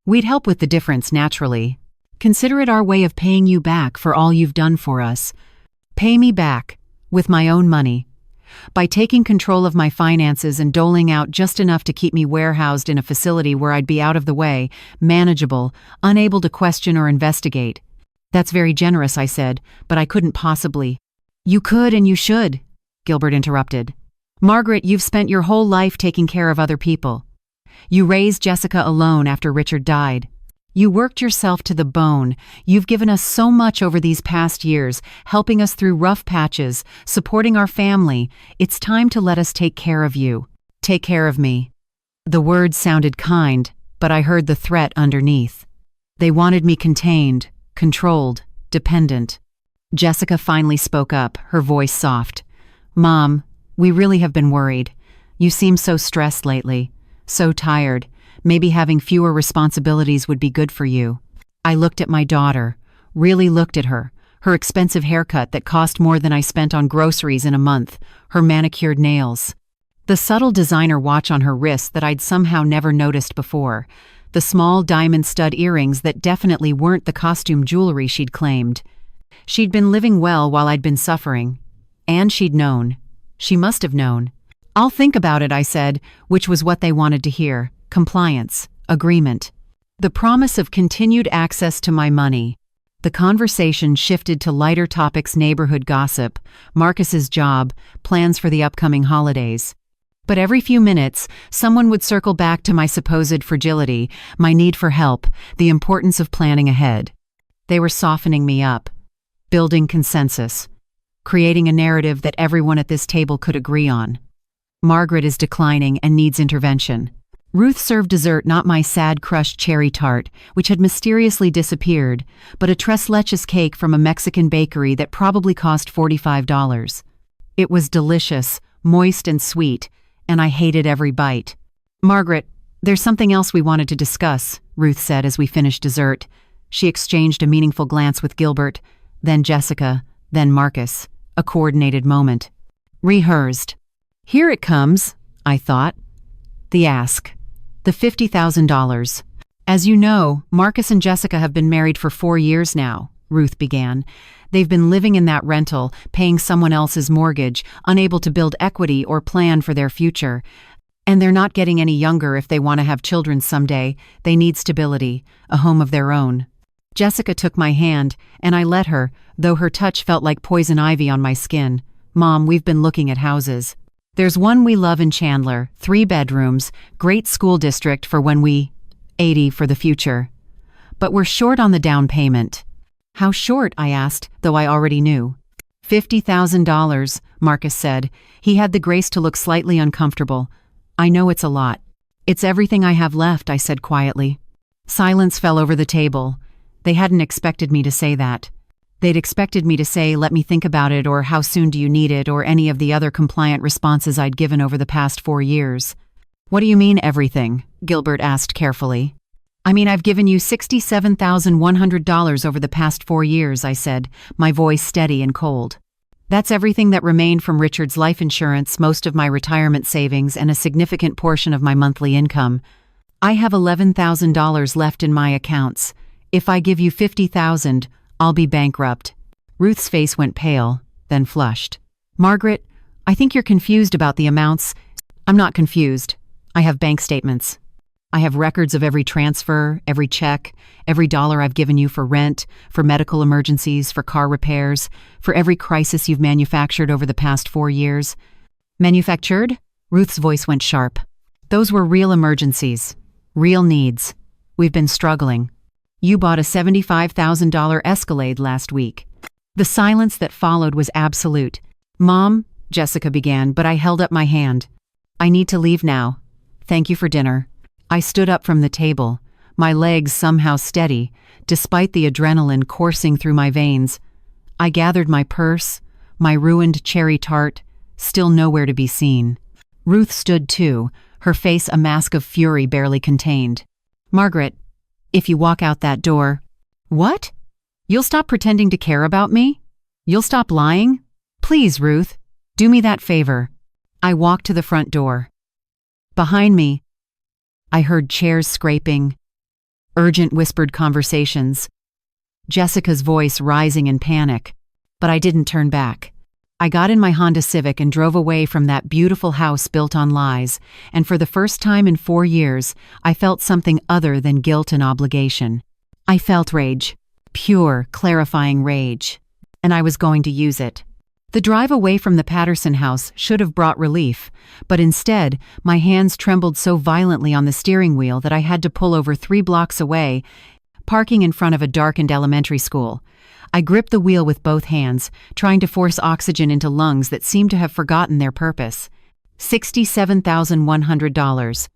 S1: We'd help with the difference naturally. Consider it our way of paying you back for all you've done for us. Pay me back, with my own money. By taking control of my finances and doling out just enough to keep me warehoused in a facility where I'd be out of the way, manageable, unable to question or investigate. That's very generous, I said, but I couldn't possibly. You could and you should, Gilbert interrupted. Margaret, you've spent your whole life taking care of other people. You raised Jessica alone after Richard died. You worked yourself to the bone. You've given us so much over these past years, helping us through rough patches, supporting our family. It's time to let us take care of you. Take care of me. The words sounded kind, but I heard the threat underneath. They wanted me contained, controlled, dependent. Jessica finally spoke up, her voice soft. Mom, we really have been worried. You seem so stressed lately, so tired. Maybe having fewer responsibilities would be good for you. I looked at my daughter, really looked at her expensive haircut that cost more than I spent on groceries in a month, her manicured nails. The subtle designer watch on her wrist that I'd somehow never noticed before, the small diamond stud earrings that definitely weren't the costume jewelry she'd claimed. She'd been living well while I'd been suffering. And she'd known. She must have known. I'll think about it, I said, which was what they wanted to hear. Compliance, agreement, the promise of continued access to my money. The conversation shifted to lighter topics: neighborhood gossip, Marcus's job, plans for the upcoming holidays. But every few minutes, someone would circle back to my supposed fragility, my need for help, the importance of planning ahead. They were softening me up, building consensus, creating a narrative that everyone at this table could agree on. Margaret is declining and needs intervention. Ruth served dessert, not my sad crushed cherry tart, which had mysteriously disappeared, but a tres leches cake from a Mexican bakery that probably cost $45. It was delicious, moist and sweet, and I hated every bite. Margaret, there's something else we wanted to discuss, Ruth said as we finished dessert. She exchanged a meaningful glance with Gilbert, then Jessica, then Marcus. A coordinated moment. Rehearsed. Here it comes, I thought. The ask. The $50,000. As you know, Marcus and Jessica have been married for 4 years now, Ruth began. They've been living in that rental, paying someone else's mortgage, unable to build equity or plan for their future. And they're not getting any younger if they want to have children someday. They need stability, a home of their own. Jessica took my hand, and I let her, though her touch felt like poison ivy on my skin. Mom, we've been looking at houses. There's one we love in Chandler, 3 bedrooms, great school district for when we 80 for the future. But we're short on the down payment. How short? I asked, though I already knew. $50,000, Marcus said. He had the grace to look slightly uncomfortable. I know it's a lot. It's everything I have left, I said quietly. Silence fell over the table. They hadn't expected me to say that. They'd expected me to say, let me think about it, or how soon do you need it, or any of the other compliant responses I'd given over the past 4 years. What do you mean, everything? Gilbert asked carefully. I mean, I've given you $67,100 over the past 4 years, I said, my voice steady and cold. That's everything that remained from Richard's life insurance, most of my retirement savings, and a significant portion of my monthly income. I have $11,000 left in my accounts. If I give you $50,000, I'll be bankrupt. Ruth's face went pale, then flushed. Margaret, I think you're confused about the amounts. I'm not confused. I have bank statements. I have records of every transfer, every check, every dollar I've given you for rent, for medical emergencies, for car repairs, for every crisis you've manufactured over the past 4 years. Manufactured? Ruth's voice went sharp. Those were real emergencies, real needs. We've been struggling. You bought a $75,000 Escalade last week. The silence that followed was absolute. Mom, Jessica began, but I held up my hand. I need to leave now. Thank you for dinner. I stood up from the table, my legs somehow steady, despite the adrenaline coursing through my veins. I gathered my purse, my ruined cherry tart, still nowhere to be seen. Ruth stood too, her face a mask of fury barely contained. Margaret, if you walk out that door— What? You'll stop pretending to care about me? You'll stop lying? Please, Ruth, do me that favor. I walked to the front door. Behind me, I heard chairs scraping, urgent whispered conversations, Jessica's voice rising in panic, but I didn't turn back. I got in my Honda Civic and drove away from that beautiful house built on lies, and for the first time in 4 years, I felt something other than guilt and obligation. I felt rage, pure, clarifying rage, and I was going to use it. The drive away from the Patterson house should have brought relief, but instead, my hands trembled so violently on the steering wheel that I had to pull over 3 blocks away, parking in front of a darkened elementary school. I gripped the wheel with both hands, trying to force oxygen into lungs that seemed to have forgotten their purpose. $67,100.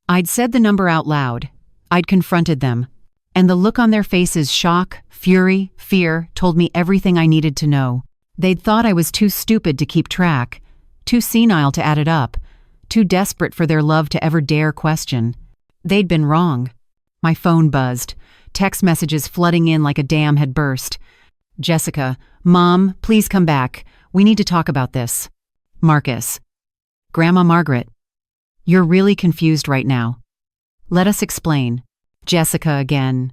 S1: I'd said the number out loud. I'd confronted them. And the look on their faces, shock, fury, fear, told me everything I needed to know. They'd thought I was too stupid to keep track, too senile to add it up, too desperate for their love to ever dare question. They'd been wrong. My phone buzzed, text messages flooding in like a dam had burst. Jessica, Mom, please come back. We need to talk about this. Marcus. Grandma Margaret. You're really confused right now. Let us explain. Jessica again.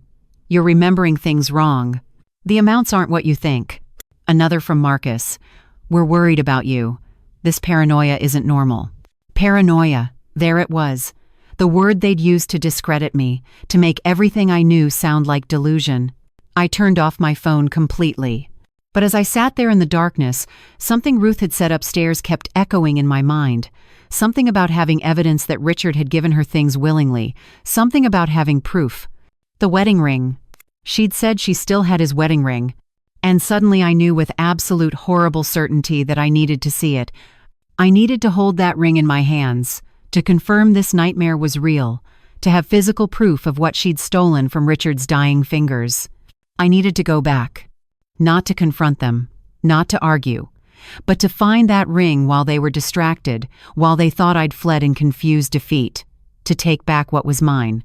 S1: You're remembering things wrong. The amounts aren't what you think. Another from Marcus. We're worried about you. This paranoia isn't normal. Paranoia. There it was. The word they'd used to discredit me, to make everything I knew sound like delusion. I turned off my phone completely. But as I sat there in the darkness, something Ruth had said upstairs kept echoing in my mind. Something about having evidence that Richard had given her things willingly. Something about having proof. The wedding ring. She'd said she still had his wedding ring. And suddenly I knew with absolute horrible certainty that I needed to see it. I needed to hold that ring in my hands, to confirm this nightmare was real, to have physical proof of what she'd stolen from Richard's dying fingers. I needed to go back. Not to confront them, not to argue, but to find that ring while they were distracted, while they thought I'd fled in confused defeat, to take back what was mine.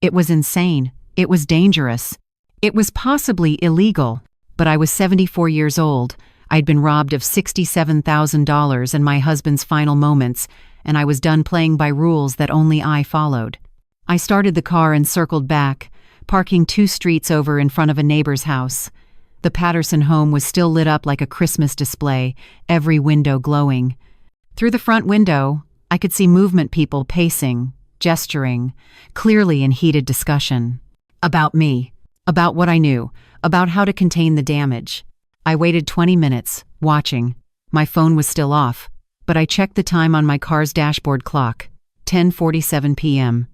S1: It was insane. It was dangerous. It was possibly illegal. But I was 74 years old, I'd been robbed of $67,000 in my husband's final moments, and I was done playing by rules that only I followed. I started the car and circled back, parking 2 streets over in front of a neighbor's house. The Patterson home was still lit up like a Christmas display, every window glowing. Through the front window, I could see movement people pacing, gesturing, clearly in heated discussion. About me, about what I knew, about how to contain the damage. I waited 20 minutes, watching. My phone was still off, but I checked the time on my car's dashboard clock, 10:47 p.m.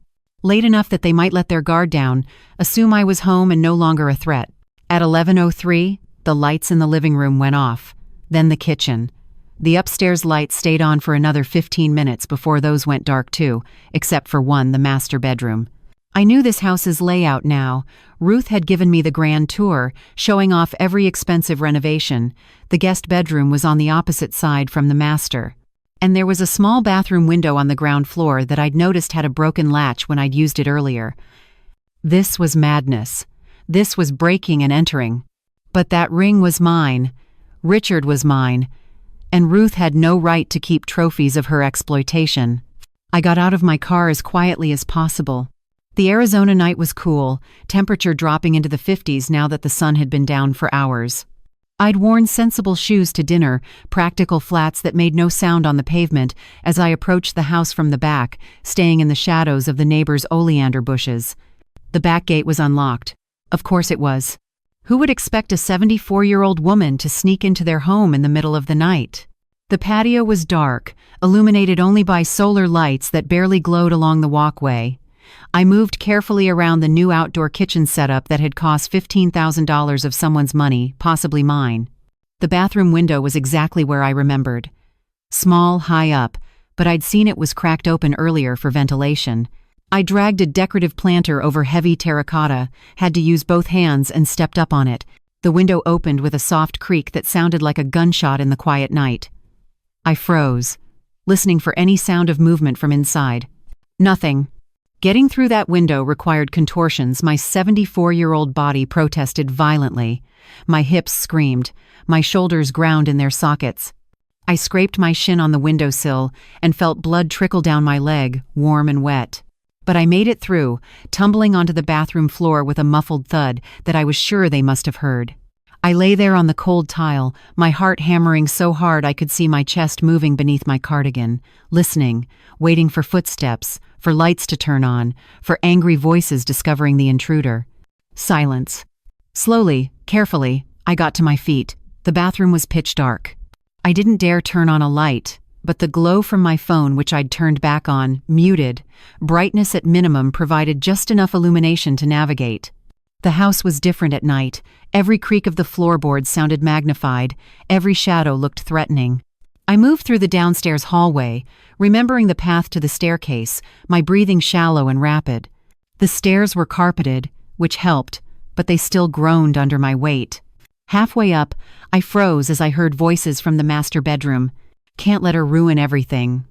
S1: Late enough that they might let their guard down, assume I was home and no longer a threat. At 11:03, the lights in the living room went off, then the kitchen. The upstairs lights stayed on for another 15 minutes before those went dark too, except for one, the master bedroom. I knew this house's layout now. Ruth had given me the grand tour, showing off every expensive renovation. The guest bedroom was on the opposite side from the master. And there was a small bathroom window on the ground floor that I'd noticed had a broken latch when I'd used it earlier. This was madness. This was breaking and entering. But that ring was mine. Richard was mine. And Ruth had no right to keep trophies of her exploitation. I got out of my car as quietly as possible. The Arizona night was cool, temperature dropping into the 50s now that the sun had been down for hours. I'd worn sensible shoes to dinner, practical flats that made no sound on the pavement as I approached the house from the back, staying in the shadows of the neighbor's oleander bushes. The back gate was unlocked. Of course it was. Who would expect a 74-year-old woman to sneak into their home in the middle of the night? The patio was dark, illuminated only by solar lights that barely glowed along the walkway. I moved carefully around the new outdoor kitchen setup that had cost $15,000 of someone's money, possibly mine. The bathroom window was exactly where I remembered. Small, high up, but I'd seen it was cracked open earlier for ventilation. I dragged a decorative planter over heavy terracotta, had to use both hands and stepped up on it. The window opened with a soft creak that sounded like a gunshot in the quiet night. I froze, listening for any sound of movement from inside. Nothing. Getting through that window required contortions. My 74-year-old body protested violently. My hips screamed. My shoulders ground in their sockets. I scraped my shin on the windowsill and felt blood trickle down my leg, warm and wet. But I made it through, tumbling onto the bathroom floor with a muffled thud that I was sure they must have heard. I lay there on the cold tile, my heart hammering so hard I could see my chest moving beneath my cardigan, listening, waiting for footsteps, for lights to turn on, for angry voices discovering the intruder. Silence. Slowly, carefully, I got to my feet. The bathroom was pitch dark. I didn't dare turn on a light, but the glow from my phone, which I'd turned back on, muted. Brightness at minimum provided just enough illumination to navigate. The house was different at night. Every creak of the floorboards sounded magnified. Every shadow looked threatening. I moved through the downstairs hallway, remembering the path to the staircase, my breathing shallow and rapid. The stairs were carpeted, which helped, but they still groaned under my weight. Halfway up, I froze as I heard voices from the master bedroom. Can't let her ruin everything.